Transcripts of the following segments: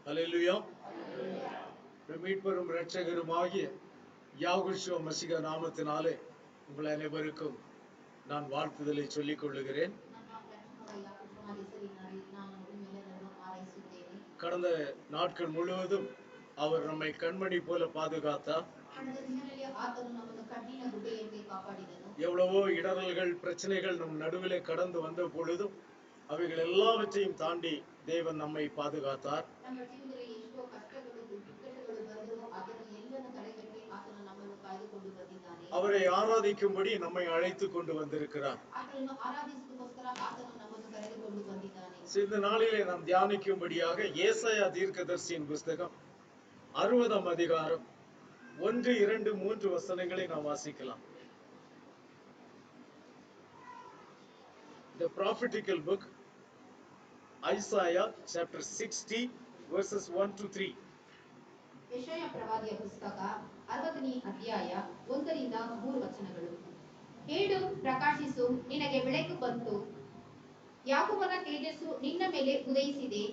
அல்லேலூயா. மீட்பெரும் இரட்சகருமாகிய யாகுஷுவ மசிக நாமத்தினாலே உங்கள் அனைவருக்கும் நான் வாழ்த்துதலை சொல்லிக் கொள்ளுகிறேன். கடந்த நாட்கள் முழுவதும் அவர் நம்மை கண்மணி போல பாதுகாத்தார். எவ்வளவோ இடரல்கள், பிரச்சனைகள் நம் நடுவிலே கடந்து வந்த பொழுதும் அவைகள் எல்லாவற்றையும் தாண்டி தேவன் நம்மை பாதுகாத்தார். அவரை ஆராதிக்கும்படி நம்மை அழைத்து கொண்டு வந்திருக்கிறார். இந்த நாளிலே நாம் தியானிக்கும்படியாக ஏசாயா தீர்க்கதரிசியின் புஸ்தகம் 60ஆம் அதிகாரம் 1, 2, 3 வசனங்களை நாம் வாசிக்கலாம். The prophetical book Isaiah chapter 60 verses 1 to 3. ಯೆಶಾಯ ಪ್ರವಾದಿಯ ಪುಸ್ತಕ 60ನೇ ಅಧ್ಯಾಯ 1ರಿಂದ 3 ವಚನಗಳು. ಹೇಳು, ಪ್ರಕಾಶಿಸು, ನಿನಗೆ ಬೆಳಕು ಬಂತು, ಯಾಕೋಬನ ತೇಜಸ್ಸು ನಿನ್ನ ಮೇಲೆ ಉದಯಿಸಿದೆ.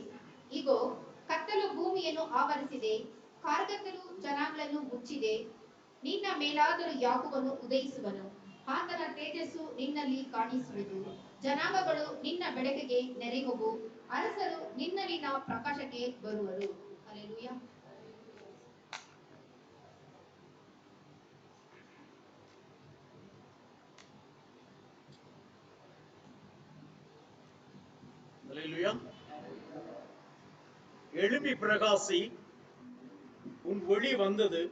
ಇಗೋ, ಕತ್ತಲು ಭೂಮಿಯನ್ನು ಆವರಿಸಿದೆ, ಕಾರ್ಗತ್ತಲು ಜನಾಂಗಗಳನ್ನು ಮುಚ್ಚಿದೆ. ನಿನ್ನ ಮೇಲಾದರೂ ಯಾಕೋಬನು ಉದಯಿಸುವನು, ಆತನ ತೇಜಸ್ಸು ನಿನ್ನಲ್ಲಿ ಕಾಣಿಸುವುದು. ಜನಾಂಗಗಳು ನಿನ್ನ ಬೆಳಕಿಗೆ ನೆರೆಹೊವು, ಅರಸರು ನಿನ್ನಲ್ಲಿನ ಪ್ರಕಾಶಕ್ಕೆ ಬರುವರು. ಹಲ್ಲೆಲೂಯಾ. அல்லேலூயா. எழும்பி பிரகாசி, உன் ஒளி வந்தது,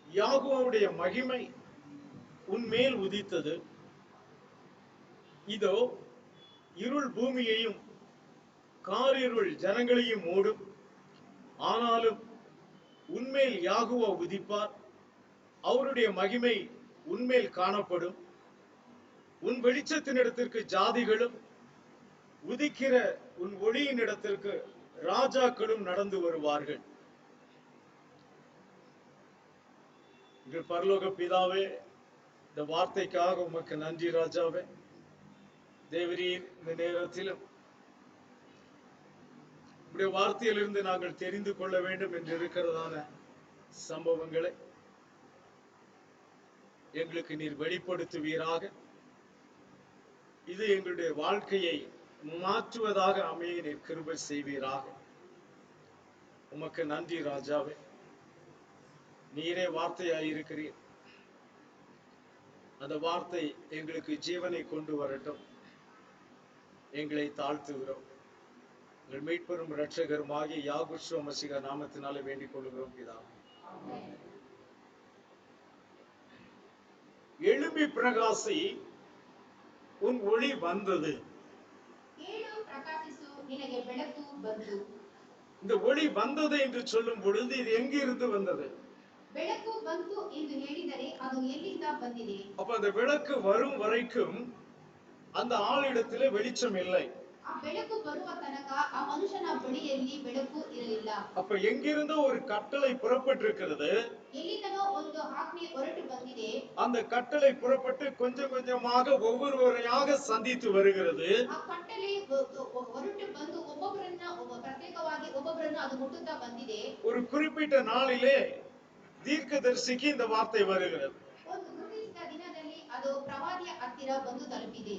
யாகோவுடைய மகிமை உன் மேல் உதித்தது. இதோ, இருள் பூமியையும் காரிருள் ஜனங்களையும் மூடும், ஆனாலும் உன்மேல் யாகோவா உதிப்பார், அவருடைய மகிமை உன்மேல் காணப்படும். உன் வெளிச்சத்தினிடத்திற்கு ஜாதிகளும், உதிக்கிற உன் ஒளியின் இடத்திற்கு ராஜாக்களும் நடந்து வருவார்கள். இன்று பரலோக பிதாவே, இந்த வார்த்தைக்காக உமக்கு நன்றி ராஜாவே. தேவரீர், இந்த நேரத்திலும் உடைய வார்த்தையிலிருந்து நாங்கள் தெரிந்து கொள்ள வேண்டும் என்று இருக்கிறதான சம்பவங்களை எங்களுக்கு நீர் வெளிப்படுத்துவீராக. இது எங்களுடைய வாழ்க்கையை மாற்றுவதாக அமைய நீர் கிருபை செய்வீராக. உமக்கு நன்றி ராஜாவே. நீரே வார்த்தையாயிருக்கிறீர். அந்த வார்த்தை எங்களுக்கு ஜீவனை கொண்டு வரட்டும். எங்களை தாழ்த்துகிறோம். எங்கள் மீட்பெரும் இரட்சகருமாகிய யாகுஷுவ மசிக நாமத்தினாலே வேண்டிக் கொள்கிறோம் பிதாவே. எழும்பி பிரகாசி, உன் ஒளி வந்தது. இந்த ஒளி வந்தது என்று சொல்லும் பொழுது இது எங்கிருந்து வந்தது? ಬೆಳಕು ಬಂತು ಎಂದು ಹೇಳಿದರೆ ಅದು ಎಲ್ಲಿಂದ ಬಂದಿದೆ? அப்ப அந்த விளக்கு வரும் வரைக்கும் அந்த ஆளிடத்திலே வெளிச்சம் இல்லை. ಆ ಬೆಳಕು ಬರುವ ತನಕ ಆ ಮನುಷ್ಯನ ಬಳಿಯಲ್ಲಿ ಬೆಳಕು ಇರಲಿಲ್ಲ. அப்ப எங்கிருந்தோ ஒரு கட்டளை புறப்பட்டிருக்கிறது. ಎಲ್ಲಿಂದನೋ ಒಂದು ಆಜ್ಞೆ ಹೊರಟು ಬಂದಿದೆ. அந்த கட்டளை புறப்பட்டு கொஞ்சம் கொஞ்சமாக ஒவ்வொருவரையாக சந்தித்து வருகிறது. ಆ ಕಟ್ಟಳೆ ಹೊರಟು ಬಂದು ಒಬ್ಬೊಬ್ಬರನ್ನ ಪ್ರತ್ಯೇಕವಾಗಿ ಒಬ್ಬೊಬ್ಬರನ್ನ ಅದು ಮುಟ್ಟುತ್ತಾ ಬಂದಿದೆ. ஒரு குறிப்பிட்ட நாளிலே தீர்க்கதரிசிக்கு இந்த வார்த்தை வருகிறது. ಒಂದು ನಿರ್ದಿಷ್ಟ ದಿನದಲ್ಲಿ ಅದು ಪ್ರವಾದಿಯ ಹತ್ತಿರ ಬಂದು ತಲುಪಿದೆ.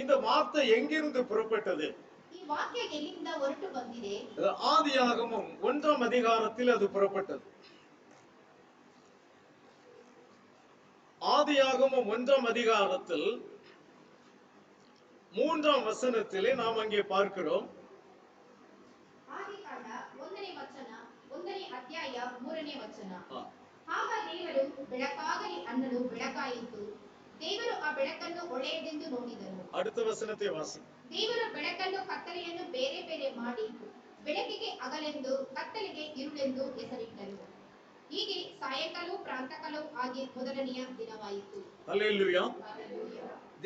இந்த வார்த்தை எங்கிருந்து புறப்பட்டது? ಈ ವಾಕ್ಯ ಎಲ್ಲಿಂದ ಹೊರಟು ಬಂದಿದೆ? ஆதியாகமம் 1ஆம் அதிகாரத்தில் அது புறப்பட்டது. ஆதியாகமம் 1ஆம் அதிகாரத்தில் 3ஆம் வசனத்திலே நாம் அங்கே பார்க்கிறோம். ಆದಿಕಾಂಡ 1ನೇ ವಚನ, 1ನೇ ಅಧ್ಯಾಯ 3ನೇ ವಚನ. ಆಗ ದೇವರು ಬೆಳಕಾಗಲಿ ಅನ್ನಲು ಬೆಳಕಾಯಿತು. ದೇವರು ಆ ಬೆಳಕನ್ನು ಒಳ್ಳೆಯದೆಂದು ನೋಡಿದನು. அடுத்த வசனத்தை வாசி. ದೇವರು ಬೆಳಕನ್ನು ಕತ್ತಲೆಯನ್ನು ಬೇರೆ ಬೇರೆ ಮಾಡಿ ಬೆಳಕಿಗೆ ಹಗಲೆಂದು ಕತ್ತಲೆಗೆ இருளென்று ಹೆಸರಿಟ್ಟನು. ಹೀಗೆ ಸಾಯಂಕಾಲವೂ ಪ್ರಾಂತಕಾಲವೂ ಆಗಿ ಮೊದಲನೆಯ ದಿನವಾಯಿತು. அல்லேலூயா.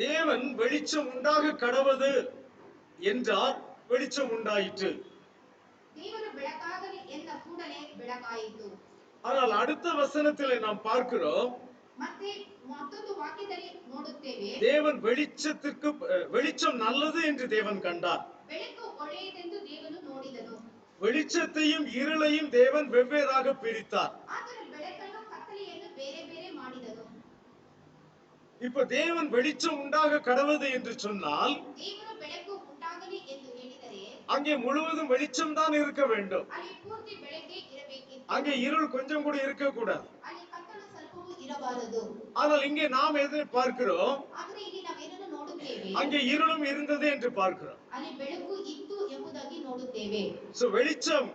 தேவன் வெளிச்சம் உண்டாக கடவது என்றார், வெளிச்சம் உண்டாயிற்று. ದೇವರು ಬೆಳಕಾಗಲಿ ಎಂದ ಕೂಡಲೇ ಬೆಳಕಾಯಿತು. ஆனால் அடுத்த வசனத்திலே நாம் பார்க்கிறோம், ಮತ್ತೆ ಮತ್ತೊಂದು ವಾಕ್ಯದಲ್ಲಿ ನೋಡುತ್ತೇವೆ, தேவன் வெளிச்சத்திற்கு வெளிச்சம் நல்லது என்று தேவன் கண்டார். ಬೆಳಕು ಒಳ್ಳೆಯದೆಂದು ದೇವನು ನೋಡಿದನು. வெளிச்சத்தையும் இருளையும் தேவன் வெவ்வேறாக பிரித்தார். ಆತನು ಬೆಳಕನ್ನು ಕತ್ತಲೆಯನ್ನು ಬೇರೆ ಬೇರೆ ಮಾಡಿದನು. இப்ப தேவன் வெளிச்சம் உண்டாக கடவுது என்று சொன்னால் ದೇವರು ಬೆಳಕು ಉಂಟಾಗಲಿ ಎಂದು ಹೇಳಿದರೆ அங்கே முழுவதும் வெளிச்சம் தான் இருக்க வேண்டும். ಅಲ್ಲಿ ಪೂರ್ತಿ ಬೆಳಕೇ ಇರಬೇಕಿತ್ತು. அங்கே இருள் கொஞ்சம் கூட இருக்க கூடாது. ಅಲ್ಲಿ ಕತ್ತಲು ಸ್ವಲ್ಪವೂ ಇರಬಾರದು. ஆனால் இங்கே நாம் எதை பார்க்கிறோம்? ಆದರೆ ಇಲ್ಲಿ ನಾವೇನನ್ನು ನೋಡುತ್ತೇವೆ? அங்கே இருளும் இருந்தது என்று பார்க்கிறோம். ಅಲ್ಲಿ ಬೆಳಕು ಇತ್ತು ಎಂಬುದಾಗಿ ನೋಡುತ್ತೇವೆ. சோ வெளிச்சம்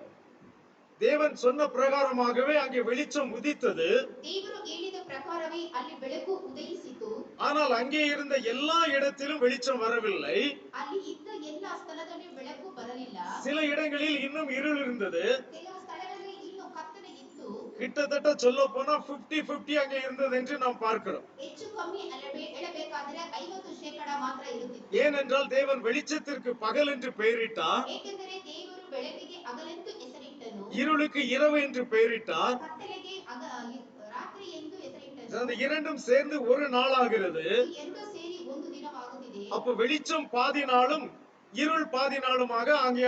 தேவன் சொன்ன பிரகாரமாகவே அங்கே வெளிச்சம் உதித்தது. ದೇವರು ಹೇಳಿದ ಪ್ರಕಾರವೇ ಅಲ್ಲಿ ಬೆಳಕು ಉದಯಿಸಿತು. ஆனால் அங்கே இருந்த எல்லா இடத்திலும் வெளிச்சம் வரவில்லை. ಅಲ್ಲಿ ಇದ್ದ ಎಲ್ಲ ಸ್ಥಳದಲ್ಲಿ ಬೆಳಕು ಬರಲಿಲ್ಲ. சில இடங்களில் இன்னும் இருள் இருந்தது. ಕೆಲವು ಸ್ಥಳಗಳಲ್ಲಿ ಇನ್ನೂ ಕತ್ತಲೆ ಇತ್ತು. கிட்டத்தட்ட சொல்ல போனா 50-50 அங்கே இருந்தது என்று நாம் பார்க்கிறோம். ಹೆಚ್ಚು ಕಮ್ಮಿ ಹೇಳಬೇಕಾದರೆ 50% ಮಾತ್ರ ಇರುತ್ತಿತ್ತು. ஏனென்றால் தேவன் வெளிச்சத்திற்கு பகல் என்று பெயரிட்டார். ಏಕೆಂದರೆ ದೇವರು ಬೆಳಕಿಗೆ ಹಗಲೆಂದು ಹೆಸರಿಟ್ಟನು. இருளுக்கு இரவு என்று பெயரிட்டார். ಕತ್ತಲೆಗೆ ರಾತ್ರಿ ಎಂದು ಹೆಸರಿಟ್ಟನು. அந்த இரண்டும் சேர்ந்து ஒரு நாள் ஆகிறது. ಎರಡು ಸೇರಿ ಒಂದು ದಿನವಾಗುತ್ತಿದೆ. அப்ப வெளிச்சம் பாதி நாளும் இருள் பாதி நாளுமாக அங்கே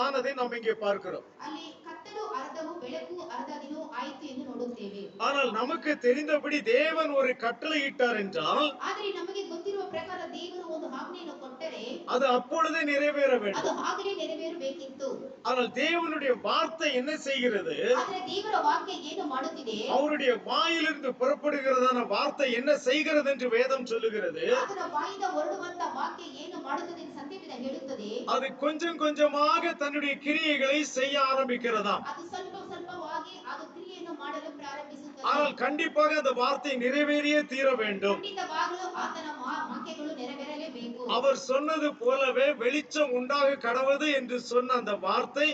ஆனதை நாம் இங்கே பார்க்கிறோம். ಅಲ್ಲಿ ಕತ್ತಲು ಅರ್ಧವು ಬೆಳಕು ಅರ್ಧ ದಿನವೂ ಆಯಿತು ಎಂದು ನೋಡುತ್ತೇವೆ. ஆனால் நமக்கு தெரிந்தபடி தேவன் ஒரு கட்டளை இட்டார் என்றால் ಆದರೆ ನಮಗೆ ಗೊತ್ತಿರುವ ಪ್ರಕಾರ ದೇವರು ಒಂದು ಆಜ್ಞೆಯನ್ನು ಕೊಟ್ಟರೆ அது அப்பொழுதே நிறைவேற ಅದು வேண்டும். ಆಗಲೇ ನೆರವೇರಬೇಕಿತ್ತು. ஆனால் தேவனுடைய வார்த்தை என்ன செய்கிறது? ಆದರೆ ದೇವರ ವಾಕ್ಯ ಏನು ಮಾಡುತ್ತಿದೆ? அவருடைய வாயிலிருந்து புறப்படுகிறதான வார்த்தை என்ன செய்கிறது என்று வேதம் சொல்லுகிறது. ಆತನ ಬಾಯಿಂದ ಹೊರಡುವಂತ ವಾಕ್ಯ ಏನು ಮಾಡುತ್ತದೆ ಎಂದು ಸಂದೇಶ ಹೇಳುತ್ತದೆ. அது கொஞ்சம் கொஞ்சமாக தன்னுடைய கிரியைகளை செய்ய ஆரம்பிக்கிறதாம். ಅದು ಸ್ವಲ್ಪ ಸ್ವಲ್ಪವಾಗಿ ಅದು ಕ್ರಿಯೆಯನ್ನು ಮಾಡಲು ಪ್ರಾರಂಭಿಸುತ್ತದೆ. ஆனால் கண்டிப்பாக அந்த வார்த்தை நிறைவேறியே தீர வேண்டும். ಖಂಡಿತವಾಗಲೂ ಆತನ ವಾಕ್ಯಗಳು ನೆರವೇರಲೇಬೇಕು. அவர் சொன்னது போலவே வெளிச்சம் உண்டாக கடவுது என்று சொன்ன அந்த வார்த்தை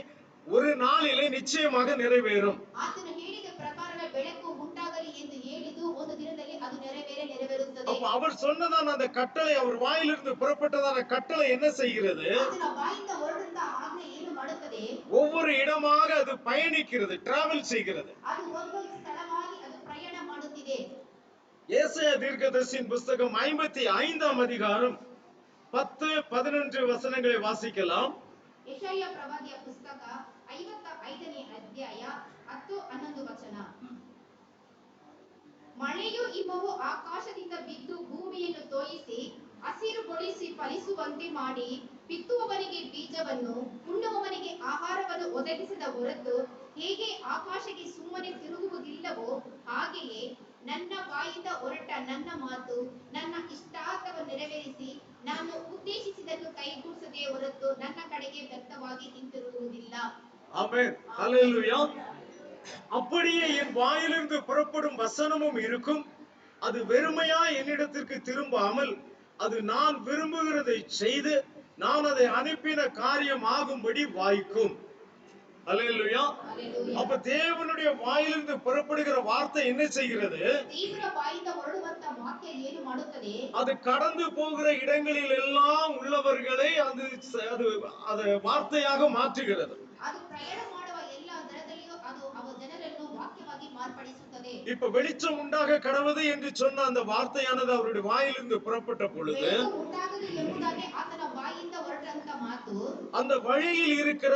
ஒரு நாளிலே நிச்சயமாக நிறைவேறும். ಆತನು ಹೇಳಿದ ಪ್ರಕಾರವೇ ಬೆಳಕು ಉಂಟಾಗಲಿ ಎಂದು ಹೇಳಿದ್ದು ಒಂದು ದಿನದಲ್ಲಿ ಅದು ನೆರವೇರುತ್ತದೆ. அப்ப அவர் சொன்னதான அந்த கட்டளை, அவர் வாயிலிருந்து புறப்பட்டதான கட்டளை என்ன செய்கிறது? ಆತನ ಬಾಯಿಂದ ಹೊರಡುವಂತ ಆಜ್ಞೆ ಏನು ಮಾಡುತ್ತದೆ? ஒவ்வொரு இடமாக அது பயணிக்கிறது, டிராவல் செய்கிறது. ಅದು ಒಂದೊಂದು ಸ್ಥಳವಾಗಿ ಅದು ಪ್ರಯಾಣ ಮಾಡುತ್ತಿದೆ. ஏசாயா தீர்க்கதரிசியின் புத்தகம் 55ஆம் அதிகாரம் 10-11 வசனங்களை வாசிக்கலாம். ಯೆಶಾಯ ಪ್ರವಾದಿಯ ಪುಸ್ತಕ 55ನೇ ಅಧ್ಯಾಯ 10-11 ವಚನ. ಮಳೆಯು ಹಿಮವು ಆಕಾಶದಿಂದ ಬಿದ್ದು ಭೂಮಿಯನ್ನು ತೋಯಿಸಿ ಹಸಿರುಗೊಳಿಸಿ ಫಲಿಸುವಂತೆ ಮಾಡಿ ಬಿತ್ತುವವನಿಗೆ ಬೀಜವನ್ನು ಉಣ್ಣುವವನಿಗೆ ಆಹಾರವನ್ನು ಒದಗಿಸಿದ ಹೊರತು ಹೇಗೆ ಆಕಾಶಕ್ಕೆ ಸುಮ್ಮನೆ ತಿರುಗುವುದಿಲ್ಲವೋ ಹಾಗೆಯೇ ನನ್ನ ಬಾಯಿಂದ ಹೊರಟ ನನ್ನ ಮಾತು ನನ್ನ ಇಷ್ಟಾರ್ಥವನ್ನು ನೆರವೇರಿಸಿ ನಾನು ಉದ್ದೇಶಿಸಿದನ್ನು ಕೈಗೂಡಿಸದೆ ಹೊರತು ನನ್ನ ಕಡೆಗೆ ವ್ಯರ್ಥವಾಗಿ ಹಿಂತಿರುಗುವುದಿಲ್ಲ. ஆமென். ஹல்லேலூயா. அப்படியே என் வாயிலிருந்து புறப்படும் வசனமும் இருக்கும். அது வெறுமையா என்னிடத்திற்கு திரும்பாமல் அது நான் விரும்புகிறதை செய்து நான் அதை அனுப்பின காரியம் ஆகும்படி வாய்க்கும். ஹல்லேலூயா. அப்ப தேவனுடைய வாயிலிருந்து புறப்படுகிற வார்த்தை என்ன செய்கிறது? ದೇವರ ಬಾಯಿಂದ ಹೊರಡುವಂತ ವಾಕ್ಯ ಏನು ಮಾಡುತ್ತದೆ? அது கடந்து போகிற இடங்களில் எல்லாம் உள்ளவர்களை அது வார்த்தையாக மாற்றுகிறது. ಅದು ಪ್ರಯಾಣ ಮಾಡುವ ಎಲ್ಲ ದರದಲ್ಲಿಯೂ ಅದು ಅವ ಜನರನ್ನು ವಾಕ್ಯವಾಗಿ ಮಾರ್ಪಡಿಸುತ್ತದೆ. இப்ப வெளிச்சம் உண்டாக கடவுது என்று சொன்ன அந்த வார்த்தையானது அவருடைய வாயிலிருந்து புறப்பட்ட பொழுது ಬೆಳಕು ಉಂಟಾಗಲಿ ಎಂಬುದಾಗಿ ಆತನ ಬಾಯಿಂದ ಹೊರಟಂತ ಮಾತು அந்த வழியில் இருக்கிற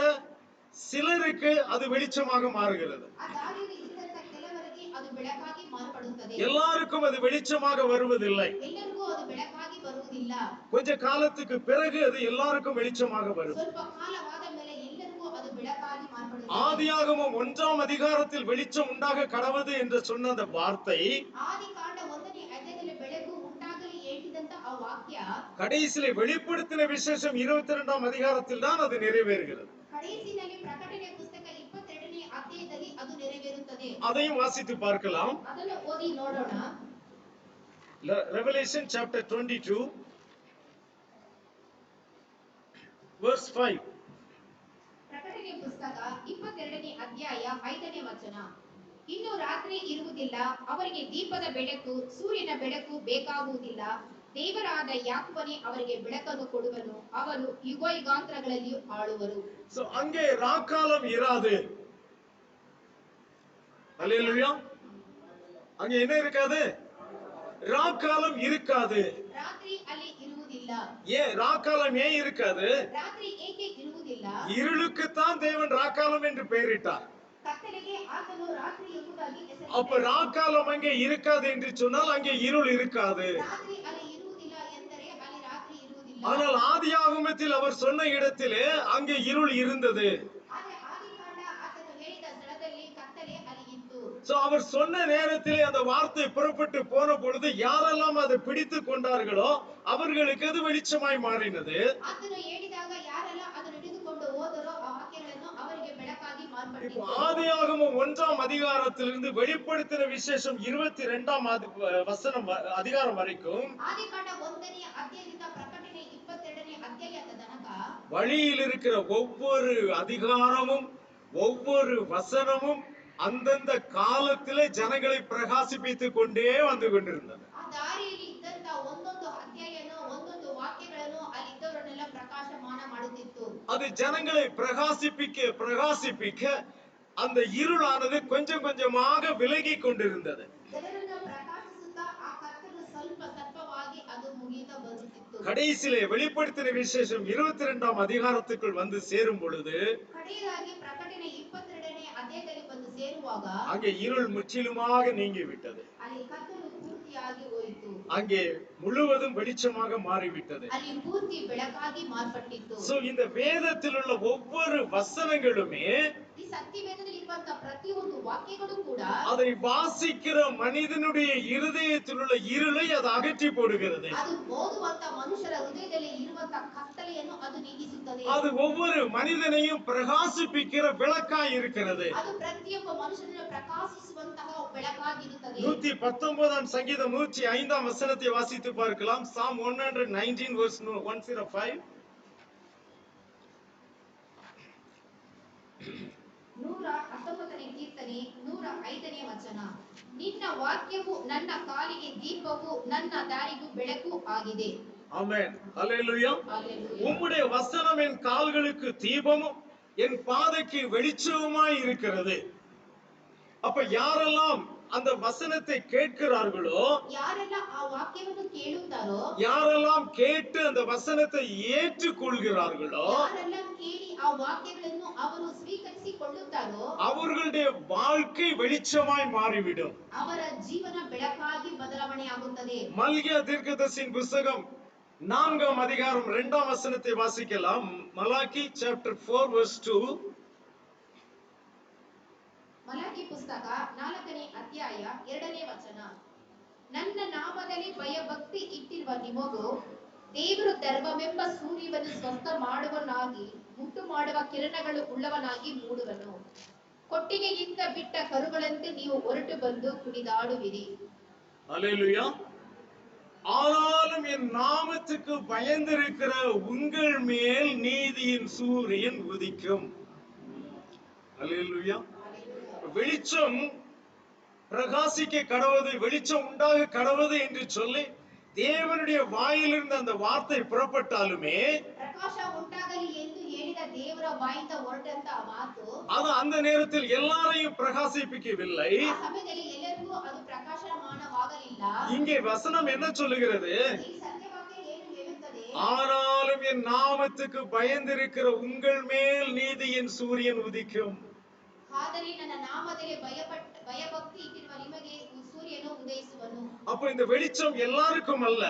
சிலருக்கு அது வெளிச்சமாக மாறுகிறது. ಆ ದಾರಿಯಲ್ಲಿ ಇದ್ದಂತ ಕೆಲವರಿಗೆ ಅದು ಬೆಳಕಾಗಿ ಮಾರ್ಪಡುತ್ತದೆ. எல்லாருக்கும் அது வெளிச்சமாக வருவதில்லை. ಎಲ್ಲರಿಗೂ ಅದು ಬೆಳಕಾಗಿ ಬರುವುದಿಲ್ಲ. கொஞ்ச காலத்துக்கு பிறகு அது எல்லாருக்கும் வெளிச்சமாக வரும். ಸ್ವಲ್ಪ ಕಾಲವಾದ ಮೇಲೆ ಎಲ್ಲರಿಗೂ ಅದು ಬೆಳಕಾಗಿ ಮಾರ್ಪಡುತ್ತದೆ. ஆதியாகமம் 1ஆம் அதிகாரத்தில் வெளிச்சம் உண்டாக கடவுது என்று சொன்ன அந்த வார்த்தை ಆದಿಕಾಂಡ 1ನೇ ಅಧ್ಯಾಯದಲ್ಲಿ ಬೆಳಕು ಉಂಟಾಗಲಿ ಹೇಳಿದಂತ ಆ ವಾಕ್ಯ கடைசியிலே வெளிப்படுத்தின விசேஷம் 22ஆம் அதிகாரத்தில் தான் அது நிறைவேறுகிறது. ಕಡೆಯಲ್ಲಿ ಪ್ರಕಟಣೆ ಪುಸ್ತಕ 22ನೇ ಅಧ್ಯಾಯದಲ್ಲಿ ಅದು ನೆರವೇರುತ್ತದೆ. அதையும் வாசித்து பார்க்கலாம். ಅದನ್ನು ಓದಿ ನೋಡೋಣ. Revelation chapter 22 verse 5. ಪ್ರಕಟಣೆ ಪುಸ್ತಕ 22ನೇ ಅಧ್ಯಾಯ 5ನೇ ವಚನ. ಇನ್ನು ರಾತ್ರಿ ಇರುವುದಿಲ್ಲ, ಅವರಿಗೆ ದೀಪದ ಬೆಳಕು ಸೂರ್ಯನ ಬೆಳಕು ಬೇಕಾಗುವುದಿಲ್ಲ. ದೇವರಾದ ಯಾಕೋಬನೇ ಅವರಿಗೆ ಬೆಳಕನ್ನು ಕೊಡುವನು, ಅವರು ಯುಗಯುಗಾಂತರಗಳಲ್ಲಿ ಆಳುವರು. சோ அங்கே ராக்காலம் இராது. அல்லேலூயா. அங்கே என்ன இருக்காது? ராக்காலம் இருக்காது. ರಾತ್ರಿ ಅಲ್ಲಿ ಇರುವುದಿಲ್ಲ. ஏன் ராக்காலம் ஏன் இருக்காது? ರಾತ್ರಿ ಏಕೆ ಇರುವುದಿಲ್ಲ? இருளுக்குத்தான் தேவன் ராக்காலம் என்று பெயரிட்டார். ಕತ್ತಲೆಗೆ ಆತನು ರಾತ್ರಿ ಎಂಬುದಾಗಿ அப்ப ಹೆಸರಿಟ್ಟನು. ராக்காலம் அங்கே இருக்காது என்று சொன்னால் அங்கே இருள் இருக்காது. ರಾತ್ರಿ ಅಲ್ಲಿ ಇರುವುದಿಲ್ಲ ಎಂದರೆ ಅಲ್ಲಿ ರಾತ್ರಿ ಇರುವುದಿಲ್ಲ. ஆனால் ஆதியாகமத்தில் அவர் சொன்ன இடத்திலே அங்கே இருள் இருந்தது. ಆದರೆ ಆದಿಕಾಂಡ ಆತನು ಹೇಳಿದ ಸ್ಥಳದಲ್ಲಿ ಕತ್ತಲೆ ಅಲ್ಲಿ ಇತ್ತು. சோ அவர் சொன்ன நேரத்திலே அந்த வார்த்தை புறப்பட்டு போன பொழுது யாரெல்லாம் அதை பிடித்து கொண்டார்களோ அவர்களுக்கு அது வெளிச்சமாய் மாறினது. ಆತನು ಹೇಳಿದಾಗ ಯಾರೆಲ್ಲ ಅದನ್ನು ಹಿಡಿದುಕೊಂಡು ಹೋದರೋ ಆ ವಾಕ್ಯಗಳನ್ನು ಅವರಿಗೆ ಬೆಳಕಾಗಿ ಮಾರ್ಪಟ್ಟಿತು. ஆதியாகமம் 1ஆம் அதிகாரத்திலிருந்து வெளிப்படுத்தின விசேஷம் 22ஆம் வசனம் அதிகாரம் வரைக்கும் ಆದಿಕಾಂಡ 1ನೇ ಅಧ್ಯಾಯದಿಂದ ಪ್ರಕಟಣೆ 22ನೇ ಅಧ್ಯಾಯದ ತನಕ வழியில் இருக்கிற ஒவ்வொரு அதிகாரமும் ஒவ்வொரு வசனமும் அந்தந்த காலத்திலே ஜனங்களை பிரகாசிப்பித்துக் கொண்டே வந்து கொண்டிருந்தது. ಆ ದಾರಿಯಲ್ಲಿ ಇದ್ದಂತ ಒಂದೊಂದು ಅಧ್ಯಾಯನೋ ಒಂದೊಂದು ವಾಕ್ಯಗಳನ್ನು ಅಲ್ಲಿ ಇದ್ದವರನ್ನೆಲ್ಲ ಪ್ರಕಾಶಮಾನ ಮಾಡುತ್ತಿತ್ತು. அது ஜனங்களை பிரகாசிப்பிக்க அந்த இருளானது கொஞ்சம் கொஞ்சமாக விலகி கொண்டிருந்தது. ಜನರನ್ನು ಪ್ರಕಾಶಿಸುತ್ತಾ ಆ ಕತ್ತಲು ಸ್ವಲ್ಪ ಸ್ವಲ್ಪವಾಗಿ ಅದು ಮುಗಿಯುತ್ತಾ ಬರುತ್ತಿತ್ತು. கடைசியிலே வெளிப்படுத்தின விசேஷம் 22ஆம் அதிகாரத்துக்குள் வந்து சேரும் பொழுது ಕಡೆಯದಾಗಿ ಪ್ರಕಟಣೆ 22ನೇ ಅಧ್ಯಾಯದಲ್ಲಿ ಬಂದು ಸೇರುವಾಗ அங்கே இருள் முற்றிலுமாக நீங்கிவிட்டது. ಅಲ್ಲಿ ಕತ್ತಲು ಪೂರ್ತಿಯಾಗಿ ಹೋಯಿತು. அங்கே முழுவதும் வெளிச்சமாக மாறிவிட்டது. ಅಲ್ಲಿ ಪೂರ್ತಿ ಬೆಳಕಾಗಿ ಮಾರ್ಪಟ್ಟಿತ್ತು. சோ இந்த வேதத்தில் உள்ள ஒவ்வொரு வசனங்களுமே ಈ ಸತ್ಯವೇದದಲ್ಲಿ ಇರುವಂತ ಪ್ರತಿಯೊಂದು ವಾಕ್ಯಗಳು ಕೂಡ அதை வாசிக்கிற மனிதனுடைய இருதயத்தில் உள்ள இருளை அது அகற்றி போடுகிறது. ಅದು ಓದುವಂತ ಮನುಷ್ಯರ ಹೃದಯದಲ್ಲಿ ಇರುವಂತ ಕತ್ತಲೆಯನ್ನು ಅದು ನೀಗಿಸುತ್ತದೆ. அது ஒவ்வொரு மனிதனையும் பிரகாசிப்பிக்கிற விளக்காய் இருக்கிறது. ಅದು ಪ್ರತಿಯೊಬ್ಬ ಮನುಷ್ಯನನ್ನು ಪ್ರಕಾಶಿಸುವಂತಹ ಬೆಳಕಾಗಿರುತ್ತದೆ. 119ஆம் சங்கீதம் 105ஆம் வசனத்தை வாசித்து பார்க்கலாம். Psalm 119 verse 105. 119ನೇ ಕೀರ್ತನೆ 105ನೇ ವಚನ. ನಿನ್ನ ವಾಕ್ಯವು ನನ್ನ ಕಾಲಿಗೆ ದೀಪವು ನನ್ನ ದಾರಿಗೂ ಬೆಳಕು ಆಗಿದೆ. ஆமென். ஹல்லேலூயா. ஹல்லேலூயா. உம்முடைய வசனம் என் கால்களுக்கு தீபமும் என் பாதைக்கு வெளிச்சமுமாய் இருக்கிறது. அப்ப யாரெல்லாம் அந்த வசனத்தை கேட்கிறார்களோ ಯಾರೆಲ್ಲ ಆ ವಾಕ್ಯವನ್ನು ಕೇಳುತ್ತಾರೋ யாரெல்லாம் கேட்டு அந்த வசனத்தை ஏற்றுக்கொள்கிறார்களோ ಯಾರೆಲ್ಲ ಕೇಳಿ ಆ ವಾಕ್ಯಗಳನ್ನು ಅವರು ಸ್ವೀಕರಿಸಿಕೊಳ್ಳುತ್ತಾರೋ அவர்களுடைய வாழ்க்கை வெளிச்சமாய் மாறிவிடும். ಅವರ ಜೀವನ ಬೆಳಕಾಗಿ ಬದಲಾವಣೆ ಆಗುತ್ತದೆ. மல்கியா தீர்க்கதரிசியின் புத்தகம் 4ஆம் அதிகாரம் 2ஆம் வசனத்தை வாசிக்கலாம். Malachi chapter 4 verse 2. ಮಲಾಕಿ ಪುಸ್ತಕ 4ನೇ ಅಧ್ಯಾಯ 2ನೇ ವಚನ. ನನ್ನ ನಾಮದಲ್ಲಿ ಭಯಭಕ್ತಿ ಇಟ್ಟಿರುವ ನಿಮಗೂ ದೇವರು ಧರ್ಮವೆಂಬ ಸೂರ್ಯವನ್ನು ಸ್ವಸ್ಥ ಮಾಡುವನಾಗಿ ಮುಟ್ಟು ಮಾಡುವ ಕಿರಣಗಳು ಉಳ್ಳವನಾಗಿ ಮೂಡುವನು. ಕೊಟ್ಟಿಗೆಯಿಂದ ಬಿಟ್ಟ ಕರುಗಳಂತೆ ನೀವು ಹೊರಟು ಬಂದು ಕುಣಿದಾಡುವಿರಿ. அல்லேலூயா. ஆனாலும் என் நாமத்துக்கு பயந்திருக்கிற உங்கள் மேல் நீதியின் சூரியன் உதிக்கும். அல்லேலூயா. வெளிச்சம் பிரகாசிக்க கடவுது, வெளிச்சம் உண்டாக கடவுது என்று சொல்லி தேவனுடைய வாயிலிருந்து அந்த வார்த்தை புறப்பட்டாலுமே ಪ್ರಕಾಶ ಉಂಟಾಗಲಿ ಎಂದು ಹೇಳಿದ ದೇವರ ಬಾಯಿಂದ ಹೊರಟಂತ ಮಾತು அது அந்த நேரத்தில் எல்லாரையும் பிரகாசிப்பிக்கவில்லை. ಆ ಸಮಯದಲ್ಲಿ ಎಲ್ಲರಿಗೂ ಅದು ಪ್ರಕಾಶಮಾನವಾಗಲಿಲ್ಲ. இங்கே வசனம் என்ன சொல்லுகிறது? ಈ ಸತ್ಯವಾಕ್ಯ ಏನು ಹೇಳುತ್ತದೆ? ஆனாலும் என் நாமத்துக்கு பயந்திருக்கிற உங்கள் மேல் நீதியின் சூரியன் உதிக்கும். ಆದರೆ ನನ್ನ ನಾಮದಲ್ಲಿ ಭಯಭಕ್ತಿ ಇಟ್ಟಿರುವ ನಿಮಗೆ ಸೂರ್ಯನು ಉದಯಿಸುವನು. அப்ப இந்த வெளிச்சம் எல்லாருக்கும் அல்ல.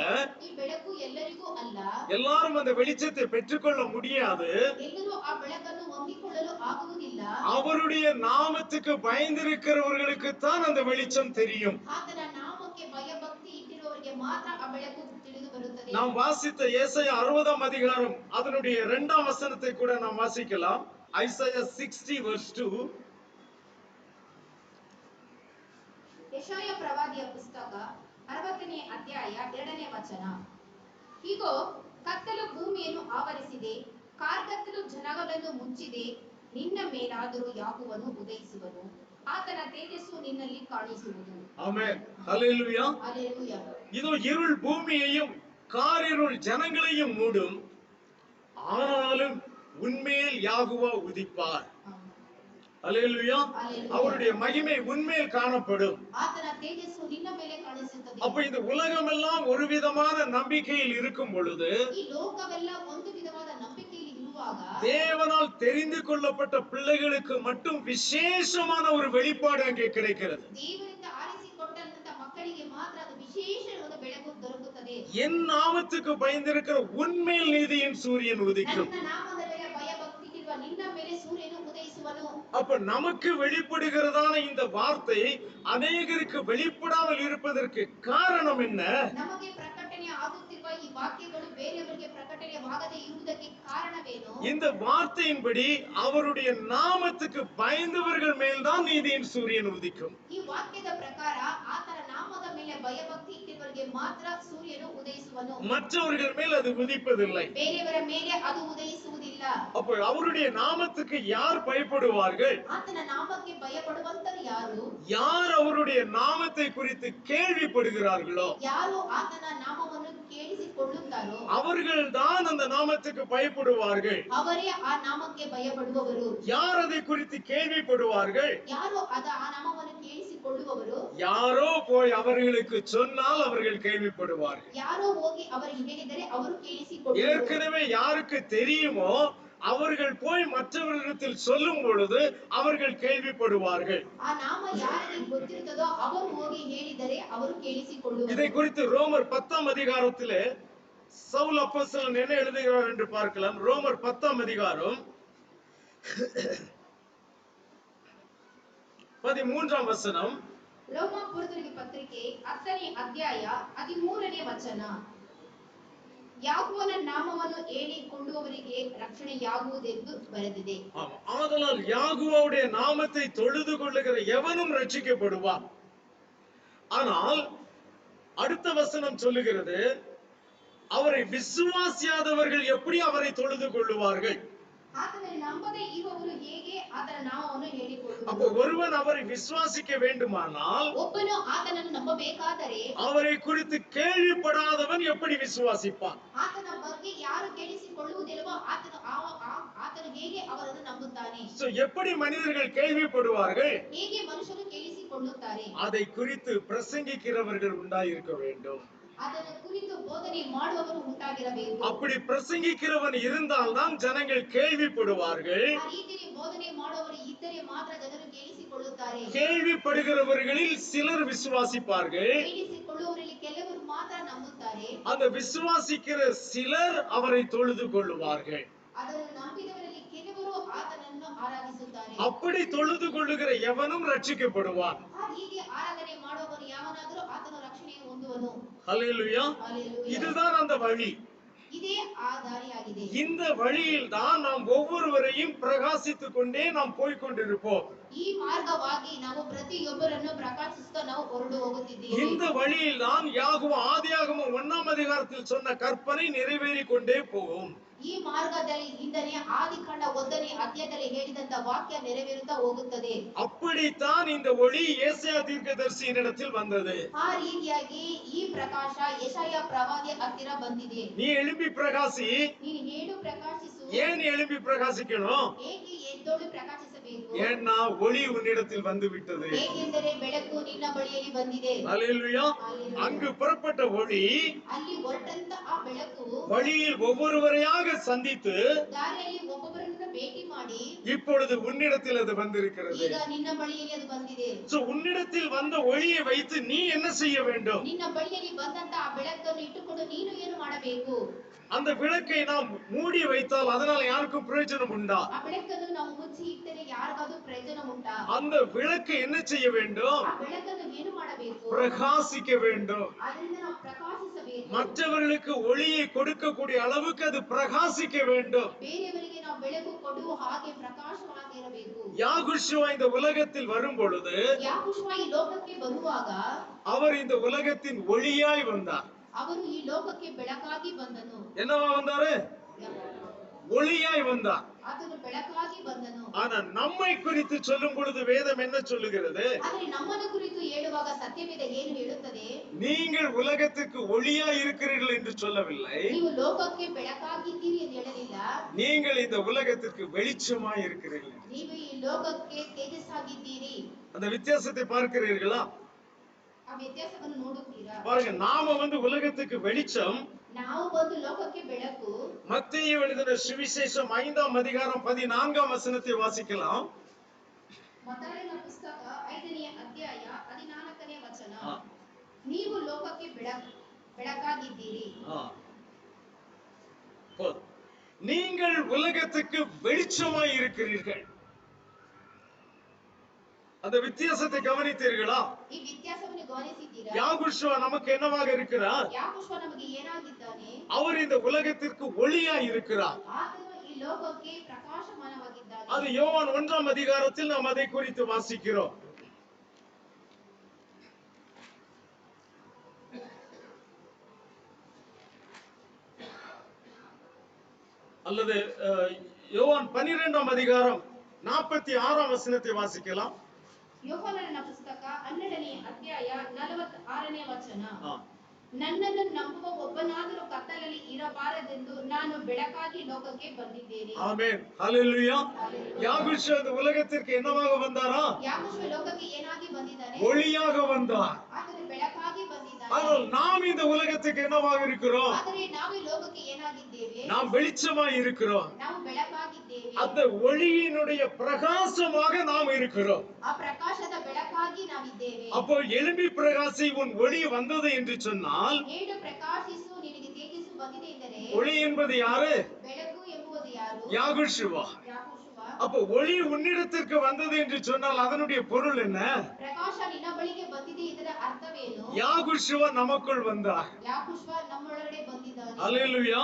ಈ ಬೆಳಕು ಎಲ್ಲರಿಗೂ ಅಲ್ಲ. எல்லாரும் அந்த வெளிச்சத்தை பெற்றுக்கொள்ள முடியாது. ಎಲ್ಲರೂ ಆ ಬೆಳಕನ್ನು ಹೊಂದಿಕೊಳ್ಳಲು ಆಗುವುದಿಲ್ಲ. அவருடைய நாமத்துக்கு பயந்திருக்கிறவர்களுக்கு தான் அந்த வெளிச்சம் தெரியும். ಆತನ ನಾಮಕ್ಕೆ ಭಯಭಕ್ತಿ ಇಟ್ಟಿರುವವರಿಗೆ ಮಾತ್ರ ಆ ಬೆಳಕು ತಿಳಿದು ಬರುತ್ತದೆ. நாம் வாசித்த ஏசாயா 60ஆம் அதிகாரம் அதனுடைய 2ஆம் வசனத்தை கூட நாம் வாசிக்கலாம். Isaiah 60 verse 2. ಯೆಶಾಯ ಪ್ರವಾದಿಯ ಪುಸ್ತಕ 60ನೇ ಅಧ್ಯಾಯ 2ನೇ ವಚನ. ಹೀಗೋ ಕತ್ತಲು ಭೂಮಿಯನ್ನು ಆವರಿಸಿದೆ, ಕಾರ್ಗತ್ತಲು ಜನಗಳನ್ನು ಮುಚ್ಚಿದೆ. ನಿನ್ನ ಮೇಲಾದರೂ ಯಾಹುವನು ಉದಯಿಸುವನು, ಆತನ ತೇಜಸ್ಸು ನಿನ್ನಲ್ಲಿ ಕಾಣಿಸುವುದು. ஆமென். ஹல்லேலூயா. ஹல்லேலூயா. இதோ இருள் பூமியையும் காரிருள் ஜனங்களையும் மூடும், ஆனாலும் உன்மேல் யாகுவா உதிப்பார். அல்லேலூயா. அவருடைய மகிமை உன்மேல் காணப்படும். ಆತನ ತೇಜಸ್ಸು ನಿನ್ನ ಮೇಲೆ ಕಾಣಿಸುತ್ತದೆ. அப்ப இந்த உலகமெல்லாம் ஒரு விதமான நம்பிக்கையில் இருக்கும் பொழுது ಈ ಲೋಕವೆಲ್ಲ ಒಂದು ವಿಧವಾದ ನಂಬಿಕೆಯಲ್ಲಿ ಇರುವ ಇರುವಾಗ தேவனால் தெரிந்து கொள்ளப்பட்ட பிள்ளைகளுக்கு மட்டும் விசேஷமான ஒரு வெளிப்பாடு அங்கே கிடைக்கிறது. ದೇವರಿಂದ ಆರಿಸಿಕೊಂಡಂತ ಮಕ್ಕಳಿಗೆ ಮಾತ್ರ ಅದು ವಿಶೇಷವಾದ ಬೆಳಕು ದೊರಕುತ್ತದೆ. என் நாமத்துக்கு பயந்திருக்கிற உன்மேல் நீதியின் சூரியன் உதிக்கும். ನನ್ನ ನಾಮದ ಮೇಲೆ ಭಯಭಕ್ತಿ ಇರುವ ನಿನ್ನ ಮೇಲೆ ಸೂರ್ಯನು ಉದಯಿಸುವನು. அப்ப நமக்கு வெளிப்படுகிறதான இந்த வார்த்தை அநேகருக்கு வெளிப்படாமல் இருப்பதற்கு காரணம் என்ன? ನಮಗೆ ಪ್ರಕಟಣೆ ಆಗುತ್ತಿರುವ ಈ ವಾಕ್ಯಗಳು ಬೇರೆಯವರಿಗೆ ಪ್ರಕಟಣೆಯಾಗದೇ ಇರುವುದಕ್ಕೆ ಕಾರಣವೇನು? இந்த வார்த்தையின்படி அவருடைய நாமத்துக்கு பயந்தவர்கள் மேல்தான் நீதியின் சூரியன் உதிக்கும். ಈ ವಾಕ್ಯದ ಪ್ರಕಾರ ಆತನ ನಾಮದ ಮೇಲೆ ಭಯಭಕ್ತಿ ಇಟ್ಟವರಿಗೆ ಮಾತ್ರ ಸೂರ್ಯನು ಉದಯಿಸುವನು. மற்றவர்கள் மேல் அது உதிப்பதில்லை. ಬೇರೆಯವರ ಮೇಲೆ ಅದು ಉದಯಿಸುವುದಿಲ್ಲ. அப்ப அவருடைய நாமத்துக்கு யார் பயப்படுவார்கள்? ಆತನ ನಾಮಕ್ಕೆ ಭಯಪಡುವಂತರು ಯಾರು? யார் அவருடைய நாமத்தை குறித்து கேள்விப்படுகிறார்களோ, ಯಾರು ಆತನ ನಾಮವನ್ನು ಕೇಳಿಸಿಕೊಳ್ಳುತ್ತಾರೋ அவர்கள்தான் அந்த நாமத்துக்கு பயப்படுவார்கள். ಅವರೇ ಆ ನಾಮಕ್ಕೆ ಭಯಪಡುವವರು. யார் அதை குறித்து கேள்விப்படுவார்கள்? ಯಾರು ಆ ನಾಮವನ್ನು ಕೇಳಿಸಿಕೊಳ್ಳುವವರು? யாரோ போய் அவர்களுக்கு சொன்னால் அவர்கள் கேள்விப்படுவார்கள். ಯಾರೋ ಹೋಗಿ ಅವರಿಗೆ ಹೇಳಿದರೆ ಅವರು ಕೇಳಿಸಿಕೊಳ್ಳುವರು. ஏற்கனவே யாருக்கு தெரியுமோ அவர்கள் போய் மற்றவர்களிடத்தில் சொல்லும் பொழுது அவர்கள் கேள்விப்படுவார்கள். ಆ ನಾಮ ಯಾರಿಗೆ ಗೊತ್ತಿರುತ್ತದೋ ಅವರು ಹೋಗಿ ಹೇಳಿದರೆ ಅವರು ಕೇಳಿಸಿಕೊಳ್ಳುವರು. இதை குறித்து ரோமர் 10ஆம் அதிகாரத்திலே சவுல் அப்போஸ்தலன் என்ன எழுதுகிறார் என்று பார்க்கலாம். ரோமர் 10ஆம் அதிகாரம் 13ஆம் வசனம். ರೋಮಾಪುರದವರಿಗೆ ಪತ್ರಿಕೆ 10ನೇ ಅಧ್ಯಾಯ 13ನೇ ವಚನ. ಯಾಕೋಬನ ನಾಮವನ್ನು ಹೇಳಿಕೊಳ್ಳುವವರಿಗೆ ರಕ್ಷಣೆಯಾಗುವುದೆಂದು ಬರೆದಿದೆ. ஆதலால் யாகுவாவுடைய நாமத்தை தொழுது கொள்ளுகிற எவனும் ரட்சிக்கப்படுவான். ஆனால் அடுத்த வசனம் சொல்லுகிறது, அவரை விசுவாசியாதவர்கள் எப்படி அவரை தொழுது கொள்ளுவார்கள்? ಆತನನ್ನು ನಂಬದೇ ಇರುವವರು ಹೇಗೆ ಆತನ ನಾಮವನ್ನು ಹೇಳಿಕೊಳ್ಳುವರು? அப்ப ஒருவன் அவரை விசுவாசிக்க வேண்டுமானால், ಒಬ್ಬನು ಆತನನ್ನು ನಂಬಬೇಕಾದರೆ, அவரை குறித்து கேள்விப்படாதவன் எப்படி விசுவாசிப்பான்? ಆತನ ಬಗ್ಗೆ ಯಾರು ಕೇಳಿಸಿಕೊಳ್ಳುವುದಿಲ್ಲವೋ ಆತನು ಹೇಗೆ ಅವರನ್ನು ನಂಬುತ್ತಾನೆ? எப்படி மனிதர்கள் கேள்விப்படுவார்கள்? ಹೇಗೆ ಮನುಷ್ಯರು ಕೇಳಿಸಿಕೊಳ್ಳುತ್ತಾರೆ? அதை குறித்து பிரசங்கிக்கிறவர்கள் உண்டாயிருக்க வேண்டும். ಅದನ್ನು ಕುರಿತು ಬೋಧನೆ ಮಾಡುವವರು ಉಂಟಾಗಿರಬೇಕು. அப்படி பிரசங்கிக்கிறவன் இருந்தால்தான் ஜனங்கள் கேள்விப்படுவார்கள். ಆ ರೀತಿಯಲ್ಲಿ ಬೋಧನೆ ಮಾಡುವವರು ಇದ್ದರೆ ಮಾತ್ರ ಜನರು ಕೇಳಿಸಿಕೊಳ್ಳುತ್ತಾರೆ. கேள்விப்படுகிறவர்களில் சிலர் விசுவாசிப்பார்கள். ಕೇಳಿಸಿಕೊಳ್ಳುವವರಲ್ಲಿ ಕೆಲವರು ಮಾತ್ರ ನಂಬುತ್ತಾರೆ. அந்த விசுவாசிக்கிற சிலர் அவரை தொழுது கொள்ளுவார்கள். ಅದನ್ನು ನಂಬಿದವರಲ್ಲಿ ಕೆಲವರು ಆತನನ್ನು ಆರಾಧಿಸುತ್ತಾರೆ. அப்படி தொழுது கொள்ளுகிற எவனும் ரட்சிக்கப்படுவான். ಆ ರೀತಿ ಆರಾಧನೆ ಮಾಡುವವರು ಯಾವನಾದರೂ ಆತನ ರಕ್ಷಣೆ ಹೊಂದುವನು. ஹல்லேலூயா. இதுதான் அந்த வழி. ಇದೇ ಆ ದಾರಿಯಾಗಿದೆ. இந்த வழியில் தான் நாம் ஒவ்வொருவரையும் பிரகாசித்துக் கொண்டே நாம் போய் கொண்டிருப்போம். ಈ ಮಾರ್ಗವಾಗಿ ನಾವು ಪ್ರತಿಯೊಬ್ಬರನ್ನು ಪ್ರಕಾಶಿಸುತ್ತಾ ನಾವು ಹೊರಡು ಹೋಗುತ್ತಿದ್ದೇವೆ. இந்த வழியில் தான் யாகுவா ஆதியாகமம் 1ஆம் அதிகாரத்தில் சொன்ன கற்பனை நிறைவேறிக் கொண்டே போகும். ಈ ಮಾರ್ಗದಲ್ಲಿ ಇಂದನೆ ಆದಿಕಾಂಡ 1ನೇ ಅಧ್ಯಾಯದಲ್ಲಿ ಹೇಳಿದಂತ ವಾಕ್ಯ ನೆರವೇರುತ್ತಾ ಹೋಗುತ್ತದೆ. அப்படித்தான் இந்த ஒளி ஏசாயா தீர்க்கதரிசியினிடத்தில் வந்தது. ಆ ರೀತಿಯಾಗಿ ಈ ಪ್ರಕಾಶ ಯೆಶಾಯ ಪ್ರವಾದಿ ಹತ್ತಿರ ಬಂದಿದೆ. நீ எழும்பி பிரகாசி. ನೀನು ಹೇಳು ಪ್ರಕಾಶಿಸು. ஏன் எழும்பி பிரகாசிக்கணும்? ಏಕೆ ಎದ್ದೋಳು ಪ್ರಕಾಶಿಸಬೇಕು? ஏன்னா ஒளி உன்னிடத்தில் வந்து விட்டது. ಏಕೆಂದರೆ ಬೆಳಕು ನಿನ್ನ ಬಳಿಯಲ್ಲಿ ಬಂದಿದೆ. ஹல்லேலூயா. அங்கு புறப்பட்ட ஒளி ಅಲ್ಲಿ ಹೊರಟಂತ ಆ ಬೆಳಕು வழியில் ஒவ்வொருவரையாக சந்தித்து ದಾರಿಯಲ್ಲಿ ಒಬ್ಬೊಬ್ಬರನ್ನು ಭೇಟಿ ಮಾಡಿ இப்பொழுது உன்னிடத்தில் அது வந்திருக்கிறது. ಈಗ ನಿನ್ನ ಬಳಿಯಲ್ಲಿ ಅದು ಬಂದಿದೆ. சோ உன்னிடத்தில் வந்த ஒளியை வைத்து நீ என்ன செய்ய வேண்டும்? ನಿನ್ನ ಬಳಿಯಲ್ಲಿ ಬಂದಂತ ಆ ಬೆಳಕನ್ನು ಇಟ್ಟುಕೊಂಡು ನೀನು ಏನು ಮಾಡಬೇಕು? அந்த விளக்கை நாம் மூடி வைத்தால் அதனால் யாருக்கும் பிரயோஜனம் உண்டா? ಆ ಬೆಳಕನ್ನು ನಾವು ಮುಚ್ಚಿ ಇಟ್ಟರೆ ಯಾರಿಗಾದರೂ ಪ್ರಯೋಜನ ಉಂಟಾ? அந்த விளக்கு என்ன செய்ய வேண்டும்? ಆ ಬೆಳಕನ್ನು ಏನು ಮಾಡಬೇಕು? பிரகாசிக்க வேண்டும். ಅದರಿಂದ ನಾವು ಪ್ರಕಾಶಿಸಬೇಕು. மற்றவர்களுக்கு ஒளியை கொடுக்கக்கூடிய அளவுக்கு அது பிரகாசிக்க வேண்டும். ಬೇರೆಯವರಿಗೆ ನಾವು ಬೆಳಕು ಕೊಡುವ ಹಾಗೆ ಪ್ರಕಾಶವಾಗಿರಬೇಕು. யாகுஷுவா இந்த உலகத்தில் வரும் பொழுது ಯಾಕೋಬ ಈ ಲೋಕಕ್ಕೆ ಬರುವಾಗ அவர் இந்த உலகத்தின் ஒளியாய் வந்தார். ಅವರು ಈ ಲೋಕಕ್ಕೆ ಬೆಳಕಾಗಿ ಬಂದನು. என்னவா வந்தாரு? ஒளியாய் வந்தார். ಆತನು ಬೆಳಕಾಗಿ ಬಂದನು. ஆனா நம்மை குறித்து சொல்லும் பொழுது வேதம் என்ன சொல்லுகிறது? ಆದರೆ ನಮ್ಮನ್ನು ಕುರಿತು ಹೇಳುವಾಗ ಸತ್ಯವೇದ ಏನು ಹೇಳುತ್ತದೆ? நீங்கள் உலகத்துக்கு ஒளியாய் இருக்கிறீர்கள் என்று சொல்லவில்லை. ನೀವು ಲೋಕಕ್ಕೆ ಬೆಳಕಾಗಿದ್ದೀರಿ ಎಂದು ಹೇಳಲಿಲ್ಲ. நீங்கள் இந்த உலகத்திற்கு வெளிச்சமாய் இருக்கிறீர்கள். ನೀವು ಈ ಲೋಕಕ್ಕೆ ತೇಜಸ್ಸಾಗಿದ್ದೀರಿ. அந்த வித்தியாசத்தை பார்க்கிறீர்களா? ಆ ವ್ಯತ್ಯಾಸವನ್ನು ನೋಡುತ್ತೀರಾ? பாருங்க, நாம உலகத்துக்கு வெளிச்சம். ನಾವು ಬಂದು ಲೋಕಕ್ಕೆ ಬೆಳಕು. மத்தேயு எழுதின சுவிசேஷம் 5ஆம் அதிகாரம் 14ஆம் வசனத்தை வாசிக்கலாம். ಮತ್ತಾಯನ ಪುಸ್ತಕ 5ನೇ ಅಧ್ಯಾಯ 14ನೇ ವಚನ. ನೀವು ಲೋಕಕ್ಕೆ ಬೆಳಕಾಗಿದ್ದೀರಿ. நீங்கள் உலகத்துக்கு வெளிச்சமாய் இருக்கிறீர்கள். அந்த வித்தியாசத்தை கவனித்தீர்களா? ಈ ವ್ಯತ್ಯಾಸವನ್ನು ಗಮನಿಸಿದ್ದೀರಾ? யாகுஷுவா நமக்கு என்னவாக இருக்கிறார்? ಯಾಕೋಷುವ ನಮಗೆ ಏನಾಗಿದ್ದಾನೆ? அவர் இந்த உலகத்திற்கு ஒளியாய் இருக்கிறார். ಆತನು ಈ ಲೋಕಕ್ಕೆ ಪ್ರಕಾಶಮಾನವಾಗಿದ್ದಾನೆ. அது யோவான் 1ஆம் அதிகாரத்தில் நாம் அதை குறித்து வாசிக்கிறோம். அல்லது யோவான் 12ஆம் அதிகாரம் 46ஆம் வசனத்தை வாசிக்கலாம். ಯೋಹಾನನ ಪುಸ್ತಕ 12ನೇ ಅಧ್ಯಾಯ 46ನೇ ವಚನ. ನನ್ನನ್ನು ನಂಬುವ ಒಬ್ಬನಾದರೂ ಕತ್ತಲಲ್ಲಿ ಇರಬಾರದೆಂದು ನಾನು ಬೆಳಕಾಗಿ ಲೋಕಕ್ಕೆ ಬಂದಿದ್ದೇನೆ. Amen, hallelujah. யாகுஷுவா இந்த உலகத்திற்கு என்னவாக வந்தாரா? ಯಾಕೋಷುವ ಲೋಕಕ್ಕೆ ಏನಾಗಿ ಬಂದಿದ್ದಾನೆ? ஒளியாக வந்தார். ಆತನು ಬೆಳಕಾಗಿ ಬಂದಿದ್ದಾನೆ. ஆனால் நாம் இந்த உலகத்துக்கு என்னவாக இருக்கிறோம்? ಆದರೆ ನಾವು ಈ ಲೋಕಕ್ಕೆ ಏನಾಗಿದ್ದೇವೆ? நாம் வெளிச்சமாய் இருக்கிறோம். ನಾವು ಬೆಳಕಾಗಿದ್ದೇವೆ. அந்த ஒளியினுடைய பிரகாசமாக நாம் இருக்கிறோம். ಆ ಪ್ರಕಾಶದ ಬೆಳಕಾಗಿ ನಾವಿದ್ದೇವೆ. அப்போ எழும்பி பிரகாசி உன் ஒளி வந்தது என்று சொன்னால், ಏಳು ಪ್ರಕಾಶಿಸು ನಿನಗೆ ತೇಜಸ್ಸು ಬಂದಿದೆ ಎಂದರೆ, ஒளி என்பது யாரு? ಬೆಳಕು ಎಂಬುದು ಯಾರು? யாகுஷுவா. அப்போ ஒளி உன்னிடத்திற்கு வந்தது என்று சொன்னால் அதனுடைய பொருள் என்ன? ಪ್ರಕಾಶ ನಿನ್ನ ಬಳಿಗೆ ಬಂದಿದೆ ಇದರ ಅರ್ಥವೇನು? யாகுஷுவா நமக்குள் வந்தார். ಯಾಕೋಷುವ ನಮ್ಮೊಳಗಡೆ ಬಂದಿದ್ದಾನೆ. ஹல்லேலூயா.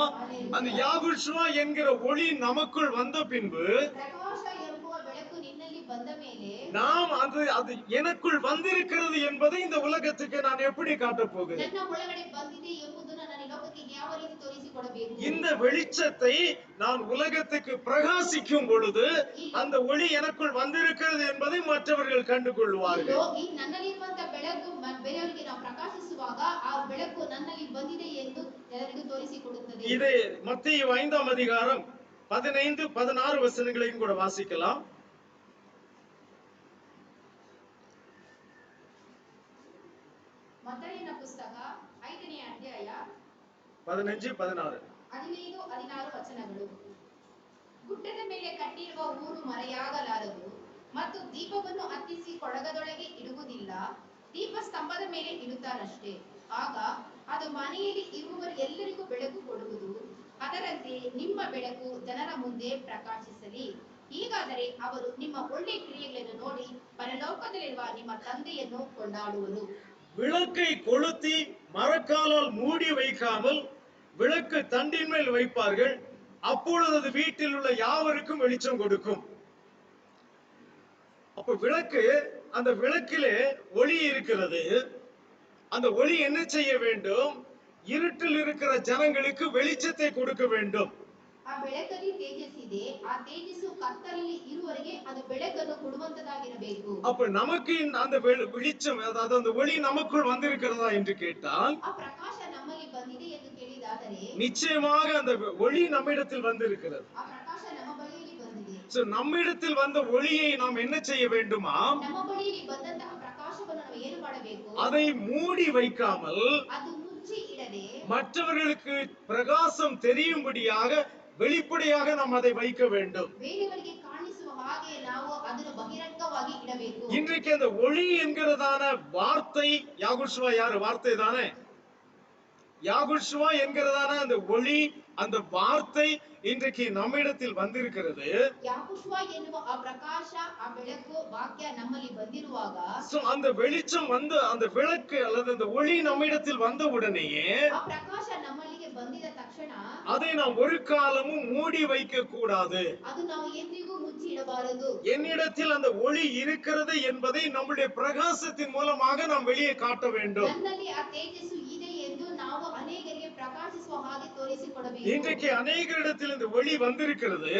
அந்த யாகுஷுவா என்கிற ஒளி நமக்குள் வந்த பின்பு, ಪ್ರಕಾಶ ಎಂಬುವ ಬೆಳಕು ನಿನ್ನಲ್ಲಿ ಬಂದ ಮೇಲೆ, நாம் அது எனக்குள் வந்திருக்கிறது என்பதை இந்த உலகத்துக்கு நான் எப்படி காட்டப் போகிறேன்? ನನ್ನ ಒಳಗಡೆ ಬಂದಿದೆ ಎಂಬುದನ್ನು ನಾನು ಲೋಕಕ್ಕೆ ಯಾವ ರೀತಿ ತೋರಿಸಿಕೊಡಬೇಕು? இந்த வெளிச்சத்தை நான் உலகத்துக்கு பிரகாசிக்கும் பொழுது அந்த ஒளி எனக்குள் வந்திருக்கிறது என்பதை மற்றவர்கள் கண்டுகொள்வார்கள். ಈ ನನ್ನಲ್ಲಿರುವಂತ ಬೆಳಕು ಬೇರೆಯವರಿಗೆ ನಾವು ಪ್ರಕಾಶಿಸುವಾಗ ಆ ಬೆಳಕು ನನ್ನಲ್ಲಿ ಬಂದಿದೆ ಎಂದು ಎಲ್ಲರಿಗೂ ತೋರಿಸಿಕೊಡುತ್ತದೆ. இதை மத்தேயு 5ஆம் அதிகாரம் 15, 16 வசனங்களையும் கூட வாசிக்கலாம். ಮತ್ತಾಯನ ಪುಸ್ತಕ 5ನೇ ಅಧ್ಯಾಯ 15, 16. 15, 16 ವಚನಗಳು. ಗುಡ್ಡದ ಮೇಲೆ ಕಟ್ಟಿರುವ ಊರು ಮರೆಯಾಗಲಾರದು, ಮತ್ತು ದೀಪವನ್ನು ಹತ್ತಿಸಿ ಕೊಳಗದೊಳಗೆ ಇಡುವುದಿಲ್ಲ, ದೀಪ ಸ್ತಂಭದ ಮೇಲೆ ಇಡುತ್ತಾರಷ್ಟೇ. ಆಗ ಅದು ಮನೆಯಲ್ಲಿ ಇರುವವರು ಎಲ್ಲರಿಗೂ ಬೆಳಕು ಕೊಡುವುದು. ಅದರಂತೆ ನಿಮ್ಮ ಬೆಳಕು ಜನರ ಮುಂದೆ ಪ್ರಕಾಶಿಸಲಿ. ಹೀಗಾದರೆ ಅವರು ನಿಮ್ಮ ಒಳ್ಳೆಯ ಕ್ರಿಯೆಗಳನ್ನು ನೋಡಿ ಪರಲೋಕದಲ್ಲಿರುವ ನಿಮ್ಮ ತಂದೆಯನ್ನು ಕೊಂಡಾಡುವರು. விளக்கை கொளுத்தி மரக்காலால் மூடி வைக்காமல் விளக்கு தண்டின் மேல் வைப்பார்கள், அப்பொழுது அது வீட்டில் உள்ள யாவருக்கும் வெளிச்சம் கொடுக்கும். அப்ப விளக்கு, அந்த விளக்கிலே ஒளி இருக்கிறது. அந்த ஒளி என்ன செய்ய வேண்டும்? இருட்டில் இருக்கிற ஜனங்களுக்கு வெளிச்சத்தை கொடுக்க வேண்டும். ಆ ಬೆಳಕಲ್ಲಿ ತೇಜಸ್ಸಿದೆ, ಆ ತೇಜಸ್ಸು ಕತ್ತಲಲ್ಲಿ ಇರುವವರಿಗೆ ಅದು ಬೆಳಕನ್ನು ಕೊಡುವಂತದಾಗಿರಬೇಕು. அப்ப நமக்கு அந்த வெளிச்சம், அதாவது அந்த ஒளி நமக்குள் வந்திருக்கிறதா என்று கேட்டால், ಆ ಪ್ರಕಾಶ ನಮ್ಮಲ್ಲಿ ಬಂದಿದೆ ಎಂದು ಕೇಳಿದಾದರೆ, நிச்சயமாக அந்த ஒளி நம்மிடத்தில் வந்திருக்கிறது. ಆ ಪ್ರಕಾಶ ನಮ್ಮ ಬಳಿಯಲ್ಲಿ ಬಂದಿದೆ. சோ நம்மிடத்தில் வந்த ஒளியை நாம் என்ன செய்ய வேண்டுமா? ನಮ್ಮ ಬಳಿಯಲ್ಲಿ ಬಂದಂತಹ ಪ್ರಕಾಶವನ್ನು ನಾವು ಏನು ಮಾಡಬೇಕು? அதை மூடி வைக்காமல், ಅದು ಮುಚ್ಚಿ ಇಡದೆ, மற்றவர்களுக்கு பிரகாசம் தெரியும்படியாக வெளிப்படையாக நாம் அதை வைக்க வேண்டும். ಬೇರೆಯವರಿಗೆ ಕಾಣಿಸುವ ಹಾಗೆ ನಾವು ಅದನ್ನು ಬಹಿರಂಗವಾಗಿ ಇಡಬೇಕು. இன்றைக்கு அந்த ஒளி என்கிறதான வார்த்தை, யாகுஷுவா யாரு? வார்த்தை தானே. யாகுஷுவா என்கிறதான அந்த ஒளி, அந்த வார்த்தை இன்றைக்கு நம்மிடத்தில் வந்திருக்கிறது. ಯಾಕೋಷುವ ಎನ್ನುವ ಆ ಪ್ರಕಾಶ, ಆ ಬೆಳಕು, ವಾಕ್ಯ ನಮ್ಮಲ್ಲಿ ಬಂದಿರುವಾಗ, சோ அந்த வெளிச்சம் வந்து, அந்த விளக்கு அல்லது அந்த ஒளி நம்மிடத்தில் வந்த உடனேயே, ಆ ಪ್ರಕಾಶ ನಮ್ಮಲ್ಲಿಗೆ ಬಂದಿದ ತಕ್ಷಣ அதை நாம் ஒரு காலமும் மூடி வைக்க கூடாது. ಅದು ನಾವು ಎಂದಿಗೂ ಮುಚ್ಚಿ ಇಡಬಾರದು. என்னிடத்தில் அந்த ஒளி இருக்கிறது என்பதை நம்முடைய பிரகாசத்தின் மூலமாக நாம் வெளியே காட்ட வேண்டும். ನನ್ನಲ್ಲಿ ಆ ತೇಜಸ್ಸು ಇದೆ ಎಂದು ನಾವು ಅನೇಕರಿಗೆ ಪ್ರಕಾಶಿಸುವ ಹಾಗೆ ತೋರಿಸಿಕೊಡಬೇಕು. இன்றைக்கு அநேகரிடத்தில் இந்த ஒளி வந்திருக்கிறது,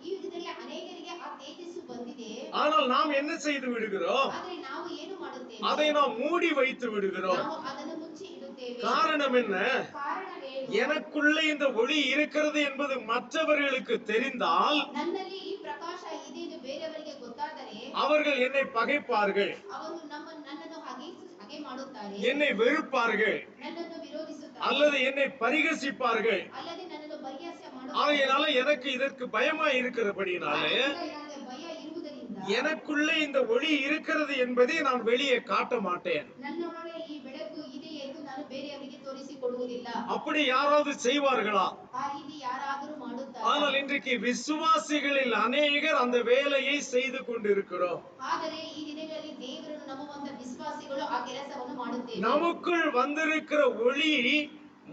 ಈ ವಿಧದಲ್ಲಿ ಅನೇಕರಿಗೆ ಆ ತೇಜಸ್ಸು ಬಂದಿದೆ. ஆனால் நாம் என்ன செய்து விடுகிறோம்? ಆದರೆ ನಾವು ಏನು ಮಾಡುತ್ತೇವೆ? அதை நாம் மூடி வைத்து விடுகிறோம். ನಾವು ಅದನ್ನು ಮುಚ್ಚಿ ಇಡುತ್ತೇವೆ. காரணம் என்ன? ಕಾರಣವೇನು? எனக்குள்ளே இந்த ஒளி இருக்கிறது என்பது மற்றவர்களுக்கு தெரிந்தால், ನನ್ನಲ್ಲಿ ಈ ಪ್ರಕಾಶ ಇದೆ ಎಂದು ಬೇರೆಯವರಿಗೆ ಗೊತ್ತಾದರೆ, அவர்கள் என்னை பகைப்பார்கள். ಅವರು ನನ್ನನ್ನು ಹಗೆ ಮಾಡುತ್ತಾರೆ, என்னை வெறுப்பார்கள் ನನ್ನನ್ನು ವಿರೋಧಿಸುತ್ತಾರೆ, அல்லது என்னை பரிகசிப்பார்கள். ಅಲ್ಲದೆ ನನ್ನನ್ನು ಪರಿಹಾಸ್ಯ ಮಾಡುತ್ತಾರೆ. ஆகையினால எனக்கு இதற்கு பயமா இருக்கிறபடினாலே ಆದ್ದರಿಂದ ನನಗೆ ಭಯ ಇರುವುದರಿಂದ எனக்குள்ளே இந்த ஒளி இருக்கிறது என்பதை நான் வெளியே காட்ட மாட்டேன். ನನ್ನೊಳಗೆ ಈ ಬೆಳಕು ಇದೆ ಎಂದು ನಾನು ಬೇರೆಯವರಿಗೆ ತೋರಿಸಿಕೊಡುವುದಿಲ್ಲ. அப்படி யாராவது செய்வார்களா? ಆ ರೀತಿ ಯಾರಾದರೂ ಮಾಡುತ್ತಾರೆ. ஆனால் இன்றைக்கு விசுவாசிகளில் அநேகர் அந்த வேலையை செய்து கொண்டிருக்கிறோம். ಆದರೆ ಈ ದಿನಗಳಲ್ಲಿ ದೇವರನ್ನು ನಂಬುವಂತ ವಿಶ್ವಾಸಿಗಳು ಆ ಕೆಲಸವನ್ನು ಮಾಡುತ್ತೇವೆ. நமக்குள் வந்திருக்கிற ஒளி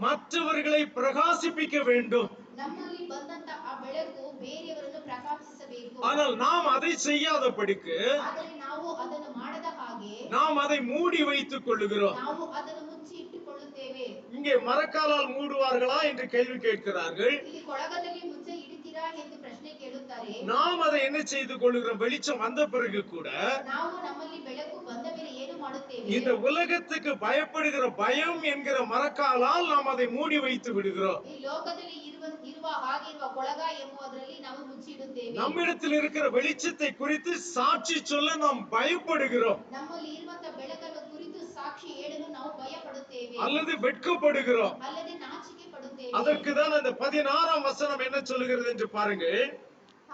மற்றவர்களை பிரகாசிப்பிக்க வேண்டும். ನಮ್ಮಲ್ಲಿ ಬಂದಂತ ಆ ಬೆಳಕು ಬೇರೆಯವರನ್ನು ಪ್ರಕಾಶಿಸಬೇಕು. ஆனால் நாம் அதை செய்யாதபடிக்கு ಆದರೆ ನಾವು ಅದನ್ನು ಮಾಡದ ಹಾಗೆ நாம் அதை மூடி வைத்துக் கொள்ளுகிறோம். ನಾವು ಅದನ್ನು ಮುಚ್ಚಿ ಇಟ್ಟುಕೊಳ್ಳುತ್ತೇವೆ. இங்கே மரக்காலால் மூடுவார்களா என்று கேள்வி கேட்கிறார்கள். ಇಲ್ಲಿ ಕೊಳಗದಲ್ಲಿ ಮುಚ್ಚ ಇಡುತ್ತೀರಾ ಎಂದು ಪ್ರಶ್ನೆ ಕೇಳುತ್ತಾರೆ. நாம் அதை என்ன செய்து கொள்ளுகிறோம்? வெளிச்சம் வந்த பிறகு கூட ನಾವು ನಮ್ಮಲ್ಲಿ ಬೆಳಕು ಬಂದ ಮೇಲೆ ಏನು ಮಾಡುತ್ತೇವೆ? இந்த உலகத்துக்கு பயப்படுகிற பயம் என்கிற மரக்காலால் நாம் அதை மூடி வைத்து விடுகிறோம். ಈ ಲೋಕದಲ್ಲಿ ಇರುವ ಹಾಗಿರುವ ಕೊಳಗ ಎಂಬುದರಲ್ಲಿ ನಾವು ಮುಚ್ಚಿಡುತ್ತೇವೆ. நம்மிடத்தில் இருக்கிற வெளிச்சத்தை குறித்து சாட்சி சொல்ல நாம் பயப்படுகிறோம். ನಮ್ಮಲ್ಲಿ ಇರುವಂತ ಬೆಳಕನ್ನು ಕುರಿತು ಸಾಕ್ಷಿ ಹೇಳಲು ನಾವು ಭಯಪಡುತ್ತೇವೆ, அல்லது வெட்கப்படுகிறோம். ಅಲ್ಲದೆ ನಾಚಿಕೆ ಪಡುತ್ತೇವೆ. அதற்கு தான் அந்த 16ஆம் வசனம் என்ன சொல்கிறது என்று பாருங்கள்.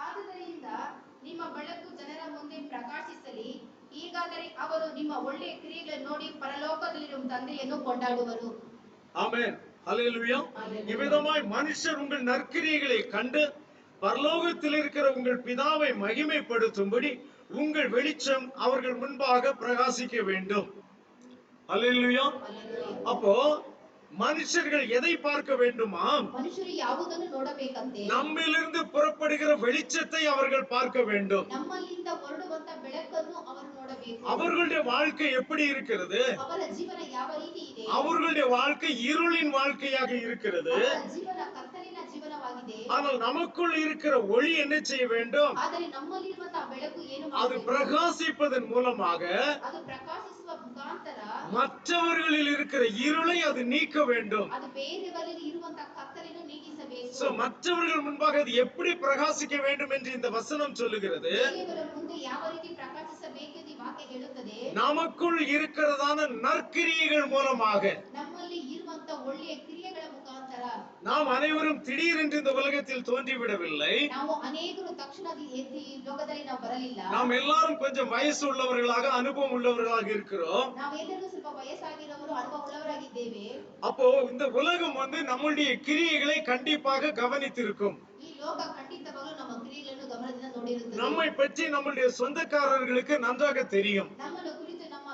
ಆದುದರಿಂದ ನಿಮ್ಮ ಬೆಳಕು ಜನರ ಮುಂದೆ ಪ್ರಕಾಶಿಸಲಿ, ಹೀಗಾದರೆ ಅವರು ನಿಮ್ಮ ಒಳ್ಳೆಯ ಕ್ರಿಯೆಗಳನ್ನು ನೋಡಿ ಪರಲೋಕದಲ್ಲಿರುವ ತಂದೆಯನ್ನು ಕೊಂಡಾಡುವರು. ஆமென். ஹல்லேலூயா. இவ்விதமாய் மனுஷர் உங்கள் நற்கிரியைகளை கண்டு பரலோகத்தில் இருக்கிற உங்கள் பிதாவை மகிமைப்படுத்தும்படி உங்கள் வெளிச்சம் அவர்கள் முன்பாக பிரகாசிக்க வேண்டும். ஹல்லேலூயா. அப்போ மனுஷர்கள் எதை பார்க்க வேண்டுமா? ಮನುಷ್ಯರು ಯಾವುದನ್ನು ನೋಡಬೇಕಂತೆ? நம்மிலிருந்து புறப்படுகிற வெளிச்சத்தை அவர்கள் பார்க்க வேண்டும். ನಮ್ಮಲ್ಲಿಂದ ಹೊರಡುವಂತ ಬೆಳಕನ್ನು ಅವರು ನೋಡಬೇಕು. அவர்களுடைய வாழ்க்கை எப்படி இருக்கிறது? ಅವರ ಜೀವನ ಯಾವ ರೀತಿ ಇದೆ? அவர்களுடைய வாழ்க்கை இருளின் வாழ்க்கையாக இருக்கிறது. ಅವರ ಜೀವನ ಕತ್ತಲಿನ ಜೀವನವಾಗಿದೆ. ஆனால் நமக்குள் இருக்கிற ஒளி என்ன செய்ய வேண்டும்? ಆದರೆ ನಮ್ಮಲ್ಲಿರುವಂತಹ ಬೆಳಕು ಏನು அது ಮಾಡಬೇಕು? பிரகாசிப்பதன் மூலமாக ಅದು ಪ್ರಕಾಶಿಸುವ ಮುಖಾಂತರ மற்றவர்களில் இருக்கிற இருளை அது நீக்க வேண்டும். ಅದು ಬೇರೆಯವರಲ್ಲಿ ಇರುವಂತಹ ಕತ್ತಲೆಯನ್ನು ನೀಗಿಸಬೇಕು. சோ மற்றவர்கள் முன்பாக அது எப்படி பிரகாசிக்க வேண்டும் என்று இந்த வசனம் சொல்லுகிறது. ಬೇರೆಯವರ ಮುಂದೆ ಯಾವ ರೀತಿ ಪ್ರಕಾಶಿಸಬೇಕೆಂದು ಈ ವಾಕ್ಯ ಹೇಳುತ್ತದೆ. நமக்குள் இருக்கிறதான நற்கிரியைகள் மூலமாக ನಮ್ಮಲ್ಲಿ ಇರುವಂತ ಒಳ್ಳೆಯ ಕ್ರಿಯೆಗಳ ಮುಖಾಂತರ நாம் அனைவரும் திடீரென்று இந்த உலகத்தில் தோன்றிவிடவில்லை. ನಾವು ಅನೇಕರು ತಕ್ಷಣ ಎದ್ದು ಈ ಲೋಕದಲ್ಲಿ ನಾವು ಬರಲಿಲ್ಲ. நாம் எல்லாரும் கொஞ்சம் வயசு உள்ளவர்களாக அனுபவம் உள்ளவர்களாக இருக்கிறோம். ನಾವೆಲ್ಲರೂ ಸ್ವಲ್ಪ ವಯಸ್ಸಾಗಿರೋರು ಅನುಭವ ಉಳ್ಳವರಾಗಿದ್ದೇವೆ. அப்போ இந்த உலகம் நம்முடைய கிரியைகளை கண்டிப்பாக கவனித்திருக்கும். ಈ ಲೋಕ ಖಂಡಿತವಾಗಲೂ ನಮ್ಮ ಕ್ರಿಯೆಗಳನ್ನು ಗಮನದಿಂದ ನೋಡಿರುತ್ತದೆ. நம்மை பற்றி நம்முடைய சொந்தக்காரர்களுக்கு நன்றாக தெரியும். ನಮ್ಮನ್ನು ಕುರಿತು ನಮ್ಮ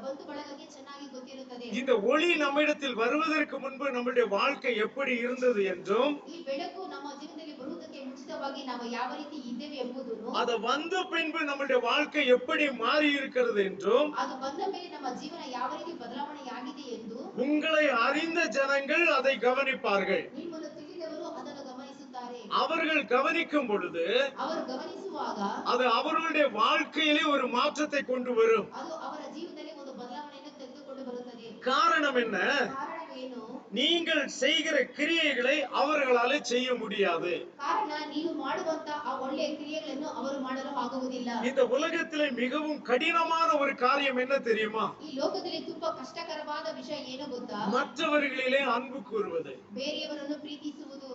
ಬಂಧು ಬಳಗಕ್ಕೆ ಚೆನ್ನಾಗಿ ಗೊತ್ತಿರುತ್ತದೆ. இந்த ஒளி நம்மிடத்தில் வருவதற்கு முன்பு நம்முடைய வாழ்க்கை எப்படி இருந்தது என்றும் ಈ ಬೆಳಕು ನಮ್ಮ ಜೀವನದಲ್ಲಿ ಬರುವುದಕ್ಕೆ ಮುಂಚಿತವಾಗಿ ನಾವು ಯಾವ ರೀತಿ ಇದ್ದೇವೆ ಎಂಬುದನ್ನು, அது வந்த பின்பு நம்முடைய வாழ்க்கை எப்படி மாறி இருக்கிறது என்றும் ಅದು ಬಂದ ಮೇಲೆ ನಮ್ಮ ಜೀವನ ಯಾವ ರೀತಿ ಬದಲಾವಣೆಯಾಗಿದೆ ಎಂದು உங்களை அறிந்த ஜனங்கள் அதை கவனிப்பார்கள். ನಿಮ್ಮನ್ನು ತಿಳಿದವರು ಅದನ್ನು ಗಮನಿಸುತ್ತಾರೆ. அவர்கள் கவனிக்கும் பொழுது ಅವರು ಗಮನಿಸುವಾಗ அது அவர்களுடைய வாழ்க்கையிலே ஒரு மாற்றத்தை கொண்டு வரும். ಅದು ಅವರ ಜೀವನದಲ್ಲಿ ಒಂದು ಬದಲಾವಣೆಯನ್ನು ತೆಗೆದುಕೊಂಡು ಬರುತ್ತದೆ. காரணம் என்ன? ಕಾರಣವೇನು? நீங்கள் செய்கிற கிரியைகளை அவர்களால செய்ய முடியாது. ಕಾರಣ ನೀವು ಮಾಡುವಂತ ಆ ಒಳ್ಳೆಯ ಕ್ರಿಯೆಗಳನ್ನು ಅವರು ಮಾಡಲು ಆಗುವುದಿಲ್ಲ. இந்த உலகத்திலே மிகவும் கடினமான ஒரு காரியம் என்ன தெரியுமா? ಈ ಲೋಕದಲ್ಲಿ ತುಂಬಾ ಕಷ್ಟಕರವಾದ ವಿಷಯ ಏನು ಗೊತ್ತಾ? மற்றவர்களிலே அன்பு கூறுவது. ಬೇರೆಯವರನ್ನು ಪ್ರೀತಿಸುವುದು.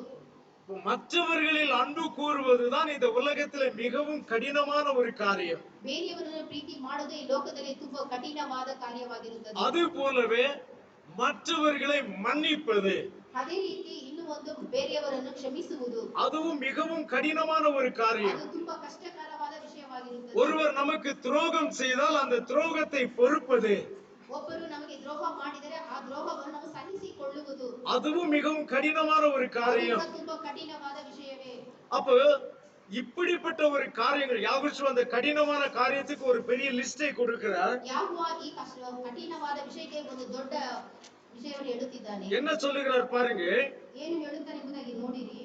மற்றவர்களில் அன்பு கூறுவதுதான் இந்த உலகத்திலே மிகவும் கடினமான ஒரு காரியம். ಬೇರೆಯವರನ್ನು ಪ್ರೀತಿ ಮಾಡುವುದು ಈ ಲೋಕದಲ್ಲಿ ತುಂಬಾ ಕಠಿಣವಾದ ಕಾರ್ಯವಾಗಿರುತ್ತದೆ. அது போலவே மற்றவர்களை மன்னிப்பது, ಅದೇ ರೀತಿ ಇನ್ನು ಒಂದು ಬೇರೆಯವರನ್ನು ಕ್ಷಮಿಸುವುದು, அதுவும் மிகவும் கடினமான ஒரு காரியம். ಅದು ತುಂಬಾ ಕಷ್ಟಕರವಾದ ವಿಷಯವಾಗಿರುತ್ತದೆ. ஒருவர் நமக்கு துரோகம் செய்தால் அந்த துரோகத்தை பொறுப்பது, ಒಬ್ಬರು ನಮಗೆ ದ್ರೋಹ ಮಾಡಿದರೆ ಆ ದ್ರೋಹವನ್ನು ನಾವು ಸಹಿಸಿಕೊಳ್ಳುವುದು, அதுவும் மிகவும் கடினமான ஒரு காரியம். ಅದು ತುಂಬಾ ಕಠಿಣವಾದ ವಿಷಯವೇ. அப்போ இப்படிப்பட்ட ஒரு காரியங்கள் யாகுஷுவா அந்த கடினமான காரியத்துக்கு ஒரு பெரிய லிஸ்டை கொடுக்கிறார். ಯಾಗುವ ಈ ಕಠಿಣವಾದ ವಿಷಯಕ್ಕೆ ಒಂದು ದೊಡ್ಡ ವಿಷಯವನ್ನು ಹೇಳುತ್ತಿದ್ದಾನೆ. என்ன சொல்லுகிறார் பாருங்க. ಏನು ಹೇಳುತ್ತಾನೆ ಎಂಬುದಾಗಿ ನೋಡಿರಿ.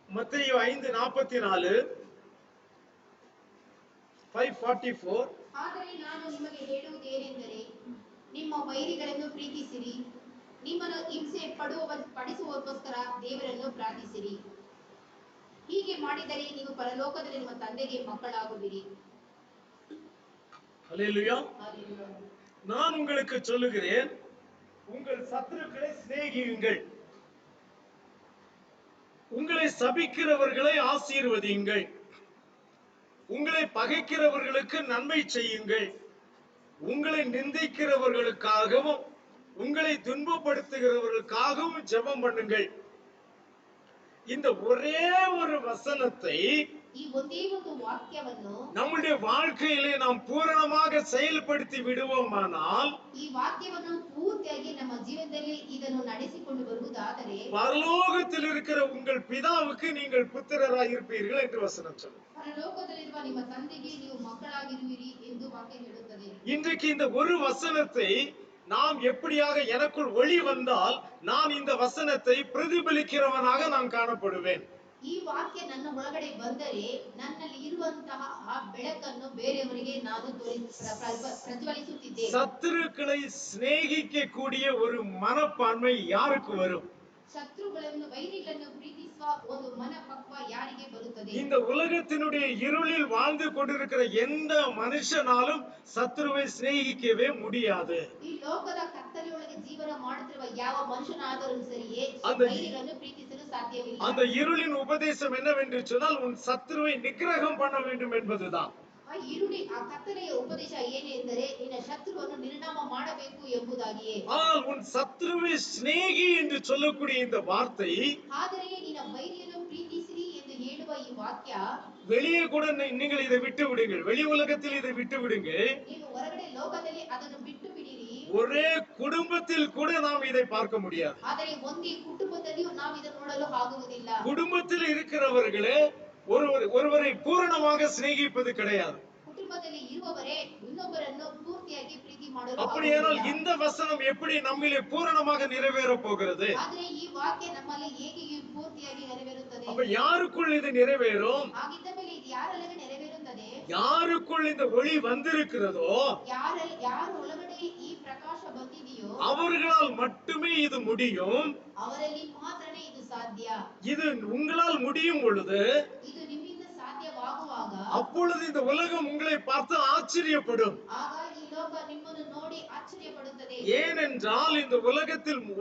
மத்தேயு 5:44 5:44 ಆದರೆ ನಾನು ನಿಮಗೆ ಹೇಳುವುದೇನೆಂದರೆ, ನಿಮ್ಮ ವೈರಿಗಳನ್ನು ಪ್ರೀತಿಸಿರಿ, ನಿಮ್ಮನ್ನು ಹಿಂಸೆ ಪಡಿಸುವವರಿಗೋಸ್ಕರ ದೇವರನ್ನು ಪ್ರಾರ್ಥಿಸಿರಿ. ಹೀಗೆ ಮಾಡಿದರೆ ನೀವು ಪರಲೋಕದಲ್ಲಿ ನಿಮ್ಮ ತಂದೆಗೆ ಮಕ್ಕಳಾಗುವಿರಿ. ஹல்லேலூயா. நான் உங்களுக்கு சொல்லுகிறேன், உங்கள் சத்துருக்களை சிநேகியுங்கள், உங்களை சபிக்கிறவர்களை ஆசீர்வதியுங்கள், உங்களை பகைக்கிறவர்களுக்கு நன்மை செய்யுங்கள், உங்களை நிந்திக்கிறவர்களுக்காகவும் உங்களை துன்பப்படுத்துகிறவர்களுக்காகவும் ஜெபம் பண்ணுங்கள். இந்த ஒரே ஒரு வசனத்தை ಈ ಒಂದೇ ಒಂದು ವಾಕ್ಯವನ್ನು நம்முடைய வாழ்க்கையிலே நாம் பூரணமாக செயல்படுத்தி விடுவோமானால் ಈ ವಾಕ್ಯವನ್ನು ಪೂರ್ತಿಯಾಗಿ ನಮ್ಮ ಜೀವನದಲ್ಲಿ ಇದನ್ನು ನಡೆಸಿಕೊಂಡು ಬರುವುದಾದರೆ பரலோகத்தில் இருக்கிற உங்கள் பிதாவுக்கு நீங்கள் புத்திரராய் இருப்பீர்கள் என்று வசனம் சொல்லும். ಪರಲೋಕದಲ್ಲಿರುವ ನಿಮ್ಮ ತಂದೆಗೆ ನೀವು ಮಕ್ಕಳಾಗಿರುವಿರಿ ಎಂದು ವಾಕ್ಯ ಹೇಳುತ್ತದೆ. இன்றைக்கு இந்த ஒரு வசனத்தை நாம் எப்படியாக எனக்குள் ஒளி வந்தால் நான் இந்த வசனத்தை பிரதிபலிக்கிறவனாக நான் காணப்படுவேன். ಈ ವಾಕ್ಯ ನನ್ನ ಒಳಗಡೆ ಬಂದರೆ ನನ್ನಲ್ಲಿ ಇರುವಂತಹ ಆ ಬೆಳಕನ್ನು ಬೇರೆಯವರಿಗೆ ನಾನು ಪ್ರಜ್ವಲಿಸುತ್ತಿದ್ದೇನೆ. சத்துருக்களை சிநேகிக்க கூடிய ஒரு மனப்பான்மை யாருக்கு வரும்? ಶತ್ರುಗಳನ್ನು ವೈರಿಗಳನ್ನು ಪ್ರೀತಿಸುವ ಒಂದು ಮನಪಕ್ವ ಯಾರಿಗೆ ಬರುತ್ತದೆ? இந்த உலகத்தினுடைய இருளில் வாழ்ந்து கொண்டிருக்கிற எந்த மனுஷனாலும் சத்துருவை சிநேகிக்கவே முடியாது. ಈ ಲೋಕದ ಕತ್ತಲೆಯೊಳಗೆ ಜೀವನ ಮಾಡುತ್ತಿರುವ ಯಾವ ಮನುಷ್ಯನಾದರೂ ಸರಿಯೇ அந்த- ವೈರಿಗಳನ್ನು ಪ್ರೀತಿಸಲು ಸಾಧ್ಯವಿಲ್ಲ. அந்த இருளின் உபதேசம் என்னவென்று சொன்னால் உன் சத்துருவை நிக்கிரகம் பண்ண வேண்டும் என்பதுதான். ಆ ಕತ್ತಲೆಯ ಉಪದೇಶ ಏನೆಂದರೆ ನಿನ್ನ ಶತ್ರುವನ್ನು ನಿರ್ನಾಮ ಮಾಡಬೇಕು ಎಂಬುದಾಗಿಯೇ. ஆனால் உன் சத்துருவை சிநேகி என்று சொல்லக்கூடிய இந்த வார்த்தை ಆದರೆ ನಿನ್ನ ವೈರಿಯನ್ನು ಪ್ರೀತಿಸಿರಿ ಎಂದು ಹೇಳುವ ಈ ವಾಕ್ಯ வெளியே கூட நீங்கள் இதை விட்டு விடுங்கள், வெளி உலகத்தில் இதை விட்டு விடுங்க, ನೀವು ಹೊರಗಡೆ ಲೋಕದಲ್ಲಿ ಅದನ್ನು ಬಿಟ್ಟು ಬಿಡಿರಿ. ஒரே குடும்பத்தில் கூட நாம் இதை பார்க்க முடியாது. ಆದರೆ ಒಂದೇ ಕುಟುಂಬದಲ್ಲಿಯೂ ನಾವು ಇದನ್ನು ನೋಡಲು ಆಗುವುದಿಲ್ಲ. குடும்பத்தில் இருக்கிறவர்களே ஒருவரை பூரணமாக சிநேகிப்பது கிடையாது. ಕುಟುಂಬದಲ್ಲಿ ಇರುವವರೇ ಇನ್ನೊಬ್ಬರನ್ನು ಪೂರ್ತಿಯಾಗಿ ಪ್ರೀತಿ ಮಾಡಲು அப்படியானால் ಆಗುವುದಿಲ್ಲ. இந்த வசனம் எப்படி நம்மிலே பூரணமாக நிறைவேற போகிறது? ಆದರೆ ಈ ವಾಕ್ಯ ನಮ್ಮಲ್ಲಿ ಹೇಗೆ ಪೂರ್ತಿಯಾಗಿ ನೆರವೇರುತ್ತದೆ? அப்ப யாருக்குள் இது நிறைவேறும்? ಹಾಗಿದ್ದ ಮೇಲೆ ಇದು ಯಾರೊಳಗೆ ನೆರವೇರುತ್ತದೆ? யாருக்குள் இந்த ஒளி வந்திருக்கிறதோ ಯಾರು ಒಳಗಡೆ ಈ ಪ್ರಕಾಶ ಬಂದಿದೆಯೋ அவர்களால் மட்டுமே இது முடியும். ಅವರಲ್ಲಿ ಮಾತ್ರನೇ ಇದು ಸಾಧ್ಯ. இது உங்களால் முடியும் பொழுது ಇದು ನಿಮ್ಮಿಂದ ಸಾಧ್ಯವಾಗುವಾಗ அப்பொழுது இந்த உலகம் உங்களை பார்த்து ஆச்சரியப்படும். ಆಗ ಈ ಲೋಕ ನಿಮ್ಮನ್ನು ನೋಡಿ ಆಶ್ಚರ್ಯ ಪಡುತ್ತದೆ. ஏனென்றால் இந்த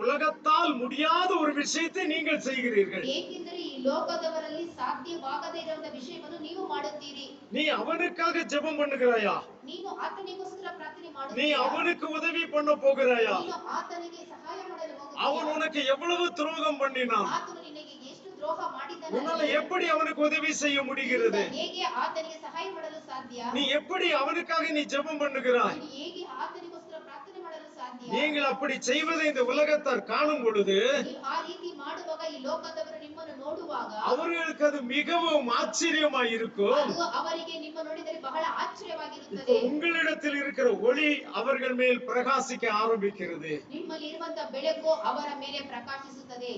உலகத்தால் முடியாத ஒரு விஷயத்தை நீங்கள் செய்கிறீர்கள். ಏಕೆಂದರೆ ಈ ಲೋಕದವರಲ್ಲಿ ಸಾಧ್ಯವಾಗದೇ ಇರುವಂತ ವಿಷಯವನ್ನು ನೀವು ಮಾಡುತ್ತೀರಿ. நீ அவனுக்காக ஜெபம் பண்ணுகிறாயா? ನೀನು ಆತನಿಗೋಸ್ಕರ ಪ್ರಾರ್ಥನೆ நீ ಮಾಡುತ್ತೀಯಾ? அவனுக்கு உதவி பண்ண போகிறாயா? ನೀನು ಆತನಿಗೆ ಸಹಾಯ ಮಾಡಲು அவன் ಹೋಗುತ್ತೀಯಾ? உனக்கு எவ்வளவு துரோகம் பண்ணினான்? ಆತನು ನಿನಗೆ ಎಷ್ಟು ದ್ರೋಹ ಮಾಡಿದ್ದಾನೆ? உன்னால எப்படி அவனுக்கு உதவி செய்ய முடிகிறது? ಹೇಗೆ ಆತನಿಗೆ ಸಹಾಯ ಮಾಡಲು ಸಾಧ್ಯ? நீ எப்படி அவனுக்காக நீ ஜெபம் பண்ணுகிறாய்? ನೀನು ಹೇಗೆ ಆತನಿಗೋಸ್ಕರ ಪ್ರಾರ್ಥನೆ ಮಾಡಲು ಸಾಧ್ಯ? நீங்கள் அப்படி செய்வதை இந்த உலகத்தார் காணும் பொழுது ನೀವು ಆ ರೀತಿ ಮಾಡುವಾಗ ಈ ಲೋಕದವರು ನಿಮ್ಮನ್ನು ನೋಡುವಾಗ அவர்களுக்கு அது மிகவும் ஆச்சரியமாய் இருக்கும். ಅದು ಅವರಿಗೆ ನಿಮ್ಮ ನೋಡಿದರೆ ಬಹಳ இப்போ ಆಶ್ಚರ್ಯವಾಗಿರುತ್ತದೆ. உங்களிடத்தில் இருக்கிற ஒளி அவர்கள் மேல் பிரகாசிக்க ஆரம்பிக்கிறது. ನಿಮ್ಮಲ್ಲಿ ಇರುವಂತ ಬೆಳಕು ಅವರ ಮೇಲೆ ಪ್ರಕಾಶಿಸುತ್ತದೆ.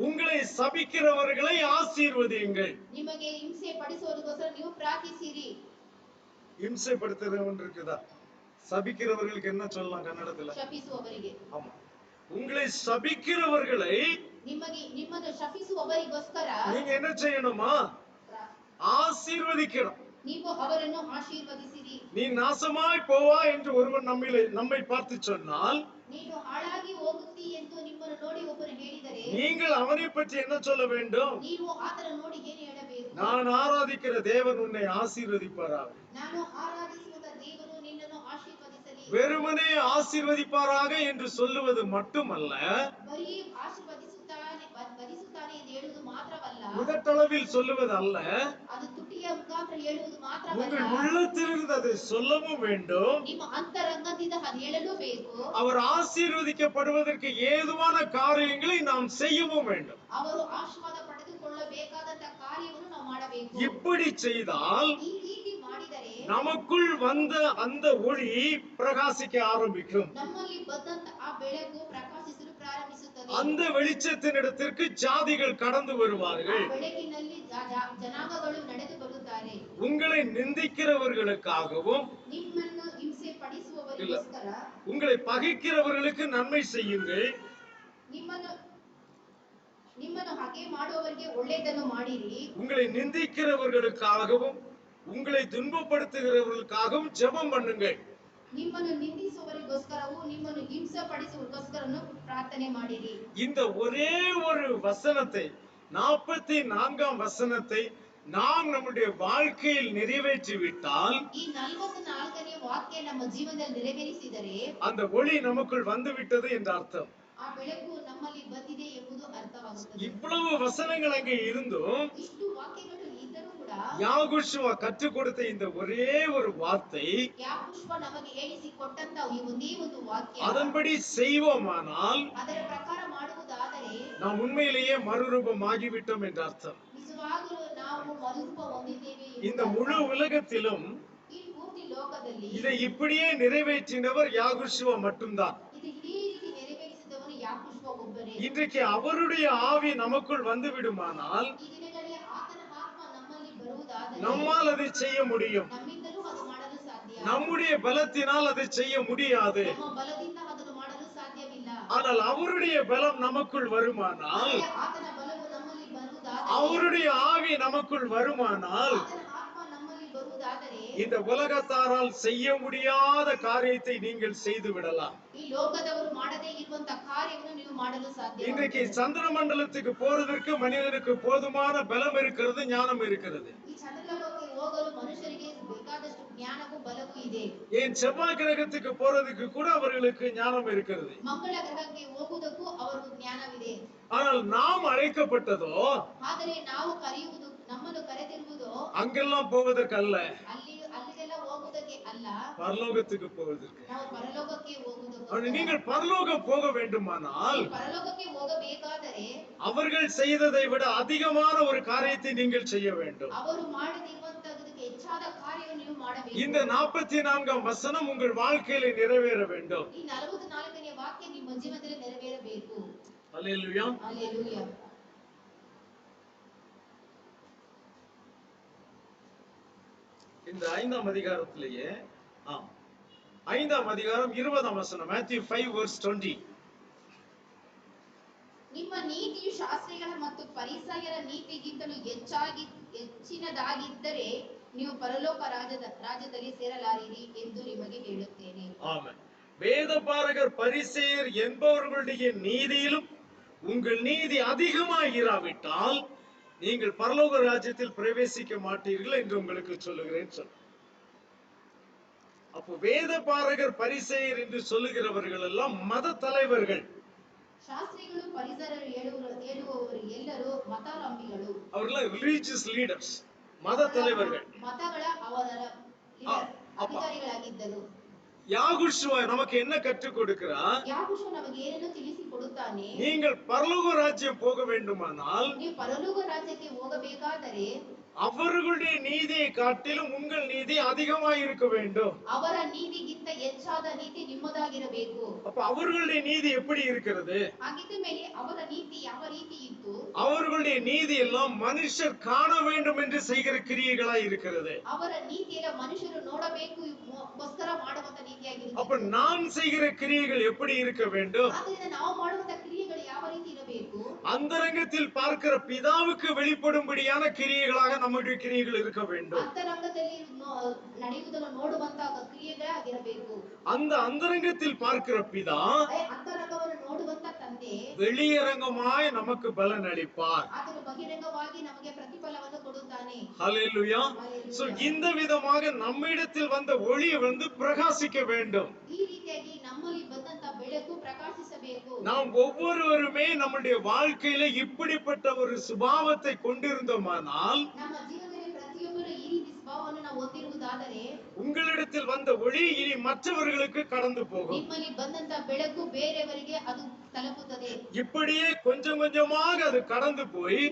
உங்களை சபிக்கிறவர்களை ஆசீர்வதியுங்கள். ನಿಮಗೆ ಹಿಂಸೆ ಪಡಿಸುವುದಕ್ಕೋಸ್ಕರ ನೀವು ಪ್ರಾರ್ಥಿಸಿರಿ. இம்சைப்படுத்துறவன் இருக்குதா? சபிக்கிறவர்களுக்கு என்ன சொல்லலாம் கன்னடத்துல? ಶಪಿಸುವವರಿಗೆ. ஆமா, உங்களை சபிக்கிறவர்களை ನಿಮ್ಮನ್ನು ಶಪಿಸುವವರಿಗೋಸ್ಕರ நீங்க என்ன செய்யணுமா? ஆசீர்வதிக்கணும். ನೀವು ಅವರನ್ನು ಆಶೀರ್ವದಿಸಿರಿ. நீ நாசமாய் போவா என்று ஒருவன் நம்மை பார்த்து சொன்னால் ನೀನು ಹಾಳಾಗಿ ಹೋಗುತ್ತಿ ಎಂದು ನಿಮ್ಮನ್ನು ನೋಡಿ ಒಬ್ಬರು ಹೇಳಿದರೆ நீங்கள் அவனை பற்றி என்ன சொல்ல வேண்டும்? ನೀವು ಆತನ ನೋಡಿ ಏನು ಹೇಳಬೇಕು? நான் ஆராதிக்கிற தேவன் உன்னை ஆசீர்வதிப்பாராக. ನಾನು ಆರಾಧಿಸುವ ದೇವರು ನಿನ್ನನ್ನು ಆಶೀರ್ವದಿಸಲಿ. வெறுமனே ஆசீர்வதிப்பாராக என்று சொல்லுவது மட்டுமல்ல, ಬರೀ ಆಶೀರ್ವದಿಸುತ್ತಾನೆ ಎಂದು ಹೇಳುವುದು ಮಾತ್ರವಲ್ಲ, உதட்டளவில் சொல்லுவது அல்ல, ಅದು ತುಟಿಯ ಮುಖಾಂತರ ಹೇಳುವುದು உங்கள் ಮಾತ್ರವಲ್ಲ, உள்ளத்திலிருந்து அதை சொல்லவும் வேண்டும். ನಿಮ್ಮ ಅಂತರಂಗದಿಂದ ಅದು ಹೇಳಲು ಬೇಕು. அவர் ஆசீர்வதிக்கப்படுவதற்கு ஏதுவான காரியங்களை நாம் செய்யவும் வேண்டும். ಅವರು ಆಶೀರ್ವಾದ ಪಡೆದುಕೊಳ್ಳಬೇಕಾದಂತ ಕಾರ್ಯವನ್ನು ನಾವು ಮಾಡಬೇಕು. இப்படி செய்தால் ಈ ರೀತಿ ಮಾಡಿದರೆ நமக்குள் வந்த அந்த ஒளி பிரகாசிக்க ஆரம்பிக்கும். ನಮ್ಮಲ್ಲಿ ಬಂದಂತ ಆ ಬೆಳಕು ಪ್ರಕಾಶಿಸಲು ಪ್ರಾರಂಭಿಸುತ್ತದೆ. அந்த வெளிச்சத்தினிடத்திற்கு ஜாதிகள் கடந்து ಆ வருவார்கள். ಬೆಳಕಿನಲ್ಲಿ ಜನಾಂಗಗಳು ನಡೆದು ಬರುತ್ತಾರೆ. உங்களை நிந்திக்கிறவர்களுக்காகவும் ನಿಮ್ಮನ್ನು ಹಿಂಸೆ ಪಡಿಸುವವರಿಗೋಸ್ಕರ, உங்களை பகைக்கிறவர்களுக்கு நன்மை செய்யுங்கள், ನಿಮ್ಮನ್ನು ಹಾಗೆ ಮಾಡುವವರಿಗೆ ಒಳ್ಳೆಯದನ್ನು ಮಾಡಿರಿ. உங்களை நிந்திக்கிறவர்களுக்காகவும் உங்களை துன்பப்படுத்துகிறவர்களுக்காகவும் ஜெபம் பண்ணுங்கள். ನಿಮ್ಮನ್ನು ನಿಂದಿಸುವವರಿಗೋಸ್ಕರವೂ ನಿಮ್ಮನ್ನು ಹಿಂಸೆಪಡಿಸುವವರಿಗೋಸ್ಕರನೂ ಪ್ರಾರ್ಥನೆ ಮಾಡಿರಿ. இந்த ஒரே ஒரு வசனத்தை 44ஆம் வசனத்தை நாம் நம்முடைய வாழ்க்கையில் நிறைவேற்றி விட்டால் ಈ 44ನೇ ವಾಕ್ಯ ನಮ್ಮ ಜೀವನದಲ್ಲಿ ನೆರವೇರಿಸಿದರೆ அந்த ஒளி நமக்குள் வந்து விட்டது என்ற அர்த்தம். ಆ ಬೆಳಕು ನಮ್ಮಲ್ಲಿ ಬಂದಿದೆ ಎಂಬುದು ಅರ್ಥವಾಗುತ್ತದೆ. இவ்வளவு வசனங்கள் அங்கே இருந்தும் ಇಷ್ಟು ವಾಕ್ಯಗಳು ಇದ್ದರೂ ಕೂಡ யாகுஷுவா கற்றுக் கொடுத்த இந்த ஒரே ஒரு வார்த்தை, ಯಾಕೋಬ ನಮಗೆ ಹೇಳಿಸಿಕೊಟ್ಟಂತ ಈ ಒಂದೇ ಒಂದು ವಾಕ್ಯ, அதன்படி செய்வோமானால் ಅದರ ಪ್ರಕಾರ ಮಾಡುವುದಾದರೆ நாம் உண்மையிலேயே மறுரூபமாகிவிட்டோம் என்ற அர்த்தம். ನಿಜವಾಗಲೂ ನಾವು ಮರುರೂಪ ಹೊಂದಿದ್ದೇವೆ இந்த முழு உலகத்திலும் ಈ ಪೂರ್ತಿ ಲೋಕದಲ್ಲಿ இதை இப்படியே நிறைவேற்றினவர் யாகுஷுவா மட்டும்தான். ಇದು ಇದೇ ರೀತಿ ನೆರವೇರಿಸಿದವನು ಯಾಕೋಬ ಒಬ್ಬನೇ. இன்றைக்கு அவருடைய ஆவி நமக்குள் வந்து விடுமானால் ಈ ದಿನಗಳಲ್ಲಿ ಆತನ ಆತ್ಮ ನಮ್ಮಲ್ಲಿ ಬರುವುದಾದರೆ நம்மால் அதை செய்ய முடியும். ನಮ್ಮಿಂದಲೂ ಅದು ಮಾಡಲು ಸಾಧ್ಯ. நம்முடைய பலத்தினால் அதை செய்ய முடியாது. ನಮ್ಮ ಬಲದಿಂದ ಅದನ್ನು ಮಾಡಲು ಸಾಧ್ಯವಿಲ್ಲ. ஆனால் அவருடைய பலம் நமக்குள் வருமானால், ಆದರೆ ಆತನ ಬಲವು ನಮ್ಮಲ್ಲಿ ಬರುವುದಾದರೆ, அவருடைய ஆவி நமக்குள் வருமானால், ಆತನ ಆತ್ಮ ನಮ್ಮಲ್ಲಿ ಬರುವುದಾದರೆ இந்த உலகத்தாரால் செய்ய முடியாத காரியத்தை நீங்கள் செய்து விடலாம். ಈ ಲೋಕದವರು ಮಾಡದೇ ಇರುವಂತ ಕಾರ್ಯವನ್ನು ನೀವು ಮಾಡಲು ಸಾಧ್ಯ. இன்றைக்கு சந்திர மண்டலத்துக்கு போறதற்கு மனிதனுக்கு போதுமான பலம் இருக்கிறது, ஞானம் இருக்கிறது. ಈ ಚಂದ್ರಲೋಕಕ್ಕೆ ಹೋಗಲು ಮನುಷ್ಯರಿಗೆ ಬೇಕಾದಷ್ಟು ಜ್ಞಾನವೂ ಬಲವೂ ಇದೆ. ஏன் செவ்வாய் கிரகத்துக்கு போறதுக்கு கூட அவர்களுக்கு ஞானம் இருக்கிறது. ಮಂಗಳ ಗ್ರಹಕ್ಕೆ ಹೋಗುವುದಕ್ಕೂ ಅವರಿಗೆ ಜ್ಞಾನವಿದೆ. ஆனால் நாம் அழைக்கப்பட்டதோ ಆದರೆ ನಾವು ಕರೆಯುವುದು, ನಮ್ಮನ್ನು ಕರೆದಿರುವುದು அங்கெல்லாம் போவதற்கல்ல, ಅಲ್ಲಿಗೆಲ್ಲ ಹೋಗುವುದಕ್ಕೆ ಅಲ್ಲ, பரலோகத்துக்கு போவதற்கு. ನಾವು ಪರಲೋಕಕ್ಕೆ ಹೋಗುವುದಕ್ಕೆ. நீங்கள் பரலோகம் போக வேண்டுமானால் ಪರಲೋಕಕ್ಕೆ ಹೋಗಬೇಕಾದರೆ அவர்கள் செய்ததை விட அதிகமான ஒரு காரியத்தை நீங்கள் செய்ய வேண்டும். ಅವರು ಮಾಡದಿರುವಂತದಕ್ಕೆ ಹೆಚ್ಚಾದ ಕಾರ್ಯವನ್ನು ನೀವು ಮಾಡಬೇಕು. இந்த 44ஆம் வசனம் உங்கள் வாழ்க்கையில நிறைவேற வேண்டும். ಈ 44ನೇ ವಾಕ್ಯ ನಿಮ್ಮ ಜೀವನದಲ್ಲಿ ನೆರವೇರಬೇಕು. அல்லேலூயா. ಹಲ್ಲೆಲೂಯಾ. இந்த 5ஆம் அதிகாரத்திலேயே 5ஆம் அதிகாரம் 20ஆம் வசனம், Matthew 5:20. ನಿಮ್ಮ ನೀತಿಯು ಶಾಸ್ತ್ರಿಗಳ ಮತ್ತು ಫರಿಸಾಯರ ನೀತಿಗಿಂತಲೂ ಹೆಚ್ಚಿನದಾಗಿದ್ದರೆ ನೀವು ಪರಲೋಕ ರಾಜ್ಯದಲ್ಲಿ ಸೇರಲಾರಿರಿ ಎಂದು ನಿಮಗೆ ಹೇಳುತ್ತೇನೆ. ஆமென். வேதபாரகர் பரிசேயர் என்பவர்களுடைய நீதியிலும் உங்கள் நீதி அதிகமாக இராவிட்டால் நீங்கள் பரலோக ராஜ்யத்தில் பிரவேசிக்க மாட்டீர்கள் என்று உங்களுக்கு சொல்லுகிறேன் சொல். அப்போ வேதபாரகர் பரிசேயர் என்று சொல்லுகிறவர்கள் எல்லாம் மத தலைவர்கள். ಶಾಸ್ತ್ರಿಗಳು ಪರಿಸರರು ಹೇಳುವವರು ಎಲ್ಲರೂ ಮತಾವಲಂಬಿಗಳು. அவர்கள் ரிலீஜியஸ் லீடர்ஸ், மத தலைவர்கள், ಮತಗಳ ಅವರ ಅಧಿಕಾರಿಗಳಾಗಿದ್ದರು. யாகுஷுவா நமக்கு என்ன கற்றுக் கொடுக்கிறார்? ಯಾಕೋಬ ನಮಗೆ ಏನನ್ನು ತಿಳಿಸಿಕೊಡುತ್ತಾನೆ? நீங்கள் பரலோக ராஜ்யம் போக வேண்டுமானால், ನೀವು ಪರಲೋಕ ರಾಜ್ಯಕ್ಕೆ ಹೋಗಬೇಕಾದರೆ அவர்களுடைய நீதியை காட்டிலும் உங்கள் நீதி அதிகமாக இருக்க வேண்டும். ಅವರ ನೀತಿಗಿಂತ ಹೆಚ್ಚಾದ ನೀತಿ ನಿಮ್ಮದಾಗಿರಬೇಕು. அப்ப அவர்களுடைய நீதி எப்படி இருக்கிறது? ಹಾಗಿದ್ದ ಮೇಲೆ ಅವರ ನೀತಿ ಯಾವ ರೀತಿ ಇತ್ತು? அவர்களுடைய நீதி எல்லாம் மனுஷர் காண வேண்டும் என்று செய்கிற கிரியைகளாய் இருக்கிறது. ಅವರ ನೀತಿ ಎಲ್ಲ ಮನುಷ್ಯರು ನೋಡಬೇಕು ಗೋಸ್ಕರ ಮಾಡುವಂತ ನೀತಿಯಾಗಿರುತ್ತದೆ. அப்ப நான் செய்கிற கிரியைகள் எப்படி இருக்க வேண்டும்? ಆದ್ದರಿಂದ ನಾವು ಮಾಡುವಂತ ಕ್ರಿಯೆಗಳು ಯಾವ ರೀತಿ ಇರಬೇಕು? அந்தரங்கத்தில் பார்க்கிற பிதாவுக்கு வெளிப்படும்படியான கிரியைகளாக நம்முடைய கிரியைகள் இருக்க வேண்டும். ಅಂತರಂಗದಲ್ಲಿ ನಡೆಯುವುದನ್ನು ನೋಡುವಂತ ಕ್ರಿಯೆಗಳಾಗಿರಬೇಕು. அந்த அந்தரங்கத்தில் பார்க்கிற பிதா ಅಂತರಂಗವನ್ನು ನೋಡುವಂತ ತಂದೆ வெளியரங்கமாய் நமக்கு பலன் அளிப்பார். ಆತನು ಬಹಿರಂಗವಾಗಿ ನಮಗೆ ಪ್ರತಿಫಲವನ್ನು ಕೊಡುತ್ತಾನೆ. ஹல்லேலூயா. சோ இந்த விதமாக நம்மிடத்தில் வந்த ஒளி பிரகாசிக்க வேண்டும். ಈ ರೀತಿಯಾಗಿ ನಮ್ಮಲ್ಲಿ ಬಂದಂತ ಬೆಳಕು ಪ್ರಕಾಶಿಸಬೇಕು. நாம் ஒவ்வொருவருமே நம்முடைய வாழ்க்கையில இப்படிப்பட்ட ஒரு சுபாவத்தை கொண்டிருந்தோமானால், ನಮ್ಮ ಜೀವನದಲ್ಲಿ ಪ್ರತಿಯೊಬ್ಬರು ಈ ರೀತಿ ಸ್ವಭಾವವನ್ನು ನಾವು ಹೊಂದಿರುವುದಾದರೆ உங்களிடத்தில் வந்த ஒளி இனி மற்றவர்களுக்கு கடந்து போகும். ನಿಮ್ಮಲ್ಲಿ ಬಂದಂತ ಬೆಳಕು ಬೇರೆಯವರಿಗೆ ಅದು ತಲುಪುತ್ತದೆ. இப்படியே கொஞ்சம் கொஞ்சமாக அது கடந்து போய்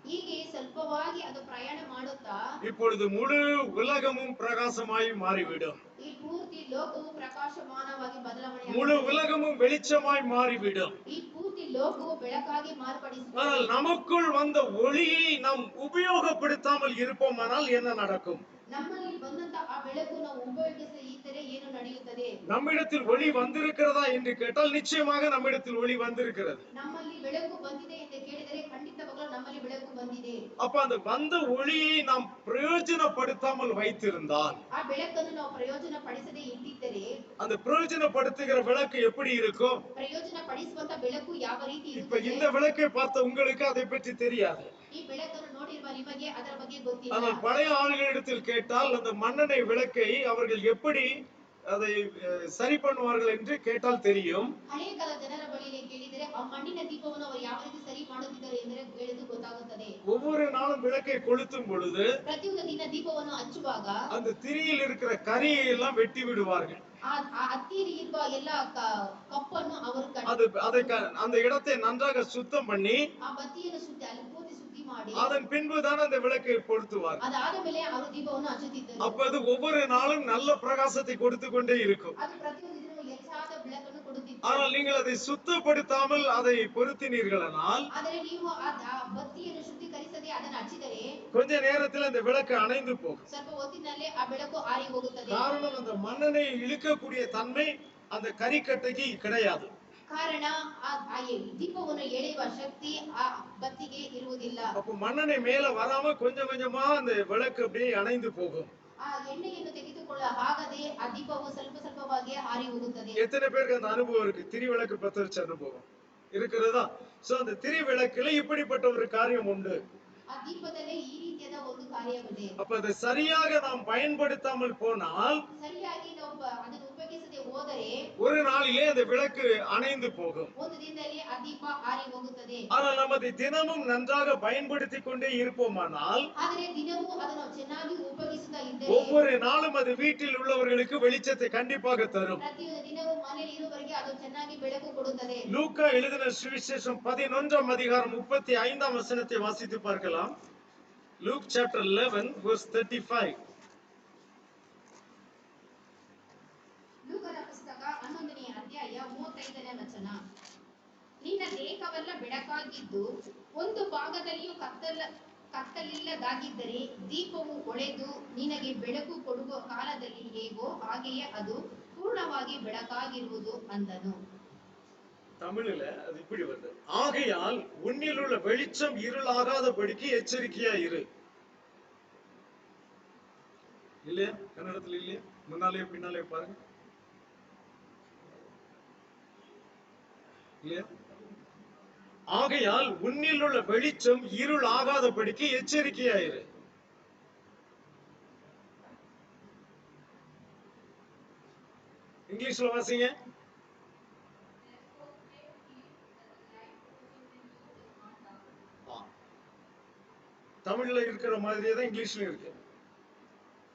ಹೀಗೆ ಸ್ವಲ್ಪವಾಗಿ ಅದು ಪ್ರಯಾಣ ಮಾಡುತ್ತಾ இப்பொழுது முழு உலகமும் பிரகாசமாய் மாறிவிடும். ಈ ಪೂರ್ತಿ ಲೋಕವು ಪ್ರಕಾಶಮಾನವಾಗಿ ಬದಲಾವಣೆ முழு உலகமும் வெளிச்சமாய் மாறிவிடும். ಈ ಪೂರ್ತಿ ಲೋಕವು ಬೆಳಕಾಗಿ ஆனால் ಮಾರ್ಪಡಿಸುತ್ತದೆ. நமக்குள் வந்த ஒளியை நாம் உபயோகப்படுத்தாமல் இருப்போமானால் என்ன நடக்கும்? ನಮ್ಮಲ್ಲಿ ಬಂದಂತ ಆ ಬೆಳಕು ನಾವು ಉಪಯೋಗಿಸದಿದ್ದರೆ ಏನು ನಡೆಯುತ್ತದೆ? நம்மிடத்தில் ஒளி வந்திருக்கிறதா என்று கேட்டால் நிச்சயமாக நம்மிடத்தில் ஒளி வந்திருக்கிறது. ನಮ್ಮಲ್ಲಿ ಬೆಳಕು ಬಂದಿದೆ ಎಂದು ಕೇಳಿದರೆ ಖಂಡಿತವಾಗಲೂ ನಮ್ಮಲ್ಲಿ ಬೆಳಕು ಬಂದಿದೆ. அப்ப அந்த வந்த ஒளியை நாம் பிரயோஜனப்படுத்தாமல் வைத்திருந்தால், ಆ ಬೆಳಕನ್ನು ನಾವು ಪ್ರಯೋಜನ ಪಡಿಸದೆ ಇಟ್ಟಿದ್ದರೆ அந்த பிரயோஜனப்படுத்துகிற விளக்கு எப்படி இருக்கும்? ಪ್ರಯೋಜನ ಪಡಿಸುವಂತ ಬೆಳಕು ಯಾವ ರೀತಿ இப்ப ಇರುತ್ತದೆ? இந்த விளக்கை பார்த்த உங்களுக்கு அதை பற்றி தெரியாது. ಈ ಬೆಳಕನ್ನು ನೋಡಿರುವ ನಿಮಗೆ ಅದರ ಬಗ್ಗೆ ಗೊತ್ತಿಲ್ಲ. ஆனால் பழைய ஆளுகளிடத்தில் கேட்டால் அந்த மண்ணெண்ணெய் விளக்கை அவர்கள் எப்படி அதை சரி பண்ணுவார்கள் என்று கேட்டால் தெரியும். ಹಳೆಯ ಕಾಲ ಜನರ ಬಳಿಯಲ್ಲಿ ಕೇಳಿದರೆ ಆ ಮಣ್ಣಿನ ದೀಪವನ್ನು ಅವರು ಯಾವ ರೀತಿ ಸರಿ ಮಾಡುತ್ತಿದ್ದಾರೆ ಎಂದರೆ ಹೇಳಿದ್ದು ಗೊತ್ತಾಗುತ್ತದೆ. ஒவ்வொரு நாளும் விளக்கை கொளுத்தும் பொழுது ಪ್ರತಿಯೊಂದು ದಿನ ದೀಪವನ್ನು ಹಚ್ಚುವಾಗ அந்த திரியில் இருக்கிற கரியை எல்லாம் வெட்டி விடுவார்கள். ಆ ಹತ್ತಿಯಲ್ಲಿ ಇರುವ ಎಲ್ಲ ಕಪ್ಪನ್ನು ಅವರು அந்த இடத்தை நன்றாக சுத்தம் பண்ணி ಆ ಬತ್ತಿಯನ್ನು ಸುತ್ತಿ ಅಲ್ಲಿ ಪೂರ್ತಿ ಸುದ್ದಿ ಮಾಡಿ அதன் பின்புதான் அந்த விளக்கை கொளுத்துவார். ಅದಾದ ಮೇಲೆ ಅವರು ದೀಪವನ್ನು ಹಚ್ಚುತ್ತಿದ್ದರು. அப்ப அது ஒவ்வொரு நாளும் நல்ல பிரகாசத்தை கொடுத்து கொண்டே இருக்கும். ಅದು ಪ್ರತಿಯೊಂದು ದಿನವೂ ಹೆಚ್ಚಾದ ಬೆಳಕನ್ನು ಕೊಡುತ್ತಿತ್ತು. ஆனால் நீங்கள் அதை சுத்தப்படுத்தாமல் அதை பொருத்தினீர்களானால் ಆದರೆ ನೀವು ಆ ಬತ್ತಿಯನ್ನು ಶುದ್ಧೀಕರಿಸದೆ ಅದನ್ನು ಹಚ್ಚಿದರೆ கொஞ்ச நேரத்தில் அந்த விளக்கு அணைந்து போகும். ಸ್ವಲ್ಪ ಹೊತ್ತಿನಲ್ಲೇ ಆ ಬೆಳಕು ಆರಿ ಹೋಗುತ್ತದೆ. காரணம் அந்த மண்ணெண்ணெயை இழுக்கக்கூடிய தன்மை அந்த கரிக்கட்டைக்கு கிடையாது. ಕಾರಣ ಆ ದೀಪವನ್ನು ಎಳೆಯುವ ಶಕ್ತಿ ಆ ಬತ್ತಿಗೆ ಇರುವುದಿಲ್ಲ. அப்ப மண்ணெண்ணெய் மேல வராம கொஞ்சம் கொஞ்சமா அந்த விளக்கு அப்படியே அணைந்து போகும். ಆ ಎಣ್ಣೆಯನ್ನು ತೆಗೆದುಕೊಳ್ಳ ಆಗದೆ ಆ ದೀಪವು ಸ್ವಲ್ಪ ಸ್ವಲ್ಪವಾಗಿ ಆರಿ ಹೋಗುತ್ತದೆ. எத்தனை பேருக்கு அந்த அனுபவம் இருக்கு? திரி விளக்கு பத்த வச்ச அனுபவம் இருக்கிறதா? சோ அந்த திரி விளக்குல இப்படிப்பட்ட ஒரு காரியம் உண்டு. ಆ ದೀಪದಲ್ಲಿ ಈ ರೀತಿಯಾದ ಒಂದು ಕಾರ್ಯವಿದೆ. அப்ப அதை சரியாக நாம் பயன்படுத்தாமல் போனால் ಸರಿಯಾಗಿ ನಾವು ಅದನ್ನು ಉಪಯೋಗಿಸದೆ ಹೋದರೆ ஒரு நாளிலே அந்த விளக்கு அணைந்து போகும். ಒಂದು ದಿನದಲ್ಲಿ ಆ ದೀಪ ಆರಿ ಹೋಗುತ್ತದೆ. ஆனால் நாம் அதை தினமும் நன்றாக பயன்படுத்தி கொண்டே இருப்போமானால் ಆದರೆ ದಿನವೂ ಅದನ್ನು ಚೆನ್ನಾಗಿ ಉಪಯೋಗಿಸುತ್ತಾ ಇದ್ದರೆ ஒவ்வொரு நாளும் அது வீட்டில் உள்ளவர்களுக்கு வெளிச்சத்தை கண்டிப்பாக தரும். ಪ್ರತಿಯೊಂದು ದಿನವೂ ಮನೆಯಲ್ಲಿ ಇರುವವರಿಗೆ ಅದು ಚೆನ್ನಾಗಿ ಬೆಳಕು ಕೊಡುತ್ತದೆ. லூக்கா எழுதின சுவிசேஷம் 11ஆம் அதிகாரம் 35ஆம் வசனத்தை வாசித்து பார்க்கலாம். Luke chapter 11 verse 35. ಲೂಕನ ಪುಸ್ತಕ 11ನೇ ಅಧ್ಯಾಯ 35ನೇ ವಚನ. ನಿನ್ನ ದೇಹವೆಲ್ಲ ಬೆಳಕಾಗಿದ್ದು ಒಂದು ಭಾಗದಲ್ಲಿಯೂ ಕತ್ತಲಿಲ್ಲದಾಗಿದ್ದರೆ ದೀಪವು ಹೊಳೆದು ನಿನಗೆ ಬೆಳಕು ಕೊಡುವ ಕಾಲದಲ್ಲಿ ಹೇಗೋ ಹಾಗೆಯೇ ಅದು ಪೂರ್ಣವಾಗಿ ಬೆಳಕಾಗಿರುವುದು ಅಂದನು. தமிழ்ல அது இப்படி வருது. ஆகையால் உன்னில் உள்ள வெளிச்சம் இருளாகாதபடிக்கு எச்சரிக்கையா இரு. இல்லையா? கன்னடத்துல இல்லையா? முன்னாலே பின்னாலே பாருங்க. இல்லையா? ஆகையால் உன்னில் உள்ள வெளிச்சம் இருளாகாதபடிக்கு எச்சரிக்கையா இரு. இங்கிலீஷ்ல வாசிங்க. தமிழ்ல இருக்கிற மாதிரியே தான் இங்கிலீஷ்ல இருக்கு.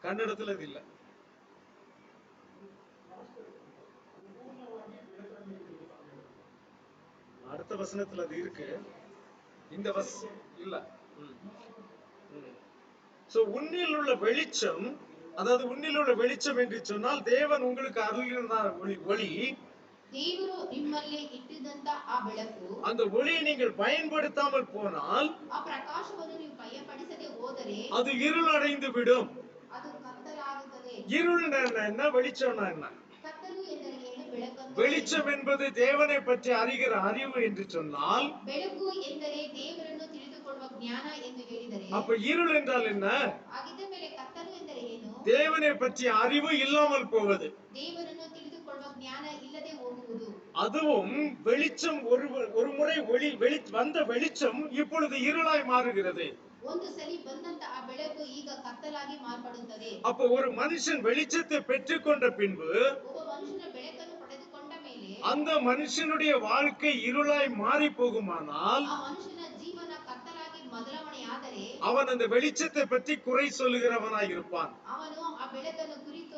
கன்னடத்துல இது இல்ல. அடுத்த வசனத்துல அது இருக்கு. இந்த இல்ல. சோ உன்னில் உள்ள வெளிச்சம், அதாவது உன்னில் உள்ள வெளிச்சம் என்று சொன்னால் தேவன் உங்களுக்கு அருளின ஒளி. ದೇವರು ನಿಮ್ಮಲ್ಲಿ ಇಟ್ಟಿದ್ದಂತ ಆ ಬೆಳಕು, அந்த ஒளியை நீங்கள் பயன்படுத்தாமல் போனால் ಆ ಪ್ರಕಾಶವನ್ನು ನೀವು பயன்படுத்தದೆ ಹೋದರೆ அது இருள் அடைந்து விடும். ಅದು ಕತ್ತಲಾಗುತ್ತದೆ. இருள் என்ன, வெளிச்சம்னா என்ன? ಕತ್ತಲು ಎಂದರೆ ಏನು? ಬೆಳಕು. வெளிச்சம் என்பது தேவனை பற்றி அறிகிற அறிவு என்று சொன்னால், ಬೆಳಕು ಎಂದರೆ ದೇವರನ್ನು ತಿಳಿದುಕೊಳ್ಳುವ ಜ್ಞಾನ ಎಂದು ಹೇಳಿದರೆ, அப்ப இருள் என்றால் என்ன? ಆಗಿದ್ದ ಮೇಲೆ ಕತ್ತಲು ಎಂದರೆ ಏನು? தேவனை பற்றிய அறிவு இல்லாமல் போவது. ದೇವರನ್ನು ತಿಳಿದುಕೊಳ್ಳುವ ಜ್ಞಾನ ಇಲ್ಲದೆ ಹೋಗುವುದು. அதுவும் வெளிச்சம் ஒரு முறை வந்த வெளிச்சம் இப்பொழுது இருளாய் மாறுகிறது. ಒಂದು ಸಲಿ ಬಂದಂತ ಆ ಬೆಳಕು ಈಗ ಕತ್ತಲಾಗಿ ಮಾರ್ಪಡುತ್ತದೆ. அப்ப ஒரு மனுஷன் வெளிச்சத்தை பெற்றுக்கொண்ட பின்பு, ಒಬ್ಬ ಮನುಷ್ಯನ ಬೆಳಕನ್ನು ಪಡೆದುಕೊಂಡ ಮೇಲೆ அந்த மனுஷனுடைய வாழ்க்கை இருளாய் மாறி போகுமானால், ಆ ಮನುಷ್ಯನ ಜೀವನ ಕತ್ತಲಾಗಿ ಬದಲಾವಣೆಯಾದರೆ அவன் அந்த வெளிச்சத்தை பற்றி குறை சொல்லுகிறவனாய் இருப்பான். ಅವನು ಆ ಬೆಳಕನ್ನು ಕುರಿತು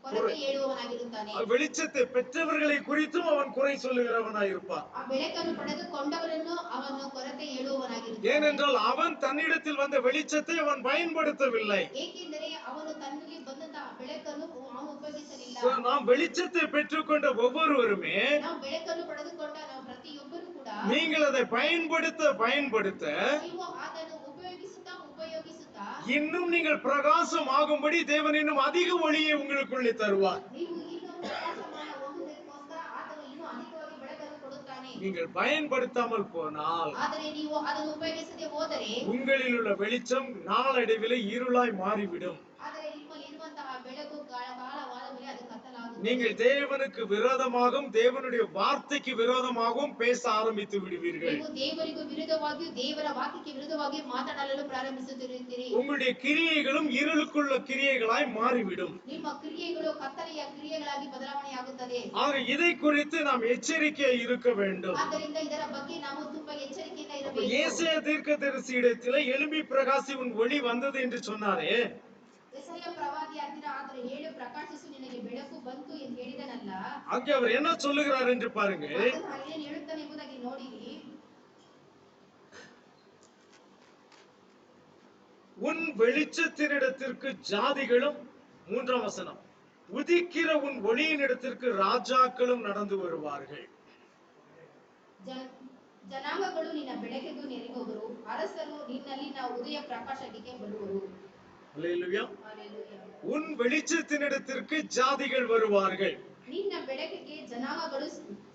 ಕೊರತೆ ಹೇಳುವವನಾಗಿರುತ್ತಾನೆ. வெளிச்சத்தை பெற்றவர்களை குறித்தும் அவன் குறை சொல்லுகிறவனாய் இருப்பான். ಆ ಬೆಳಕನ್ನು ಪಡೆದುಕೊಂಡವರನ್ನು ಅವನು ಕೊರತೆ ಹೇಳುವವನಾಗಿರುತ್ತಾನೆ. ஏனென்றால் அவன் தன்னிடத்தில் வந்த வெளிச்சத்தை அவன் பயன்படுத்தவில்லை. ಏಕೆಂದರೆ ಅವನು ತನ್ನಲ್ಲಿ ಬಂದಂತ ಬೆಳಕನ್ನು ಅವನು ಉಪಯೋಗಿಸಲಿಲ್ಲ. நாம் வெளிச்சத்தை பெற்றுக்கொண்ட ஒவ்வொருவருமே, ನಾವು ಬೆಳಕನ್ನು ಪಡೆದುಕೊಂಡ ನಾವು ಪ್ರತಿಯೊಬ್ಬರು ಕೂಡ, நீங்கள் அதை பயன்படுத்த ನೀವು ಅದನ್ನು ಉಪಯೋಗಿಸುತ್ತಾ இன்னும் நீங்கள் பிரகாசம் ஆகும்படி தேவன் இன்னும் அதிக ஒளியை உங்களுக்குள்ளே தருவார். நீங்கள் பயன்படுத்தாமல் போனால் உங்களில் உள்ள வெளிச்சம் நாளடைவில் இருளாய் மாறிவிடும். நீங்கள் தேவனுக்கு விரோதமாகவும் தேவனுடைய வார்த்தைக்கு விரோதமாகவும் பேச ஆரம்பித்து விடுவீர்கள். ನೀವು ದೇವರಿಗೂ ವಿರುದ್ಧವಾಗಿಯೂ ದೇವರ ವಾಕ್ಯಕ್ಕೆ ವಿರುದ್ಧವಾಗಿಯೂ ಮಾತನಾಡಲು ಪ್ರಾರಂಭಿಸುತ್ತೀರಿ. உங்களுடைய கிரியைகளும் இருளுக்குள்ள கிரியைகளாய் மாறிவிடும். ನಿಮ್ಮ ಕ್ರಿಯೆಗಳು ಕತ್ತಲೆಯ ಕ್ರಿಯೆಗಳಾಗಿ ಬದಲಾವಣೆಯಾಗುತ್ತದೆ. ஆக இதை குறித்து நாம் எச்சரிக்கையாக இருக்க வேண்டும். ಆದ್ದರಿಂದ ಇದರ ಬಗ್ಗೆ ನಾವು ತುಂಬಾ ಎಚ್ಚರಿಕೆಯಿಂದ ಇರಬೇಕು. ஏசாயா தீர்க்கதரிசியிடத்திலே எழும்பி பிரகாசி உன் ஒளி வந்தது என்று சொன்னாரே, ಯೆಶಾಯ ಪ್ರವಾದಿಯ ಹತ್ತಿರ ಆದರೆ ಹೇಳು ಪ್ರಕಾಶಿಸು ನಿನಗೆ ಬೆಳಕು ಬಂತು ಎಂದು ಹೇಳಿದನಲ್ಲ, அங்கே அவர் என்ன சொல்லுகிறார் என்று பாருங்க. ಆತನು ಏನು ಹೇಳುತ್ತಾನೆ ಎಂಬುದಾಗಿ ನೋಡಿರಿ. உன் வெளிச்சத்தினிடத்திற்கு ஜாதிகளும், 3ஆம் வசனம், உதிக்கிற உன் ஒளியினிடத்திற்கு ராஜாக்களும் நடந்து வருவார்கள். ಜನಾಂಗಗಳು ನಿನ್ನ ಬೆಳಕಿಗೂ ನೆರೆಯುವರು, ಅರಸರು ನಿನ್ನಲ್ಲಿನ ಉದಯ ಪ್ರಕಾಶಕ್ಕೆ ಬರುವರು. அல்லேலூயா. உன் வெளிச்சத்தினிடத்திற்கு ஜாதிகள் வருவார்கள். ನಿನ್ನ ಬೆಳಕಿಗೆ ಜನಾಂಗಗಳು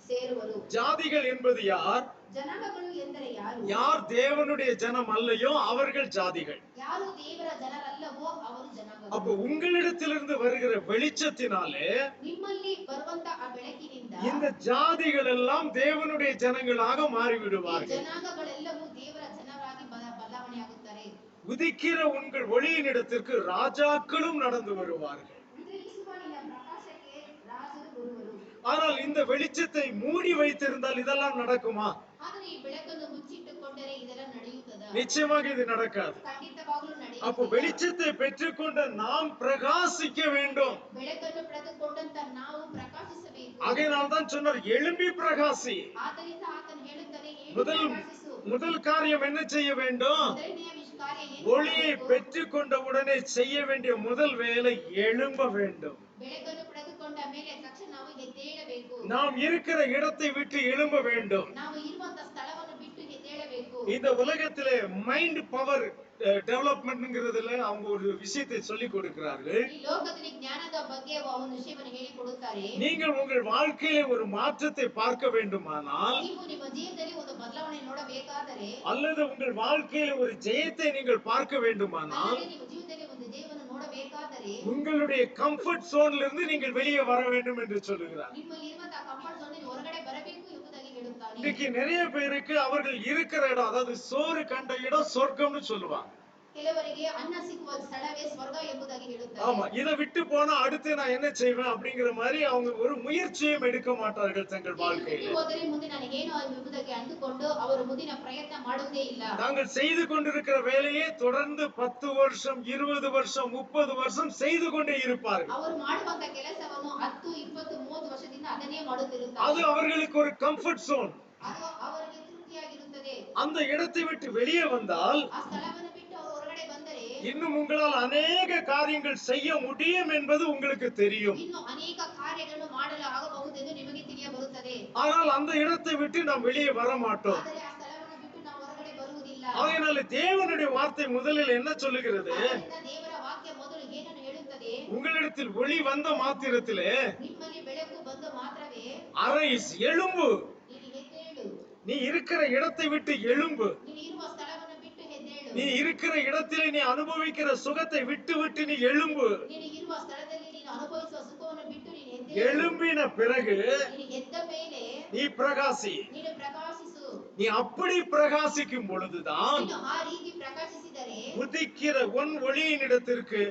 ಸೇರುವರು. ஜாதிகள் என்பது யார்? ಜನಾಂಗಗಳು ಎಂದರೆ ಯಾರು? யார் தேவனுடைய ஜனம் அல்லையோ அவர்கள் ஜாதிகள். ಯಾರು ದೇವರ ಜನರಲ್ಲವೋ ಅವರು ಜನಾಂಗಗಳು. அப்ப உங்களிடத்திலிருந்து வருகிற வெளிச்சத்தினாலே ನಿಮ್ಮಲ್ಲಿ ಬರುವಂತ ಆ ಬೆಳಕಿನಿಂದ இந்த ஜாதிகள் எல்லாம் தேவனுடைய ஜனங்களாக மாறிவிடுவார்கள். ಜನಾಂಗಗಳೆಲ್ಲವೂ ದೇವರ ಜನರಾಗಿ ಬದಲಾವಣೆಯಾಗುತ್ತಾರೆ. உதிக்கிற உங்கள் ஒளியினிடத்திற்கு ராஜாக்களும் நடந்து வருவார்கள். ಉದಯಿಸುವ ನಿನ್ನ ಪ್ರಕಾಶಕ್ಕೆ ರಾಜರು ಬರುವರು. ஆனால் இந்த வெளிச்சத்தை மூடி வைத்திருந்தால் இதெல்லாம் நடக்குமா? ಆದರೆ ಈ ಬೆಳಕನ್ನು ಮುಚ್ಚಿಟ್ಟುಕೊಂಡರೆ ಇದೆಲ್ಲ ನಡೆಯುತ್ತದಾ? நிச்சயமாக இது நடக்காது. ಖಂಡಿತವಾಗಲೂ அப்ப ನಡೆಯುವುದಿಲ್ಲ. வெளிச்சத்தை பெற்றுக்கொண்ட நாம் பிரகாசிக்க வேண்டும். ಬೆಳಕನ್ನು ಪಡೆದುಕೊಂಡಂತ ನಾವು ಪ್ರಕಾಶಿಸಬೇಕು. ஆகையினால் தான் சொன்னார், எழும்பி பிரகாசி. ಆದ್ದರಿಂದ ಆತನು ಹೇಳುತ್ತಾನೆ, ಹೇಳು முதல் ಪ್ರಕಾಶಿಸು. முதல் காரியம் என்ன செய்ய வேண்டும்? ಮೊದಲನೆಯ ಕಾರ್ಯ ಏನು? ஒளியை பெற்றுக்கொண்ட உடனே செய்ய வேண்டிய முதல் வேலை எழும்ப வேண்டும். ಬೆಳಕನ್ನು ಪಡೆದುಕೊಂಡ ಮೇಲೆ ತಕ್ಷಣ ನಾವು ಎದ್ದೇಳಬೇಕು. நாம் இருக்கிற இடத்தை விட்டு எழும்ப வேண்டும். ನಾವು ಇರುವಂತ ಸ್ಥಳವನ್ನು ಬಿಟ್ಟು ಎದ್ದೇಳಬೇಕು. இந்த உலகத்திலே மைண்ட் பவர் டெவலப்மெண்ட்ங்கிறதுல அவங்க ஒரு விஷயத்தை சொல்லி கொடுக்கிறார்கள். ಈ ಲೋಕದಲ್ಲಿ ಜ್ಞಾನದ ಬಗ್ಗೆ ಒಂದು ವಿಷಯವನ್ನು ಹೇಳಿಕೊಡುತ್ತಾರೆ. நீங்கள் உங்கள் வாழ்க்கையிலே ஒரு மாற்றத்தை பார்க்க வேண்டுமானால், ನೀವು ನಿಮ್ಮ ಜೀವನದಲ್ಲಿ ಒಂದು ಬದಲಾವಣೆ ನೋಡಬೇಕಾದರೆ, அல்லது உங்கள் வாழ்க்கையிலே ஒரு ஜெயத்தை நீங்கள் பார்க்க வேண்டுமானால், ಅಂದರೆ ನಿಮ್ಮ ಜೀವನದಲ್ಲಿ ಒಂದು ಜಯವನ್ನು ನೋಡಬೇಕಾದರೆ உங்களுடைய கம்ஃபர்ட் ஜோன்ல இருந்து நீங்கள் வெளியே வர வேண்டும் என்று சொல்லுகிறார். ನಿಮ್ಮಲ್ಲಿ ಇರುವಂತಹ ಕಂಫರ್ಟ್ ಝೋನ್ ಹೊರಗಡೆ ಬರಬೇಕು ಎಂಬುದಾಗಿ ಹೇಳುತ್ತಾನೆ. இன்னைக்கு நிறைய பேருக்கு அவர்கள் இருக்கிற இடம், அதாவது சோறு கண்ட இடம் சொர்க்கம்னு சொல்லுவாங்க. ಕೆಲವರಿಗೆ ಅನ್ನ ಸಿಕ್ಕುವ ಸ್ಥಳವೇ ಸ್ವರ್ಗ ಎಂಬುದಾಗಿ ಹೇಳುತ್ತಾರೆ. ஆமா, இதை விட்டு போனா அடுத்து நான் என்ன செய்வேன் அப்படிங்கிற மாதிரி அவங்க ஒரு முயற்சியும் எடுக்க மாட்டார்கள் தங்கள் வாழ்க்கையில. ಹೋದರೆ ಮುಂದೆ ನಾನು ಏನು ಎಂಬುದಾಗಿ ಅಂದುಕೊಂಡು ಅವರು ಮುಂದಿನ ಪ್ರಯತ್ನ ಮಾಡುವುದೇ ಇಲ್ಲ. தாங்கள் செய்து கொண்டிருக்கிற வேலையை தொடர்ந்து 10 வருஷம் 20 வருஷம் 30 வருஷம் செய்து கொண்டே இருப்பார்கள். ಅವರು ಮಾಡುವಂತ ಕೆಲಸವನ್ನು 10 20 30 ವರ್ಷದಿಂದ ಅದನ್ನೇ அது ಮಾಡುತ್ತಿರುತ್ತಾರೆ. அவர்களுக்கு ஒரு கம்ஃபர்ட் ஜோன். ಅದು ಅವರಿಗೆ ತೃಪ್ತಿಯಾಗಿರುತ್ತದೆ. அந்த இடத்தை விட்டு வெளியே வந்தால் ಆ ಸ್ಥಳವನ್ನು ಬಿಟ್ಟು ಅವರು ಹೊರಗಡೆ ಬಂದರೆ இன்னும் உங்களால் அநேக காரியங்கள் செய்ய முடியும் என்பது உங்களுக்கு தெரியும். ಇನ್ನು ಅನೇಕ ಕಾರ್ಯಗಳನ್ನು ಮಾಡಲು ಆಗಬಹುದೆಂದು ನಿಮಗೆ ತಿಳಿಯ ಬರುತ್ತದೆ. ஆனால் அந்த இடத்தை விட்டு நாம் வெளியே வர மாட்டோம். ಆದರೆ ಆ ಸ್ಥಳವನ್ನು ಬಿಟ್ಟು ನಾವು ಹೊರಗಡೆ ಬರುವುದಿಲ್ಲ. ஆகையினால தேவனுடைய வார்த்தை முதலில் என்ன சொல்லுகிறது? ಆದ್ದರಿಂದ ದೇವರ ವಾಕ್ಯ ಮೊದಲು ಏನನ್ನು ಹೇಳುತ್ತದೆ? உங்களிடத்தில் ஒளி வந்த மாத்திரத்திலே ನಿಮ್ಮಲ್ಲಿ ಬೆಳಕು ಬಂದ ಮಾತ್ರವೇ அரைஸ் எழும்பு. ನೀನು ಎದ್ದೇಳು. நீ இருக்கிற இடத்தை விட்டு எழும்பு. ನೀನು ಇರುವ ಸ್ಥಳವನ್ನು ಬಿಟ್ಟು ಎದ್ದೇಳು. நீ இருக்கிற இடத்திலே நீ அனுபவிக்கிற சுகத்தை விட்டு விட்டு நீ எழும்பு. ನೀನು ಇರುವ ಸ್ಥಳದಲ್ಲಿ ನೀನು ಅನುಭವಿಸುವ ಸುಖವನ್ನು ಬಿಟ್ಟು ನೀನು ಎದ್ದೇಳು. எழும்பின பிறகு ನೀನು ಎದ್ದ ಮೇಲೆ நீ பிரகாசி. ನೀನು ಪ್ರಕಾಶಿಸು. நீ அப்படி பிரகாசிக்கும் பொழுதுதான் ನೀನು ಆ ರೀತಿ ಪ್ರಕಾಶಿಸಿದರೆ உதிக்கிற உன் ஒளியினிடத்திற்கு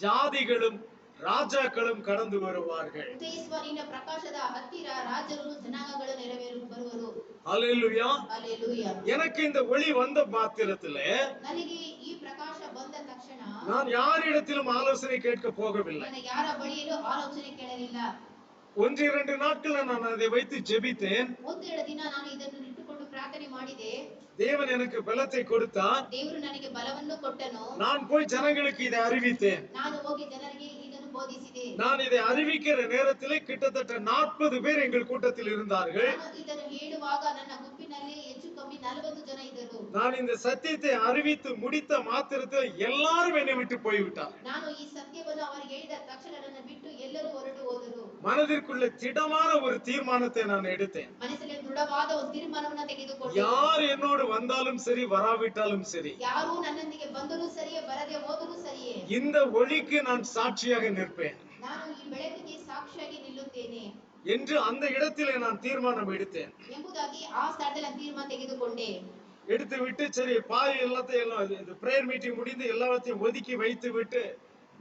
ஜாதிகளும் ராஜாக்களும் கடந்து வருவார்கள். ಉದಯಿಸುವ ನಿನ್ನ ಪ್ರಕಾಶದ ಹತ್ತಿರ ರಾಜರು ಜನಾಂಗಗಳು ಬರುವರು. அல்லேலூயா. ಹಲ್ಲೆಲೂಯಾ. எனக்கு இந்த ஒளி வந்த மாத்திரத்திலே ನನಗೆ ಈ ಪ್ರಕಾಶ ಬಂದ ತಕ್ಷಣ நான் யாரிடத்திலும் ஆலோசனை கேட்க போகவில்லை. ನಾನು ಯಾರ ಬಳಿಯಲ್ಲೂ ಆಲೋಚನೆ ಕೇಳಲಿಲ್ಲ. 1-2 நாட்கள் நான் அதை வைத்து ஜெபித்தேன். 1-2 ದಿನ ನಾನು ಇದನ್ನು ಇಟ್ಟುಕೊಂಡು ಪ್ರಾರ್ಥನೆ ಮಾಡಿದೆ. தேவன் எனக்கு பலத்தை கொடுத்தார். ದೇವರು ನನಗೆ ಬಲವನ್ನು ಕೊಟ್ಟನು. நான் போய் ஜனங்களுக்கு இதை அறிவித்தேன். ನಾನು ಹೋಗಿ ಜನರಿಗೆ ಇದನ್ನು ಬೋಧಿಸಿದೆ. நான் இதை அறிவிக்கிற நேரத்திலே கிட்டத்தட்ட 40 பேர் எங்கள் கூட்டத்தில் இருந்தார்கள். ನಾನು ಇದನ್ನು ಹೇಳುವಾಗ ನನ್ನ ಗುಂಪಿನಲ್ಲಿ ಹೆಚ್ಚು ಕಮ್ಮಿ 40 ಜನ ಇದ್ದರು. நான் இந்த சத்தியத்தை அறிவித்து முடித்த மாத்திரத்தில் எல்லாரும் என்னை விட்டு போய்விட்டார். ನಾನು ಈ ಸತ್ಯವನ್ನು ಅವರಿಗೆ ಹೇಳಿದ ತಕ್ಷಣ ನನ್ನ ಬಿಟ್ಟು ಎಲ್ಲರೂ ಹೊರಟು ಹೋದರು. மனதிற்குள்ள திடமான ஒரு தீர்மானத்தை நான் எடுத்தேன். ಮನಸ್ಸಲ್ಲಿ ದೃಢವಾದ ಒಂದು ತೀರ್ಮಾನವನ್ನು ತೆಗೆದುಕೊಂಡೆ. யார் என்னோடு வந்தாலும் சரி வராவிட்டாலும் சரி, ಯಾರು ನನ್ನೊಂದಿಗೆ ಬಂದರೂ ಸರಿಯೇ ಬರದೆ ಹೋದರೂ ಸರಿಯೇ, இந்த ஒளிக்கு நான் சாட்சியாக நிற்பேன். ನಾನು ಈ ಬೆಳಕಿಗೆ ಸಾಕ್ಷಿಯಾಗಿ ನಿಲ್ಲುತ್ತೇನೆ என்று அந்த இடத்திலே நான் தீர்மானம் எடுத்தேன். ಎಂಬುದಾಗಿ ಆ ಸ್ಥಳದಲ್ಲಿ ನಾನು ತೀರ್ಮಾನ ತೆಗೆದುಕೊಂಡೆ. எடுத்து விட்டு சரி பாதி எல்லாத்தையும் இந்த பிரேயர் மீட்டிங் முடிந்து எல்லாத்தையும் ஒதுக்கி வைத்து விட்டு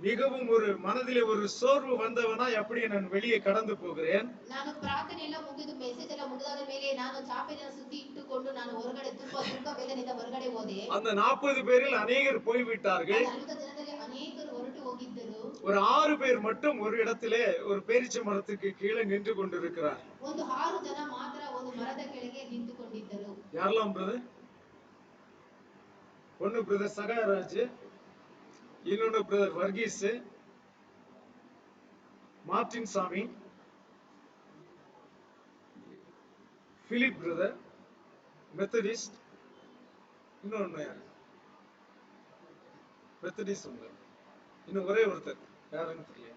மிகவும் ஒரு மனதிலே ஒரு சோர்வு வந்தவனா எப்படி நான் வெளியே கடந்து போகிறேன். ನಾನು ಪ್ರಾರ್ಥನೆ ಎಲ್ಲ ಮುಗಿದು ಮೆಸೇಜ್ ಎಲ್ಲ ಮುಗಿದಾದ ಮೇಲೆ ನಾನು ಚಾಪೆನ ಸುತ್ತಿ ಇಟ್ಟುಕೊಂಡು ನಾನು ಹೊರಗಡೆ ತುಂಬಾ ದುಃಖ ವೇದನೆಯಿಂದ ಹೊರಗಡೆ ಹೋದೆ. அந்த 40 பேரில் அநேகர் போய்விட்டார்கள். 40 ಜನರಲ್ಲಿ ಅನೇಕರು ಹೊರಟು ಹೋಗಿದ್ದರು. ஒரு 6 பேர் மட்டும் ஒரு இடத்திலே ஒரு பேரிச்சை மரத்துக்கு கீழே நின்று கொண்டிருக்கிறார். ಒಂದು 6 ಜನ ಮಾತ್ರ ಒಂದು ಮರದ ಕೆಳಗೆ ನಿಂತುಕೊಂಡಿದ್ದರು. யாரெல்லாம் பிரதர்? ஒன்னு பிரதர் சகாயராஜ், இன்னொன்னு பிரதர் வர்கீஸ், மார்டின் சாமி, பிலிப் பிரதர், மெத்தடிஸ்ட், இன்னொன்னு யாரு? மெத்தடிஸ்ட் உங்க, இன்னும் ஒரே ஒருத்தர் யாருன்னு தெரியல.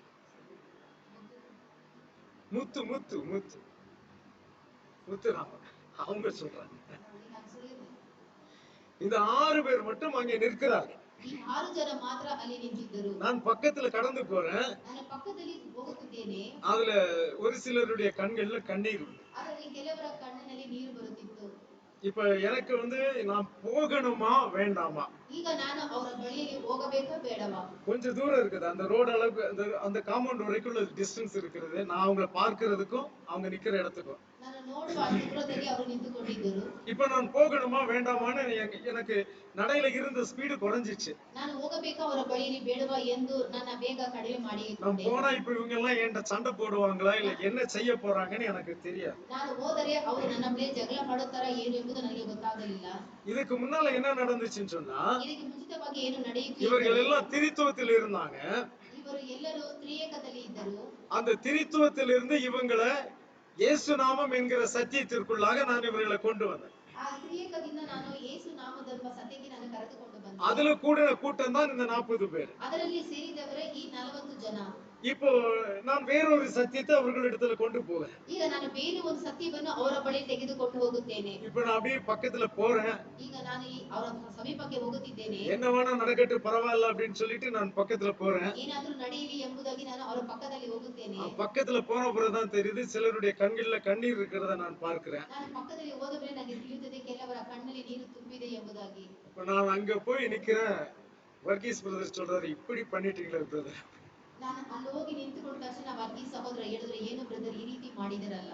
முத்து முத்து முத்து முத்துராமன் அவங்க சொல்றாங்க. இந்த 6 பேர் மட்டும் அங்கே நிற்கிறார்கள். ಈ 6 ಜನ ಮಾತ್ರ ಅಲ್ಲಿ ನಿಂತಿದ್ದರು. நான் பக்கத்துல கடந்து போறேன். ನಾನು ಪಕ್ಕದಲ್ಲಿ ಹೋಗುತ್ತಿದ್ದೇನೆ. அதுல ஒரு சிலருடைய கண்கள்ல கண்ணீர் உண்டு. ಅದರಲ್ಲಿ ಕೆಲವರ ಕಣ್ಣಿನಲ್ಲಿ ನೀರು ಬರುತ್ತಿತ್ತು. இப்ப எனக்கு நான் போகணுமா வேண்டாமா? ಈಗ ನಾನು ಅವರ ಬಳಿಯಲ್ಲಿ ಹೋಗಬೇಕಾ ಬೇಡವಾ? கொஞ்சம் தூரம் இருக்குது. அந்த ரோட் அளவுக்கு அந்த காம்பவுண்ட் வரைக்கும் டிஸ்டன்ஸ் இருக்குது. நான் அவங்களை பார்க்கிறதுக்கும் அவங்க நிக்கிற இடத்துக்கும். ನಾನು ನೋಡುವ ದೂರದಲ್ಲಿ ಅವರು ನಿಂತುಕೊಂಡಿದ್ದರು. இப்ப நான் போகணுமா வேண்டாமான்னு எனக்கு நடையில இருந்த ஸ்பீடு குறைஞ்சிச்சு. ನಾನು ಹೋಗಬೇಕಾ ಅವರ ಬಳಿಯಲ್ಲಿ ಬೇಡವಾ ಎಂದು ನನ್ನ வேக ಕಡಿಮೆ ಮಾಡಿ நான் போனா இப்ப இவங்க எல்லாம் என்கிட்ட சண்டை போடுவாங்களா இல்ல என்ன செய்ய போறாங்கன்னு எனக்கு தெரியாது. ನಾನು ಹೋದರೆ ಅವರು ನನ್ನ ಮೇಲೆ ಜಗಳ ಮಾಡುತ್ತಾರಾ ಏನು ಎಂಬುದು ನನಗೆ ಗೊತ್ತಾಗಲಿಲ್ಲ. இதுக்கு முன்னால என்ன நடந்துச்சுன்னு சொன்னா, ಇದಕ್ಕೆ ಮುಂಚಿತವಾಗಿ ಏನು ನಡೆಯುತ್ತಿದೆ? இவர்கள் எல்லாம் திரித்துவத்தில் இருந்தாங்க. ಇವರು ಎಲ್ಲರೂ ತ್ರಿಯೇಕದಲ್ಲಿ ಇದ್ದರು. அந்த திரித்துவத்தில் இருந்து இவங்களை இயேசு நாமம் என்கிற சத்தியத்திற்குள்ளாக நான் இவர்களை கொண்டு வந்தேன். ಆ ತ್ರಿಯೇಕದಿಂದ ನಾನು ಯೇಸು ನಾಮದೆಂಬ ಸತ್ಯಕ್ಕೆ ನಾನು ಕರೆದುಕೊಂಡು ಬಂದೆ. அதுல கூடின கூட்டம் தான் இந்த 40 பேர். ಅದರಲ್ಲಿ ಸೇರಿದವರೇ ಈ 40 ಜನ. இப்போ நான் வேறொரு சத்தியத்தை அவர்களிடத்துல கொண்டு போவேன். ಈಗ ನಾನು ಬೇರೆ ಒಂದು ಸತ್ಯವನ್ನು ಅವರ ಬಳಿ ತೆಗೆದುಕೊಂಡು ಹೋಗುತ್ತೇನೆ. இப்போ நான் அப்படியே பக்கத்துல போறேன். ಈಗ ನಾನು ಅವರ ಸಮೀಪಕ್ಕೆ ಹೋಗುತ್ತಿದ್ದೇನೆ. என்ன வேணா நடக்கட்டும் பரவாயில்ல அப்படின்னு சொல்லிட்டு நான் பக்கத்துல போறேன். ಏನಾದರೂ ನಡೆಯಲಿ ಎಂಬುದಾಗಿ ನಾನು ಅವರ ಪಕ್ಕದಲ್ಲಿ ಹೋಗುತ್ತೇನೆ. பக்கத்துல போன பிறகுதான் தெரியுது சிலருடைய கண்கள்ல கண்ணீர் இருக்கிறத நான் பார்க்கிறேன். ನಾನು ಪಕ್ಕದಲ್ಲಿ ಹೋದ ಮೇಲೆ ನನಗೆ ತಿಳಿಯುತ್ತದೆ ಕೆಲವರ ಕಣ್ಣಲ್ಲಿ ನೀರು ತುಂಬಿದೆ ಎಂಬುದಾಗಿ. இப்போ நான் அங்க போய் நிக்கிறேன். வர்கீஸ் பிரதர் சொல்றாரு, இப்படி பண்ணிட்டீங்களா பிரதர்? ನಾನು ಅಲ್ಲಿ ಹೋಗಿ ನಿಂತುಕೊಂಡ ತಕ್ಷಣ ವರ್ಗೀಸ್ ಸಹೋದರ ಹೇಳಿದ್ರು, ಏನು ಬ್ರದರ್ ಈ ರೀತಿ ಮಾಡಿದಿರಲ್ಲ.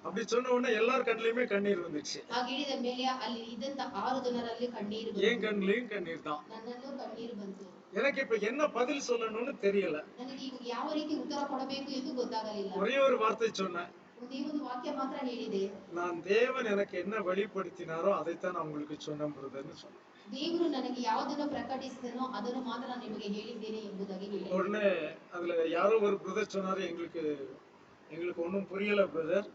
அப்படி சொன்ன உடனே எல்லார் கண்ணிலுமே கண்ணீர் வந்துச்சு. ಹಾಗೆ ಹೇಳಿದ ಮೇಲೆ ಅಲ್ಲಿ ಇದ್ದಂತ 6 ಜನರಲ್ಲಿ ಕಣ್ಣೀರು ಬಂತು. என் கண்ணிலையும் கண்ணீர் தான். ನನ್ನಲ್ಲೂ ಕಣ್ಣೀರು ಬಂತು. எனக்கு இப்ப என்ன பதில் சொல்லணும்னு தெரியல. ನನಗೆ ಈಗ ಯಾವ ರೀತಿ ಉತ್ತರ ಕೊಡಬೇಕು ಎಂದು ಗೊತ್ತಾಗಲಿಲ್ಲ. ஒரே ஒரு வார்த்தை சொன்னேன். ಒಂದೇ ಒಂದು ವಾಕ್ಯ ಮಾತ್ರ ಹೇಳಿದೆ. நான் தேவன் எனக்கு என்ன வெளிப்படுத்தினாரோ அதைத்தான் நான் உங்களுக்கு சொன்னேன் பிரதர்னு சொன்னேன். ದೇವರು ನನಗೆ ಯಾವುದನ್ನು ಪ್ರಕಟಿಸಿದನೋ ಅದನ್ನು ಮಾತ್ರ ನಾನು ನಿಮಗೆ ಹೇಳಿದ್ದೇನೆ ಎಂಬುದಾಗಿ ಹೇಳಿದೆ. உடனே அதுல யாரோ ஒரு பிரதர் சொன்னாரு, எங்களுக்கு ஒண்ணும் புரியல பிரதர்.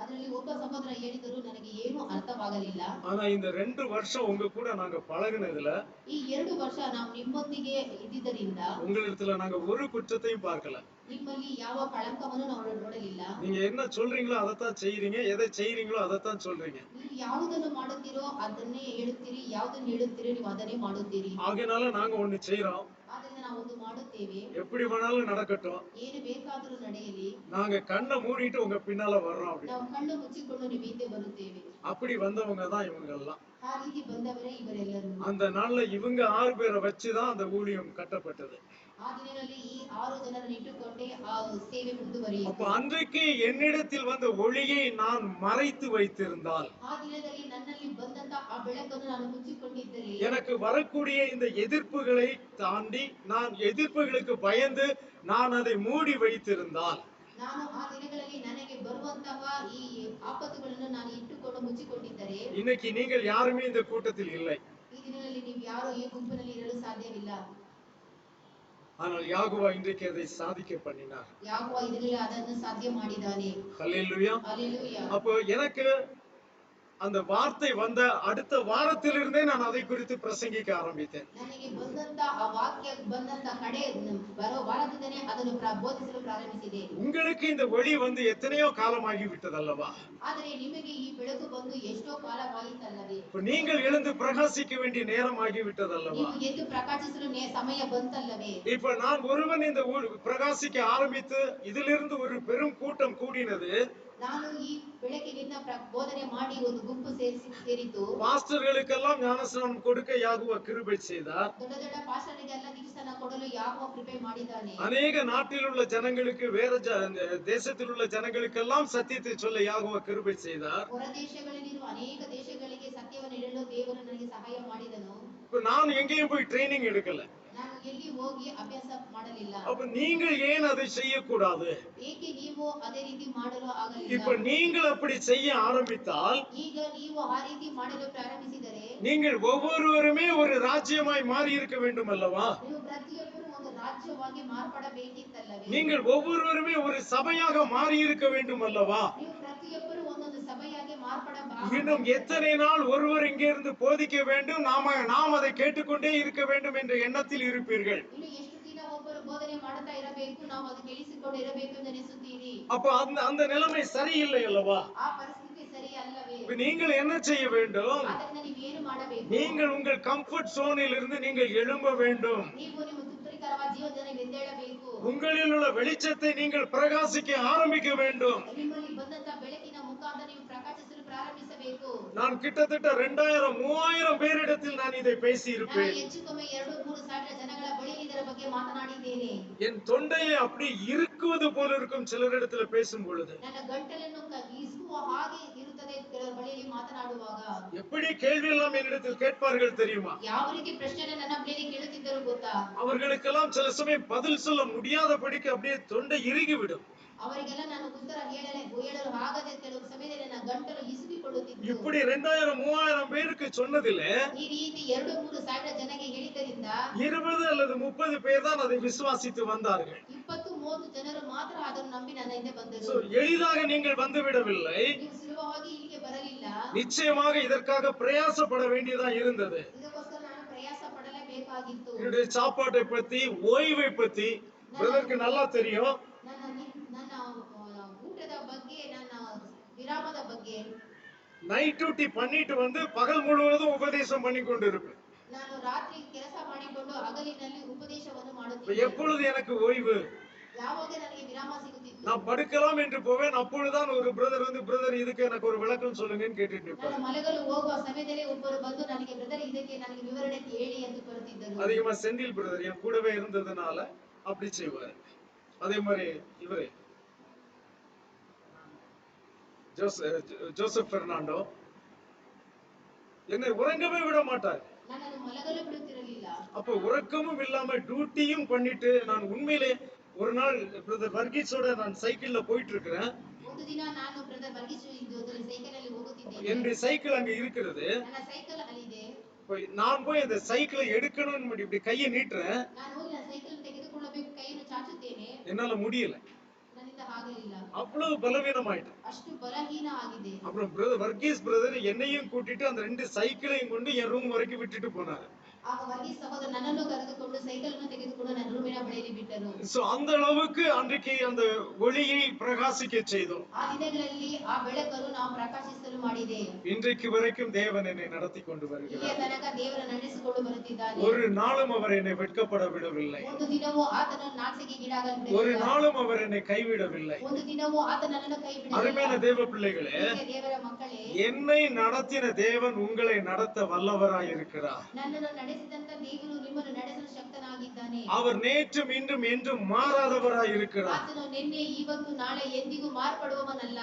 ಅದರಲ್ಲಿ ಒಬ್ಬ ಸಹೋದರ ಹೇಳಿದರು, ನನಗೆ ಏನು ಅರ್ಥವಾಗಲಿಲ್ಲ. ஆனா இந்த 2 வருஷம் உங்க கூட நாங்க பழகுனதுல ಈ 2 ವರ್ಷ ನಾವು ನಿಮ್ಮೊಂದಿಗೆ ಇದ್ದಿದ್ದರಿಂದ உங்களிடத்துல நாங்க ஒரு குற்றத்தையும் பார்க்கல. ನಿಮ್ಮಲ್ಲಿ ಯಾವ ಕಳಂಕವನ್ನು ನಾವು ನೋಡಲಿಲ್ಲ. நீங்க என்ன சொல்றீங்களோ அதைத்தான் செய்றீங்க, எதை செய்றீங்களோ அதைத்தான் சொல்றீங்க. ನೀವು ಯಾವುದನ್ನು ಮಾಡುತ್ತೀರೋ ಅದನ್ನೇ ಹೇಳುತ್ತೀರಿ, ಯಾವುದನ್ನು ಹೇಳುತ್ತೀರೋ ನೀವು ಅದನ್ನೇ ಮಾಡುತ್ತೀರಿ. ஆகையினால நாங்க ஒண்ணு செய்றோம். ಆದ್ದರಿಂದ ನಾವು ಒಂದು ಮಾಡುತ್ತೇವೆ. எப்படி வேணாலும் நடக்கட்டும், ಏನು ಬೇಕಾದರೂ ನಡೆಯಲಿ, நாங்க கண்ணை மூடிட்டு உங்க பின்னால வர்றோம் அப்படி. ನಾವು ಕಣ್ಣು ಮುಚ್ಚಿಕೊಂಡು ನೀವು ಹಿಂದೆ ಬರುತ್ತೇವೆ. அப்படி வந்தவங்க தான் இவங்க எல்லாம். ಆ ರೀತಿ ಬಂದವರೇ ಇವರೆಲ್ಲರೂ. அந்த நாள்ல இவங்க 6 பேரை வச்சுதான் அந்த ஊழியம் கட்டப்பட்டது. ಆ ದಿನದಲ್ಲಿ ಈ 6 ಜನರನ್ನು ಇಟ್ಟುಕೊಂಡೇ ಆ ಸೇವೆ அப்ப ಮುಂದುವರಿಯಿತು. அன்றைக்கு என்னிடத்தில் வந்த ஒளியை நான் மறைத்து வைத்திருந்தால், ಆ ದಿನದಲ್ಲಿ ನನ್ನಲ್ಲಿ ಬಂದಂತ ಆ ಬೆಳಕನ್ನು ನಾನು ಮುಚ್ಚಿಕೊಂಡಿದ್ದರೆ, எனக்கு வரக்கூடிய இந்த எதிர்ப்புகளை தாண்டி நான் எதிர்ப்புகளுக்கு பயந்து நான் அதை மூடி வைத்திருந்தால், ನಾನು ಆ ದಿನಗಳಲ್ಲಿ ನನಗೆ ಬರುವಂತಹ ಈ ಆಪತ್ತುಗಳನ್ನು ನಾನು ಇಟ್ಟುಕೊಂಡು ಮುಚ್ಚಿಕೊಂಡಿದ್ದರೆ, இன்னைக்கு நீங்கள் யாருமே இந்த கூட்டத்தில் இல்லை. ಈ ದಿನದಲ್ಲಿ ನೀವು ಯಾರು ಈ ಗುಂಪಿನಲ್ಲಿ ಇರಲು ಸಾಧ್ಯವಿಲ್ಲ. ஆனால் யாகுவா இன்றைக்கு அதை சாதிக்க பண்ணினார். ಯಾಕೋ ಇದರಲ್ಲಿ ಅದನ್ನು ಸಾಧ್ಯ ಮಾಡಿದ್ದಾನೆ. ஹல்லேலூயா. ஹல்லேலூயா. அப்போ எனக்கு அந்த வார்த்தை வந்த அடுத்த வாரத்திலிருந்தே நான் அதை குறித்து பிரசங்கிக்க ஆரம்பித்தேன். ನನಗೆ ಬಂದಂತ ಆ ವಾಕ್ಯ ಬಂದಂತ ಕಡೆ ಬರೋ ವಾರದಿಂದನೇ ಅದನ್ನು ಬೋಧಿಸಲು ಪ್ರಾರಂಭಿಸಿದೆ. உங்களுக்கு இந்த ஒளி வந்து எத்தனையோ காலமாகி விட்டதல்லவா? ಆದರೆ ನಿಮಗೆ ಈ ಬೆಳಕು ಬಂದು ಎಷ್ಟೋ ಕಾಲವಾಯಿತಲ್ಲವೇ? இப்ப நீங்கள் எழுந்து பிரகாசிக்க வேண்டிய நேரம் ஆகி விட்டதல்லவா? ನೀವು ಎದ್ದು ಪ್ರಕಾಶಿಸಲು ಸಮಯ ಬಂತಲ್ಲವೇ? இப்ப நான் ஒருவன் இந்த பிரகாசிக்க ஆரம்பித்து இதிலிருந்து ஒரு பெரும் கூட்டம் கூடினது. ನಾನು ಈ ಬೆಳಕಿನಿಂದ ಬೋಧನೆ ಮಾಡಿ ಒಂದು ಗುಂಪು ಸೇರಿತು. பாஸ்டர்களுக்கெல்லாம் ஞானஸ்நானம் கொடுக்க யாகுவ கிருபை செய்தார். ದೊಡ್ಡ ದೊಡ್ಡ ಪಾಸ್ಟರ್ಗಳಿಗೆಲ್ಲ ದೀಕ್ಷಾಸ್ನಾನ ಕೊಡಲು ಯಾಕೋ ಕೃಪೆ ಮಾಡಿದ್ದಾನೆ. அநேக நாட்டில் உள்ள ஜனங்களுக்கு வேற தேசத்தில் உள்ள ஜனங்களுக்கெல்லாம் சத்தியத்தை சொல்ல யாகுவ கிருபை செய்தார். ಹೊರ ದೇಶಗಳಲ್ಲಿರುವ ಅನೇಕ ದೇಶಗಳಿಗೆ ಸತ್ಯವನ್ನು ಹೇಳಲು ದೇವರು ನನಗೆ ಸಹಾಯ ಮಾಡಿದನು. இப்ப நான் எங்கேயும் போய் ட்ரைனிங் எடுக்கல. ನಾನು ಎಲ್ಲಿ ಹೋಗಿ ಅಭ್ಯಾಸ ಮಾಡಲಿಲ್ಲ. அப்ப நீங்கள் ஏன் அதை செய்யக்கூடாது? ಏಕೆ ನೀವು ಅದೇ ರೀತಿ ಮಾಡಲು ಆಗಲಿಲ್ಲ? இப்ப நீங்கள் அப்படி செய்ய ஆரம்பித்தால், ಈಗ ನೀವು ಆ ರೀತಿ ಮಾಡಲು ಪ್ರಾರಂಭಿಸಿದರೆ, நீங்கள் ஒவ்வொருவருமே ஒரு ராஜ்யமாய் மாறி இருக்க வேண்டும் அல்லவா? ನೀವು ಪ್ರತಿಯೊಬ್ಬರು ಒಂದು ರಾಜ್ಯವಾಗಿ ಮಾರ್ಪಡಬೇಕಿತ್ತಲ್ಲವೇ? நீங்கள் ஒவ்வொருவருமே ஒரு சபையாக மாறி இருக்க வேண்டும் அல்லவா? ನೀವು ಪ್ರತಿಯೊಬ್ಬರು ಒಂದೊಂದು ಸಭೆಯಾಗಿ ಮಾರ್ಪಡಬೇಕು. இன்னும் எத்தனை நாள் ஒருவர் இங்கிருந்து போதிக்க வேண்டும், நாம் அதை கேட்டுக்கொண்டே இருக்க வேண்டும் என்ற எண்ணத்தில் இருப்பீர்கள். ಇನ್ನು ಎಷ್ಟು ದಿನ ಒಬ್ಬರು ಬೋಧನೆ ಮಾಡುತ್ತಾ ಇರಬೇಕು, ನಾವು ಅದು ಕೇಳಿಸಿಕೊಂಡು ಇರಬೇಕು ಎಂದು ಅನಿಸುತ್ತೀರಿ. அப்ப அந்த நிலைமை சரியில்லை அல்லவா? ಆ ಪರಿಸ್ಥಿತಿ ಸರಿ ಅಲ್ಲವೇ? இப்ப நீங்கள் என்ன செய்ய வேண்டும்? ಆದ್ದರಿಂದ ನೀವು ಏನು ಮಾಡಬೇಕು? நீங்கள் உங்கள் கம்ஃபர்ட் ஜோனில் இருந்து நீங்கள் எழும்ப வேண்டும். ನೀವು ನಿಮ್ಮ ತೃಪ್ತಿಕರವಾದ ಜೀವನದಲ್ಲಿ ಎದ್ದೇಳಬೇಕು. உங்களில் உள்ள வெளிச்சத்தை நீங்கள் பிரகாசிக்க ஆரம்பிக்க வேண்டும். ನಿಮ್ಮಲ್ಲಿ ಬಂದಂತ ಬೆಳಕಿನ ಮುಖಾಂತರ ನೀವು ಪ್ರಕಾಶಿಸಲು ಪ್ರಾರಂಭಿಸಬೇಕು. நான் கிட்டத்தட்ட 2000-3000 பேரிடத்தில் நான் இதை பேசி ನಾನು இருப்பேன். ಹೆಚ್ಚು ಕಮ್ಮಿ 2-3 ಸಾವಿರ ಜನಗಳ ಬಳಿ ಇದರ ಬಗ್ಗೆ ಮಾತನಾಡಿದ್ದೇನೆ. என் தொண்டையை அப்படி இருக்குவது போல இருக்கும் சிலரிடத்துல பேசும் பொழுது. ನನ್ನ ಗಂಟಲನ್ನು ಇಸುವ ಹಾಗೆ ಇರುತ್ತದೆ ಕೆಲವರ ಬಳಿಯಲ್ಲಿ ಮಾತನಾಡುವಾಗ. எப்படி கேள்வி எல்லாம் என்னிடத்தில் கேட்பார்கள் தெரியுமா? ಯಾವ ರೀತಿ ಪ್ರಶ್ನೆ ನನ್ನ ಬಳಿಯಲ್ಲಿ ಕೇಳುತ್ತಿದ್ದರು ಗೊತ್ತಾ? அவர்களுக்கெல்லாம் சில சமயம் பதில் சொல்ல முடியாதபடிக்கு அப்படியே தொண்டை இறுகி விடும். ಅವರಿಗೆಲ್ಲ ನಾನು ಉತ್ತರ ಹೇಳಲು ಆಗದೆ ಕೆಲವು ಸಮಯದಲ್ಲಿ ನನ್ನ ಗಂಟಲು ಇಸುಕಿಕೊಳ್ಳುತ್ತಿತ್ತು. இப்படி 2000-3000 பேருக்கு சொன்னதிலே ಈ ರೀತಿ 2-3 ಸಾವಿರ ಜನಗೆ ಹೇಳಿದ್ದರಿಂದ 20 அல்லது 30 பேர் தான் அதை விசுவாசித்து வந்தார்கள். 20-30 ಜನರು ಮಾತ್ರ ಅದನ್ನು ನಂಬಿ ನನ್ನ ಹಿಂದೆ ಬಂದರು. எளிதாக நீங்கள் வந்து விடவில்லை. ನೀವು ಸುಲಭವಾಗಿ ಇಲ್ಲಿಗೆ ಬರಲಿಲ್ಲ. நிச்சயமாக இதற்காக பிரயாசப்பட வேண்டியதா இருந்தது. ಇದಕ್ಕೋಸ್ಕರ ನಾನು ಪ್ರಯಾಸ ಪಡಲೇಬೇಕಾಗಿತ್ತು. என்னுடைய சாப்பாட்டை பத்தி, ஓய்வை பத்தி பிரதருக்கு நல்லா தெரியும். ನನ್ನ ಊಟದ ಬಗ್ಗೆ, ನನ್ನ ವಿರಾಮದ ಬಗ್ಗೆ. நைட் டியூட்டி பண்ணிட்டு வந்து பகல் முழுவதும் உபதேசம் பண்ணி கொண்டு இருப்பேன். ನಾನು ರಾತ್ರಿ ಕೆಲಸ ಮಾಡಿಕೊಂಡು ಹಗಲಿನಲ್ಲಿ ಉಪದೇಶವನ್ನು ಮಾಡುತ್ತಿದ್ದೆ. எப்பொழுது எனக்கு ஓய்வு? ಯಾವಾಗ ನನಗೆ ವಿರಾಮ ಸಿಗುತ್ತಿತ್ತು? நான் படுக்கலாம் என்று போவேன். அப்பொழுதுதான் ஒரு பிரதர் வந்து, பிரதர் இதுக்கு எனக்கு ஒரு விளக்கம் சொல்லுங்கன்னு கேட்டுட்டு இருப்பார். ನಾನು ಮಲಗಲು ಹೋಗುವ ಸಮಯದಲ್ಲಿ ಒಬ್ಬರು ಬಂದು ನನಗೆ ಬ್ರದರ್ ಇದಕ್ಕೆ ನನಗೆ ವಿವರಣೆ ಹೇಳಿ ಎಂದು ಬರುತ್ತಿದ್ದರು. அதிகமா செந்தில் பிரதர் என் கூடவே இருந்ததுனால அப்படி செய்வார். அதே மாதிரி இவரே ஜோசப் பெர்னாண்டோ என்னை உறங்கவே விட மாட்டார். ನನ್ನನ್ನು ಮಲಗಲು ಬಿಡುತ್ತಿರಲಿಲ್ಲ. அப்ப உறக்கமும் இல்லாம டியூட்டியும் பண்ணிட்டு நான் உண்மையிலே ஒரு நாள் பிரதர் வர்கீஸோட நான் சைக்கிள்ல போயிட்டு இருக்கிறேன். ಒಂದು ದಿನ ನಾನು ಬ್ರದರ್ ವರ್ಗೀಸ್ ಜೊತೆ ಸೈಕಲ್ ಅಲ್ಲಿ ಹೋಗುತ್ತಿದ್ದೆ. என்னுடைய சைக்கிள் அங்க இருக்கிறது. ನನ್ನ ಸೈಕಲ್ ಅಲ್ಲಿದೆ. நான் போய் அந்த சைக்கிளை எடுக்கணும்னு இப்படி கையை நீட்டுறேன். ನಾನು ಹೋಗಿ ನನ್ನ ಸೈಕಲ್ ತೆಗೆದುಕೊಳ್ಳಬೇಕು, ಕೈಯನ್ನು ಚಾಚುತ್ತೇನೆ. என்னால முடியல. ನನ್ನಿಂದ ಆಗಲಿಲ್ಲ. அவ்வளவு பலவீனமாயிட்டேன். ಅಷ್ಟು ಬಲಹೀನ ಆಗಿದೆ. அப்புறம் பிரதர் வர்கீஸ் பிரதர் என்னையும் கூட்டிட்டு அந்த 2 சைக்கிளையும் கொண்டு என் ரூம் வரைக்கும் விட்டுட்டு போனாரு. ಆಗ ವರ್ಗೀಸ್ ಸಹೋದರ ನನ್ನನ್ನು ಕರೆದುಕೊಂಡು ಸೈಕಲ್ ಅನ್ನು ತೆಗೆದುಕೊಂಡು ನನ್ನ ರೂಮಿನ ಬಳಿಯಲ್ಲಿ ಬಿಟ್ಟರು. சோ அந்த அளவுக்கு அன்றைக்கு அந்த ஒளியை பிரகாசிக்க செய்தோம். ಆ ದಿನಗಳಲ್ಲಿ ಆ ಬೆಳಕನ್ನು ನಾವು ಪ್ರಕಾಶಿಸಲು ಮಾಡಿದೆ. இன்றைக்கு வரைக்கும் தேவன் என்னை நடத்தி கொண்டு ಇಲ್ಲಿಯ வருகிறார். ತನಕ ದೇವರು ನಡೆಸಿಕೊಂಡು ಬರುತ್ತಿದ್ದಾನೆ. ஒரு நாளும் அவர் என்னை வெட்கப்பட விடவில்லை. ಒಂದು ದಿನವೂ ಆತನನ್ನು ನಾಚಿಕೆಗೀಡಾಗಲು ஒரு ಬಿಡಲಿಲ್ಲ. நாளும் அவர் என்னை கைவிடவில்லை. ಒಂದು ದಿನವೂ ಆತ ನನ್ನನ್ನು ಕೈ அருமையான ಬಿಡಲಿಲ್ಲ. தேவ பிள்ளைகளே, ಪ್ರಿಯ ದೇವರ ಮಕ್ಕಳೇ, என்னை நடத்தின தேவன் உங்களை நடத்த வல்லவராய் இருக்கிறார். ನನ್ನನ್ನು ನಡೆಸಿದಂತ ದೇವರು ನಿಮ್ಮನ್ನು ನಡೆಸಲು ಶಕ್ತನಾಗಿದ್ದಾನೆ. அவர் நேற்றும் இன்றும் என்றும் மாறாதவராய் இருக்கிறார். ಆತನು ನಿನ್ನೆ ಇವತ್ತು ನಾಳೆ ಎಂದಿಗೂ ಮಾರ್ಪಡುವವನಲ್ಲ.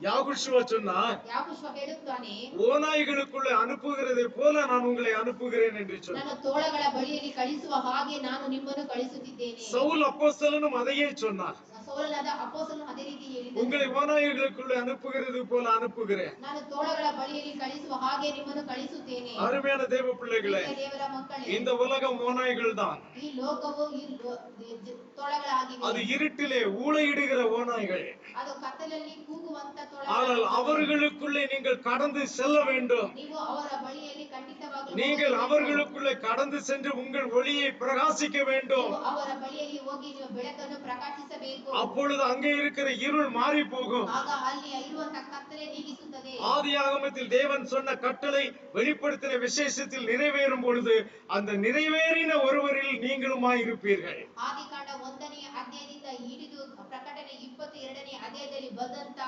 யாகுஷுவா சொன்னார், ಯಾಕೋಬ ಹೇಳುತ್ತಾನೆ, ஓநாய்களுக்குள்ளே அனுப்புகிறதை போல நான் உங்களை அனுப்புகிறேன் என்று சொன்னார். ನನ್ನ ತೋಳಗಳ ಬಳಿಯಲ್ಲಿ ಕಳಿಸುವ ಹಾಗೆ ನಾನು ನಿಮ್ಮನ್ನು ಕಳಿಸುತ್ತಿದ್ದೇನೆ. சவுல் அப்போஸ்தலனும் அதையே சொன்னார். ಸೌಲನಾದ ಅಪೊಸ್ತಲನು ಅದೇ ರೀತಿ ಹೇಳಿದನು. உங்களை ஓநாய்களுக்குள்ளே அனுப்புகிறது போல அனுப்புகிறேன். ನಾನು ತೋಳಗಳ ಬಳಿಯಲ್ಲಿ ಕಳಿಸುವ ಹಾಗೆ ನಿಮ್ಮನ್ನು ಕಳಿಸುತ್ತೇನೆ. அருமையான தேவ பிள்ளைகளே, ಪ್ರಿಯ ದೇವರ ಮಕ್ಕಳೇ, இந்த உலகம் ஓநாய்கள் தான். ಈ ಲೋಕವು ತೊಳಗಳಾಗಿವೆ. அது இருட்டிலே ஊளையிடுகிற ஓநாய்கள். ಅದು ಕತ್ತಲಲ್ಲಿ ಕೂಗುವಂತ ஆனால் ತೊಳಗಳಾಗಿವೆ. அவர்களுக்குள்ளே நீங்கள் கடந்து செல்ல வேண்டும். ನೀವು ಅವರ ಬಳಿಯಲ್ಲಿ ಖಂಡಿತವಾಗಲೂ நீங்கள் ಹೋಗಬೇಕು. அவர்களுக்குள்ளே கடந்து சென்று உங்கள் ஒளியை பிரகாசிக்க வேண்டும். ನೀವು ಅವರ ಬಳಿಯಲ್ಲಿ ಹೋಗಿ ನೀವು ಬೆಳಕನ್ನು ಪ್ರಕಾಶಿಸಬೇಕು. அப்பொழுது அங்கே இருக்கிற இருள் மாறி போகும். ಆಗ ಅಲ್ಲಿ ಇರುವಂತ ಕತ್ತಲೆ ನೀಗಿಸುತ್ತದೆ. ஆதியாகமத்தில் தேவன் சொன்ன கட்டளை வெளிப்படுத்தின விசேஷத்தில் நிறைவேறும் பொழுது அந்த நிறைவேறின ஒருவரில் நீங்களுமாய் இருப்பீர்கள். ಆದಿಕಾಂಡ 1ನೇ ಅಧ್ಯಾಯದಿಂದ ಹಿಡಿದು ಪ್ರಕಟಣೆ 22ನೇ ಅಧ್ಯಾಯದಲ್ಲಿ ಬಂದಂತ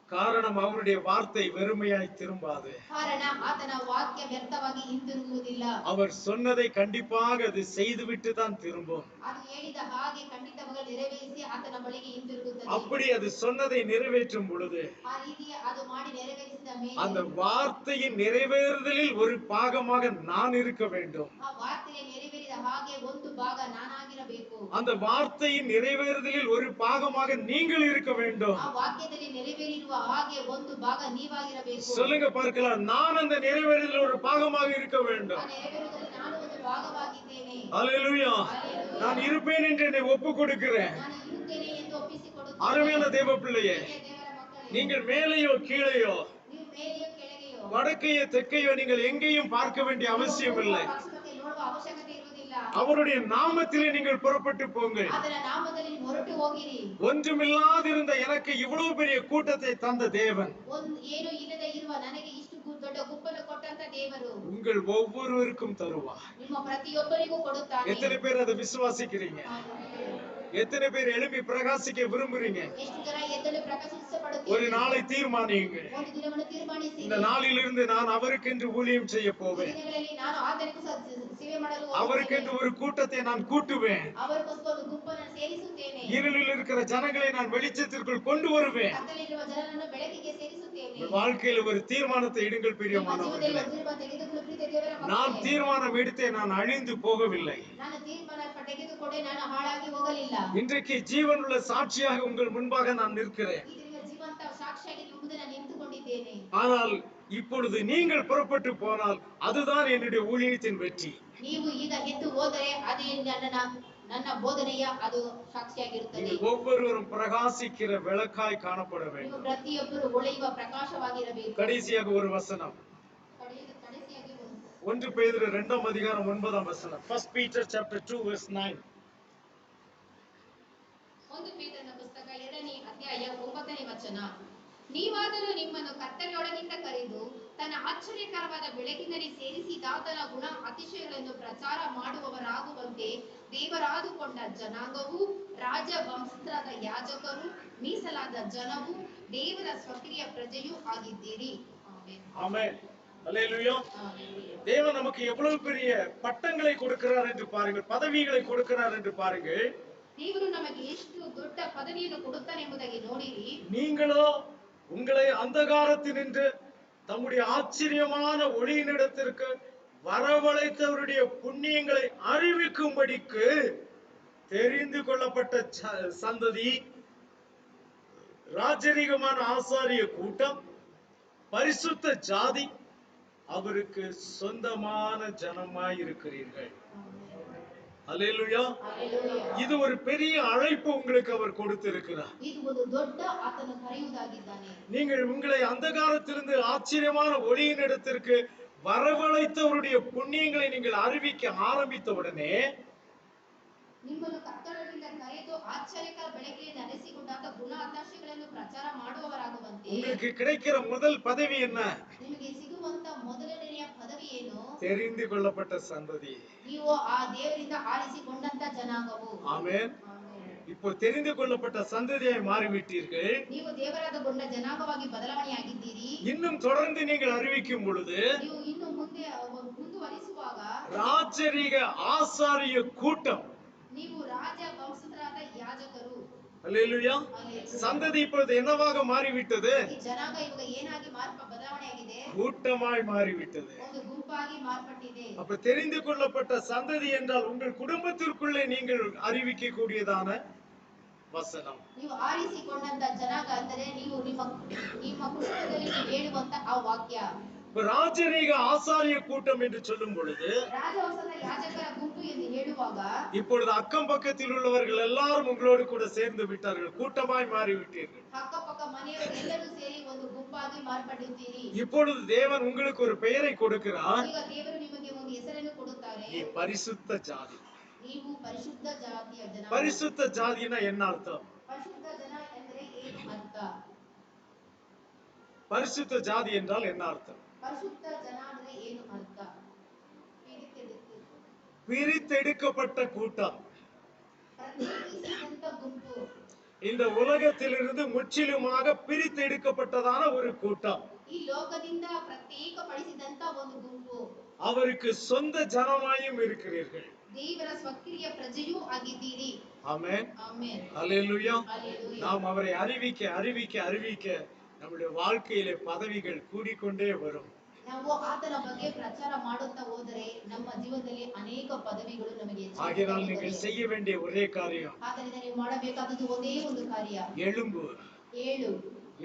காரணம் அவருடைய வார்த்தை வெறுமையாய் திரும்பாது. ಕಾರಣ ಆತನ ವಾಕ್ಯ ವ್ಯರ್ಥವಾಗಿ ಹಿಂತಿರುಗುವುದಿಲ್ಲ. அவர் சொன்னதை கண்டிப்பாக அது செய்துவிட்டு தான் திரும்பும். ಅದು ಹೇಳಿದ ಹಾಗೆ ಖಂಡಿತವಾಗಿ ನೆರವೇರಿಸಿ ಆತನ ಬಳಿಗೆ ಹಿಂತಿರುಗುತ್ತದೆ. அப்படி அது சொன்னதை நிறைவேற்றும் பொழுது ಆ ರೀತಿ ಅದು ಮಾಡಿ ನೆರವೇರಿಸಿದ ಮೇಲೆ அந்த வார்த்தையின் நிறைவேறுதலில் ஒரு பாகமாக நான் இருக்க வேண்டும். ಆ ವಾರ್ತೆಯ ನೆರವೇರಿದ ಹಾಗೆ ಒಂದು ಭಾಗ ನಾನಾಗಿರಬೇಕು. அந்த வார்த்தையின் நிறைவேறுதலில் ஒரு பாகமாக நீங்கள் இருக்க வேண்டும். ಆ ವಾಕ್ಯದಲ್ಲಿ ನೆರವೇರಿರುವ ಹಾಗೆ ಒಂದು ಭಾಗ ನೀವಾಗಿರಬೇಕು. சொல்லுங்க பார்க்கலாம், நான் அந்த நிறைவேறுதலில் ஒரு பாகமாக இருக்க வேண்டும். ಆ ನೆರವೇರುವುದರಲ್ಲಿ ನಾನು ಒಂದು ಭಾಗವಾಗಿದ್ದೇನೆ. ஹல்லேலூயா. நான் இருப்பேன் என்று என்னை ஒப்புக் கொடுக்கிறேன். ನಾನು ಇರುತ್ತೇನೆ ಎಂದು ಒಪ್ಪಿಸಿಕೊಡುತ್ತೇನೆ. அருமையான தேவ பிள்ளையே, ದೇವರ ಮಕ್ಕಳೇ, நீங்கள் மேலேயோ கீழேயோ ನೀವು ಮೇಲೆಯೋ ಕೆಳಗೆಯೋ வடக்கையோ தெற்கையோ நீங்கள் எங்கேயும் பார்க்க வேண்டிய அவசியம் இல்லை. ಪಕ್ಷಕ್ಕೆ ನೋಡುವ ಅವಶ್ಯಕತೆ ಇರುವುದಿಲ್ಲ. அவருடைய நாமத்திலே நீங்கள் புறப்பட்டு போங்கள். ಅದರ ನಾಮದಲ್ಲಿ ಹೊರಟು ಹೋಗಿರಿ. ஒன்றுமில்லாதிருந்த எனக்கு இவ்வளவு பெரிய கூட்டத்தை தந்த தேவன் ಏನು ಇಲ್ಲದೆ ಇರುವ ನನಗೆ ಇಷ್ಟು ದೊಡ್ಡ ಗುಂಪನ್ನು ಕೊಟ್ಟಂತ ದೇವರು உங்கள் ஒவ்வொருவருக்கும் தருவார். ನಿಮ್ಮ ಪ್ರತಿಯೊಬ್ಬರಿಗೂ ಕೊಡುತ್ತಾನೆ. எத்தனை பேர் அதை விசுவாசிக்கிறீங்க? எத்தனை பேர் எழுப்பி பிரகாசிக்க விரும்புறீங்க? ಎಷ್ಟು ಜನ ಎದ್ದೇಳಿ ಪ್ರಕಾಶಿಸಲ್ಪಡುತ್ತೀರಿ? ஒரு நாளை தீர்மானியுங்கள். ಒಂದು ದಿನವನ್ನು ತೀರ್ಮಾನಿಸಿ. இந்த நாளிலிருந்து நான் அவருக்கென்று ஊழியம் செய்ய ಈ போவேன். ದಿನಗಳಲ್ಲಿ ನಾನು ಆತನಿಗೂ ಸೇವೆ ಮಾಡಲು அவருக்கென்று ஒரு கூட்டத்தை நான் கூட்டுவேன். ಅವರಿಗೋಸ್ಕರ ಒಂದು ಗುಂಪನ್ನು ಸೇರಿಸುತ್ತೇನೆ. இருளில் இருக்கிற ஜனங்களை நான் வெளிச்சத்திற்குள் கொண்டு வருவேன். ಕತ್ತಲೆಯಿರುವ ಜನರನ್ನು ಬೆಳಕಿಗೆ ಸೇರಿಸುತ್ತೇನೆ. உங்கள் வாழ்க்கையில் ஒரு தீர்மானத்தை எடுங்கள் ನಿಮ್ಮ பிரியமானவர்களே. ಜೀವನದಲ್ಲಿ ಒಂದು ತೀರ್ಮಾನ ತೆಗೆದುಕೊಳ್ಳು ಪ್ರೀತಿಯ ದೇವರ நான் ಮಕ್ಕಳೇ. தீர்மானம் எடுத்தே நான் அழிந்து போகவில்லை. ನಾನು ತೀರ್ಮಾನ ತೆಗೆದುಕೊಂಡೆ ನಾನು ಹಾಳಾಗಿ ಹೋಗಲಿಲ್ಲ. இன்றைக்கு ஜீவனுள்ள சாட்சியாக உங்கள் முன்பாக நான் நிற்கிறேன். ಈ ದಿನ ಜೀವಂತ ಸಾಕ್ಷಿಯಾಗಿ ನಿಮ್ಮ ಮುಂದೆ ನಾನು ನಿಂತುಕೊಂಡಿದ್ದೇನೆ. ஆனால் இப்பொழுது நீங்கள் புறப்பட்டு போனால் அதுதான் என்னுடைய ஊழியத்தின் வெற்றி. ನೀವು ಈಗ ಎದ್ದು ಹೋದರೆ ಅದೇ ನನ್ನ ಬೋಧನೆಯ ಅದು ಸಾಕ್ಷಿಯಾಗಿರುತ್ತದೆ. நீங்கள் ஒவ்வொருவரும் பிரகாசிக்கிற விளக்காய் காணப்பட ನೀವು வேண்டும். ಪ್ರತಿಯೊಬ್ಬರು ಹೊಳೆಯುವ ಪ್ರಕಾಶವಾಗಿರಬೇಕು. கடைசியாக ஒரு வசனம், ಕಡೆಸಿಯಾಗಿ 1 பேதுரு 2ஆம் அதிகாரம் 9ஆம் வசனம். 1 Peter chapter 2 verse 9. 1 ಪೇತ್ರನ ಪುಸ್ತಕ 2ನೇ ಅಧ್ಯಾಯ 9ನೇ ವಚನ. ನೀವಾದರೂ ನಿಮ್ಮನ್ನು ಕತ್ತಲೆಯೊಳಗಿಂದ ಕರೆದು ತನ್ನ ಆಶ್ಚರ್ಯಕರವಾದ ಬೆಳಕಿನಲ್ಲಿ ಸೇರಿಸಿದಾತನ ಗುಣ ಅತಿಶಯಗಳನ್ನು ಪ್ರಚಾರ ಮಾಡುವವರಾಗುವಂತೆ ದೇವರಾದುಕೊಂಡ ಜನಾಂಗವು, ರಾಜವಂಶದ ಯಾಜಕರು, ಮೀಸಲಾದ ಜನವು, ದೇವರ ಸ್ವಕೀಯ ಪ್ರಜೆಯೂ ಆಗಿದ್ದೀರಿ. ஆமென். அல்லேலூயா. ಆಮೆನ್. தேவன் நமக்கு எவ்வளவு பெரிய பட்டங்களை கொடுக்கிறார் என்று பாருங்கள், பதவிகளை கொடுக்கிறார் என்று பாருங்கள். ದೇವರು ನಮಗೆ ಎಷ್ಟು ದೊಡ್ಡ ಪದವಿಯನ್ನು ಕೊಡುತ್ತಾನೆ ಎಂಬುದಾಗಿ ನೋಡಿರಿ. நீங்களோ உங்களை அந்தகாரத்தினின்று தம்முடைய ஆச்சரியமான ஒளியினிடத்திற்கு வரவழைத்தவருடைய புண்ணியங்களை அறிவிக்கும்படிக்கு தெரிந்து கொள்ளப்பட்ட சந்ததி, ராஜரீகமான ஆசாரிய கூட்டம், பரிசுத்த ஜாதி, அவருக்கு சொந்தமான ஜனமாய் இருக்கிறீர்கள். அல்லேலூயா. இது ஒரு பெரிய அழைப்பு உங்களுக்கு அவர் கொடுத்திருக்கிறார். ಇದು ಒಂದು ದೊಡ್ಡ ಆತನು ಕರೆಯುವುದಾಗಿದ್ದಾನೆ. நீங்கள் உங்களை அந்தகாரத்திலிருந்து ஆச்சரியமான ஒளியினிடத்திற்கு வரவழைத்தவருடைய புண்ணியங்களை நீங்கள் அறிவிக்க ஆரம்பித்த உடனே ನಿಮ್ಮನ್ನು ಕತ್ತಲದಿಂದ ಕರೆದು ಆಶ್ಚರ್ಯಕರ ಬೆಳಕಿಗೆ ನಡೆಸಿಕೊಂಡಾಗ ಗುಣ ಆದರ್ಶಗಳನ್ನು ಪ್ರಚಾರ ಮಾಡುವವರಾಗುವಂತೆ உங்களுக்கு கிடைக்கிற முதல் பதவி என்ன? ನಿಮಗೆ ಸಿಗುವಂತ ಮೊದಲನೆಯ ಪದವಿ ಏನು? தெரிந்து கொள்ளப்பட்ட சந்ததி. ನೀವು ಆ ದೇವರಿಂದ ಆರಿಸಿಕೊಂಡಂತ ಜನಾಂಗವು. ஆமென். இப்போ தெரிந்து கொள்ளப்பட்ட சந்ததியாய் மாறிவிட்டீர்கள். ನೀವು ದೇವರಾದಗೊಂಡ ಜನಾಂಗವಾಗಿ ಬದಲಾವಣೆಯಾಗಿದ್ದೀರಿ. இன்னும் தொடர்ந்து நீங்கள் அறிவிக்கும் பொழுது ನೀವು ಇನ್ನು ಮುಂದುವರಿಸುವಾಗ ராஜரீக ஆசாரிய கூட்டம், ನೀವು ರಾಜ ವಂಶಸ್ಥರಾದ ಯಾಜಕರು. அல்லேலூயா. சந்ததி இப்பொழுது என்னவாக மாறிவிட்டது? ಈ ಜನಾಂಗ ಇವಾಗ ಏನಾಗಿ ಬದಲಾವಣೆಯಾಗಿದೆ? கூட்டமாய் மாறிவிட்டது. ಒಂದು ಗುಂಪಾಗಿ ಮಾರ್ಪಟ್ಟಿದೆ. அப்ப தெரிந்து கொள்ளப்பட்ட சந்ததி என்றால் உங்கள் குடும்பத்திற்குள்ளே நீங்கள் அறிவிக்க கூடியதான வசனம். ನೀವು ಆರಿಸಿಕೊಂಡಂತ ಜನಾಂಗ ಅಂದರೆ ನೀವು ನಿಮ್ಮ ಕುಟುಂಬದಲ್ಲಿ ಹೇಳುವಂತ ಆ ವಾಕ್ಯ. இப்ப ராஜரீக ஆசாரிய கூட்டம் என்று சொல்லும் பொழுது ರಾಜವಂಶದ ಯಾಜಕರ ಗುಂಪು ಎಂದು ಹೇಳುವಾಗ இப்பொழுது அக்கம் பக்கத்தில் உள்ளவர்கள் எல்லாரும் உங்களோடு கூட சேர்ந்து விட்டார்கள், கூட்டமாய் மாறிவிட்டீர்கள். ಅಕ್ಕಪಕ್ಕ ಮನೆಯವರು ಎಲ್ಲರೂ ಸೇರಿ ಒಂದು ಗುಂಪಾಗಿ ಮಾರ್ಪಟ್ಟಿದ್ದೀರಿ. இப்பொழுது தேவன் உங்களுக்கு ஒரு பெயரை கொடுக்கிறார். ಈಗ ದೇವರು ನಿಮಗೆ ಒಂದು ಹೆಸರನ್ನು ಕೊಡುತ್ತಾರೆ. நீ பரிசுத்த ஜாதி. ನೀವು ಪರಿಶುದ್ಧ ಜಾತಿಯ ಜನ. பரிசுத்த ஜாதினா என்ன அர்த்தம்? ಪರಿಶುದ್ಧ ಜನ ಎಂದರೆ ಏನು ಅರ್ಥ? பரிசுத்த ஜாதி என்றால் என்ன அர்த்தம்? ಪರಿಶುದ್ಧ ಜನ ಅಂದ್ರೆ ಏನು ಅರ್ಥ? பிரித்தெடுக்கப்பட்ட கூட்டம். ಪ್ರತ್ಯೇಕಿಸಿದಂತ ಗುಂಪು. இந்த உலகத்திலிருந்து முற்றிலுமாக பிரித்தெடுக்கப்பட்டதான ஒரு கூட்டம். ಈ ಲೋಕದಿಂದ ಪ್ರತ್ಯೇಕಪಡಿಸಿದಂತ ಒಂದು ಗುಂಪು. அவருக்கு சொந்த ஜனமாயும் இருக்கிறீர்கள். ದೇವರ ಸ್ವಕೀಯ ಪ್ರಜೆಯೂ ಆಗಿದ್ದೀರಿ. ஆமென். ஆமென். அல்லேலூயா. அல்லேலூயா. நாம் அவரை அறிவிக்க அறிவிக்க அறிவிக்க நம்முடைய வாழ்க்கையிலே பதவிகள் கூடிக்கொண்டே வரும். ನಾವು ಆತನ ಬಗ್ಗೆ ಪ್ರಚಾರ ಮಾಡುತ್ತಾ ಹೋದರೆ ನಮ್ಮ ಜೀವನದಲ್ಲಿ ಅನೇಕ ಪದವಿಗಳು ನಮಗೆ ஆகையால் நீங்கள் செய்ய வேண்டிய ஒரே காரியம், ಆದ್ದರಿಂದ ನೀವು ಮಾಡಬೇಕಾದದ್ದು ಒಂದೇ ಒಂದು ಕಾರ್ಯ, எழும்பு. ಏಳು.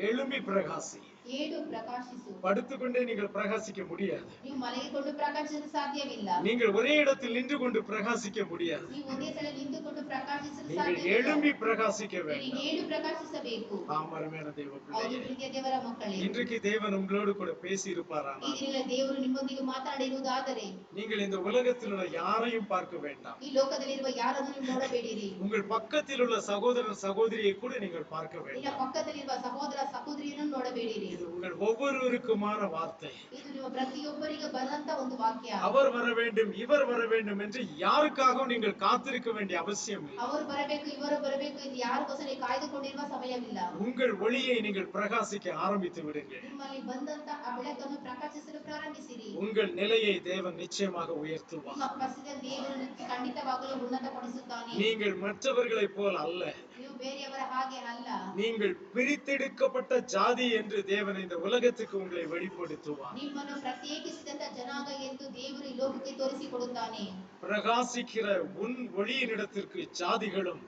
எழும்பி பிரகாசி. ಏಳು ಪ್ರಕಾಶಿಸು. படுத்துக்கொண்டே நீங்கள் பிரகாசிக்க முடியாது. ನೀವು ಮಲಗಿಕೊಂಡು ಪ್ರಕಾಶಿಸಲು ಸಾಧ್ಯವಿಲ್ಲ. நீங்கள் ஒரே இடத்தில் நின்று கொண்டு பிரகாசிக்க முடியாது. ನೀವು ಒಂದೇ ಸ್ಥಳ ನಿಂತುಕೊಂಡು ಪ್ರಕಾಶಿಸಲು நீங்கள் ಸಾಧ್ಯವಿಲ್ಲ. எழும்பி பிரகாசிக்க வேண்டும். ನೀವು ಏಳು ಪ್ರಕಾಶಿಸಬೇಕು. ஆமரமேன தேவ ಹೌದು பிள்ளையே, ಪ್ರೀತಿಯ ದೇವರ ಮಕ್ಕಳೇ, இன்றைக்கு தேவன் உங்களோடு கூட பேசி ಈ இருப்பாரானால் ದಿನ ದೇವರು ನಿಮ್ಮೊಂದಿಗೆ ಮಾತನಾಡಿರುವುದಾದರೆ நீங்கள் இந்த உலகத்தில் உள்ள யாரையும் பார்க்க வேண்டாம். ಈ ಲೋಕದಲ್ಲಿರುವ ಯಾರನ್ನು ನೀವು ನೋಡಬೇಡಿರಿ. உங்கள் பக்கத்தில் உள்ள சகோதரன் சகோதரியை கூட நீங்கள் பார்க்க ನಿನ್ನ வேண்டாம். ಪಕ್ಕದಲ್ಲಿರುವ ಸಹೋದರ ಸಹೋದರಿಯನ್ನು ನೋಡಬೇಡಿರಿ. இது உங்கள் ஒவ்வொருவருக்குமான வார்த்தை. ಇದು ನಿಮ್ಮ ಪ್ರತಿಯೊಬ್ಬರಿಗೆ ಬರುವಂತ ಒಂದು ವಾಕ್ಯ. அவர் வர வேண்டும், இவர் வர வேண்டும் என்று யாருக்காகவும் நீங்கள் காத்திருக்க வேண்டிய அவசியம் இல்லை. ಅವರು ಬರಬೇಕು, ಇವರು ಬರಬೇಕು ಎಂದು ಯಾರಿಗೋಸ್ಕರ ಕಾಯ್ದುಕೊಂಡಿರುವ ಸಮಯವಿಲ್ಲ. உங்கள் ஒளியை நீங்கள் பிரகாசிக்க ஆரம்பித்து விடுங்கள். ನಿಮ್ಮಲ್ಲಿ ಬಂದಂತ ಆ ಬೆಳಕನ್ನು ಪ್ರಕಾಶಿಸಲು ಪ್ರಾರಂಭಿಸಿರಿ. உங்கள் நிலையை தேவன் நிச்சயமாக உயர்த்துவார். ನಿಮ್ಮ ಪರಿಸ್ಥಿತಿಯ ದೇವರು ಖಂಡಿತವಾಗಲೂ ಉನ್ನತಪಡಿಸುತ್ತಾನೆ. நீங்கள் மற்றவர்களைப் போல் அல்ல. ನೀವು ಬೇರೆಯವರ ಹಾಗೆ ಅಲ್ಲ. நீங்கள் பிரித்தெடுக்கப்பட்ட ஜாதி என்று தேவன் இந்த உலகத்துக்கு உங்களை வெளிப்படுத்துவார். ನಿಮ್ಮನ್ನು ಪ್ರತ್ಯೇಕಿಸಿದಂತ ಜನಾಂಗ ಎಂದು ದೇವರು ಈ ಲೋಕಕ್ಕೆ ತೋರಿಸಿಕೊಡುತ್ತಾನೆ. பிரகாசிக்கிற உன் ஒளியினிடத்திற்கு ஜாதிகளும்,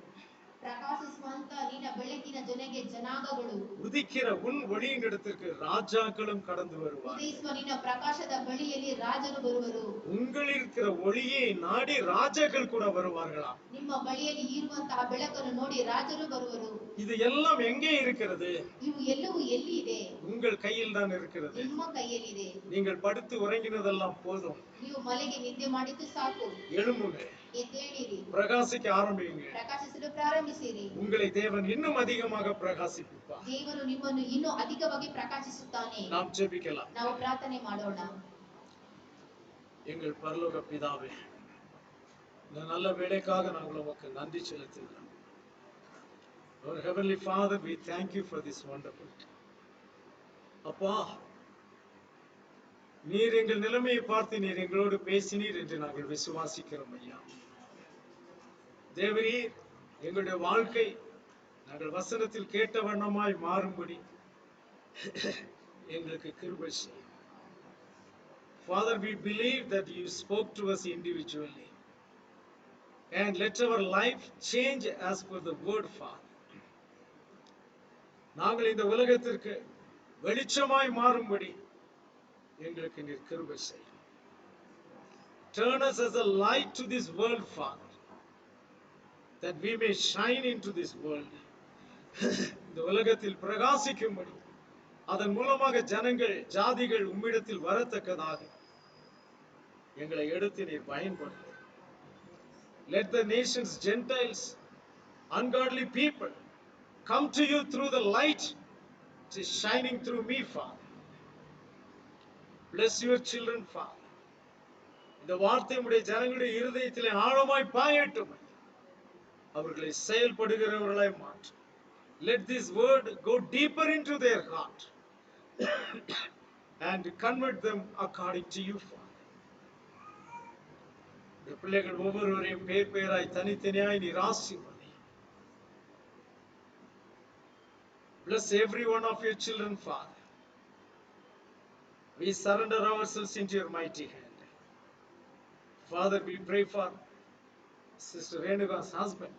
ಪ್ರಕಾಶಿಸುವಂತ ನಿನ್ನ ಬೆಳಕಿನ ಜೊತೆಗೆ ಜನಾಂಗಗಳು, உதிக்கிற உன் ஒளியினிடத்திற்கு ராஜாக்களும் கடந்து வருவார். ಉದಯಿಸುವ ನಿನ್ನ ಪ್ರಕಾಶದ ಬಳಿಯಲ್ಲಿ ರಾಜರು ಬರುವರು. உங்களில் இருக்கிற ஒளியை நாடி ராஜாக்கள் கூட வருவார்களாம். ನಿಮ್ಮ ಬಳಿಯಲ್ಲಿ ಇರುವಂತಹ ಬೆಳಕನ್ನು ನೋಡಿ ರಾಜರು ಬರುವರು. இது எல்லாம் எங்கே இருக்கிறது? ಇವು ಎಲ್ಲವೂ ಎಲ್ಲಿ ಇದೆ? உங்கள் கையில் தான் இருக்கிறது. ನಿಮ್ಮ ಕೈಯಲ್ಲಿದೆ. நீங்கள் படுத்து உறங்கினதெல்லாம் போதும். ನೀವು ಮಲೆಗೆ ನಿದ್ದೆ ಮಾಡಿದ್ದು ಸಾಕು. எழும்புங்க, ಎದ್ದೇಳಿರಿ, பிரகாசிக்க ஆரம்பிங்க. ಪ್ರಕಾಶಿಸಲು ಪ್ರಾರಂಭಿಸಿರಿ. உங்களை தேவன் இன்னும் அதிகமாக பிரகாசிப்பார். ದೇವರು ನಿಮ್ಮನ್ನು ಇನ್ನೂ ಅಧಿಕವಾಗಿ ಪ್ರಕಾಶಿಸುತ್ತಾನೆ. நாம் ஜெபிக்கலாம். ನಾವು ಪ್ರಾರ್ಥನೆ ಮಾಡೋಣ. எங்கள் பரலோக பிதாவே, இந்த நல்ல வேளைக்காக நாங்கள் உமக்கு நன்றி செலுத்துகிறோம். Our Heavenly Father, we thank you for this wonderful time. அப்பா, நீர் எங்கள் நிலைமையை பார்த்து நீர் எங்களோடு பேசினீர் என்று நாங்கள் விசுவாசிக்கிறோம் ஐயா. தேவரீர், எங்களுடைய வாழ்க்கை நாங்கள் வசனத்தில் கேட்ட வண்ணமாய் மாறும்படி எங்களுக்கு கிருபை செய்யும். Father, we believe that you spoke to us individually, and let our life change as per the word, Father. நாங்கள் இந்த உலகத்திற்கு வெளிச்சமாய் மாறும்படி எங்களுக்கு நீர் கிருபை செய்யும். Turn us as a light to this world, Father, that we may shine into this world. இந்த உலகத்தில் பிரகாசிக்கும்படி அதன் மூலமாக ஜனங்கள் ஜாதிகள் உம்மிடத்தில் வரத்தக்கதாக எங்களை எடுத்து நீர் பயன்படுத்த. Let the nations, Gentiles, ungodly people come to you through the light which is shining through me, Father. Bless your children, Father. இந்த வார்த்தை உடைய ஜனங்களுடைய இருதயத்திலே ஆழமாய் பாயட்டும். அவர்களை செயல்படுகிறவர்களாய் மாற்றும். Let this word go deeper into their heart and convert them according to you, Father. இந்த பிள்ளைகள் ஒவ்வொருவரையும் பேர் பேராய் தனித்தனியாய் நீர் ஆசீர்வதி. Bless every one of your children, Father. We surrender ourselves into your mighty hand. Father, we pray for Sister Renuka's husband.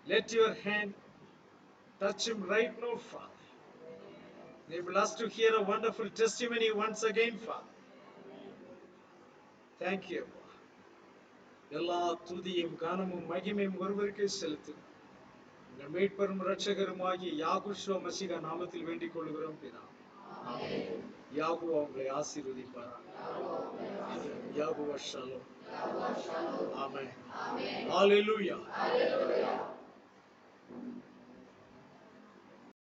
Let your hand touch him right now, Father. Enable us to hear a wonderful testimony once again, Father. Thank you. எல்லா துதியும் கனமும் மகிமையும் ஒருவருக்கே செலுத்துகிறோம். எங்கள் மீட்பரும் இரட்சகருமாகிய யாகுஷுவ மசீஹ் நாமத்தில் வேண்டிக் கொள்கிறோம் பிதாவே. ஆமென். யாகுவா உங்களை ஆசீர்வதிப்பாராக. யாகுவா ஷாலோம். ஆமென். ஹalleluya.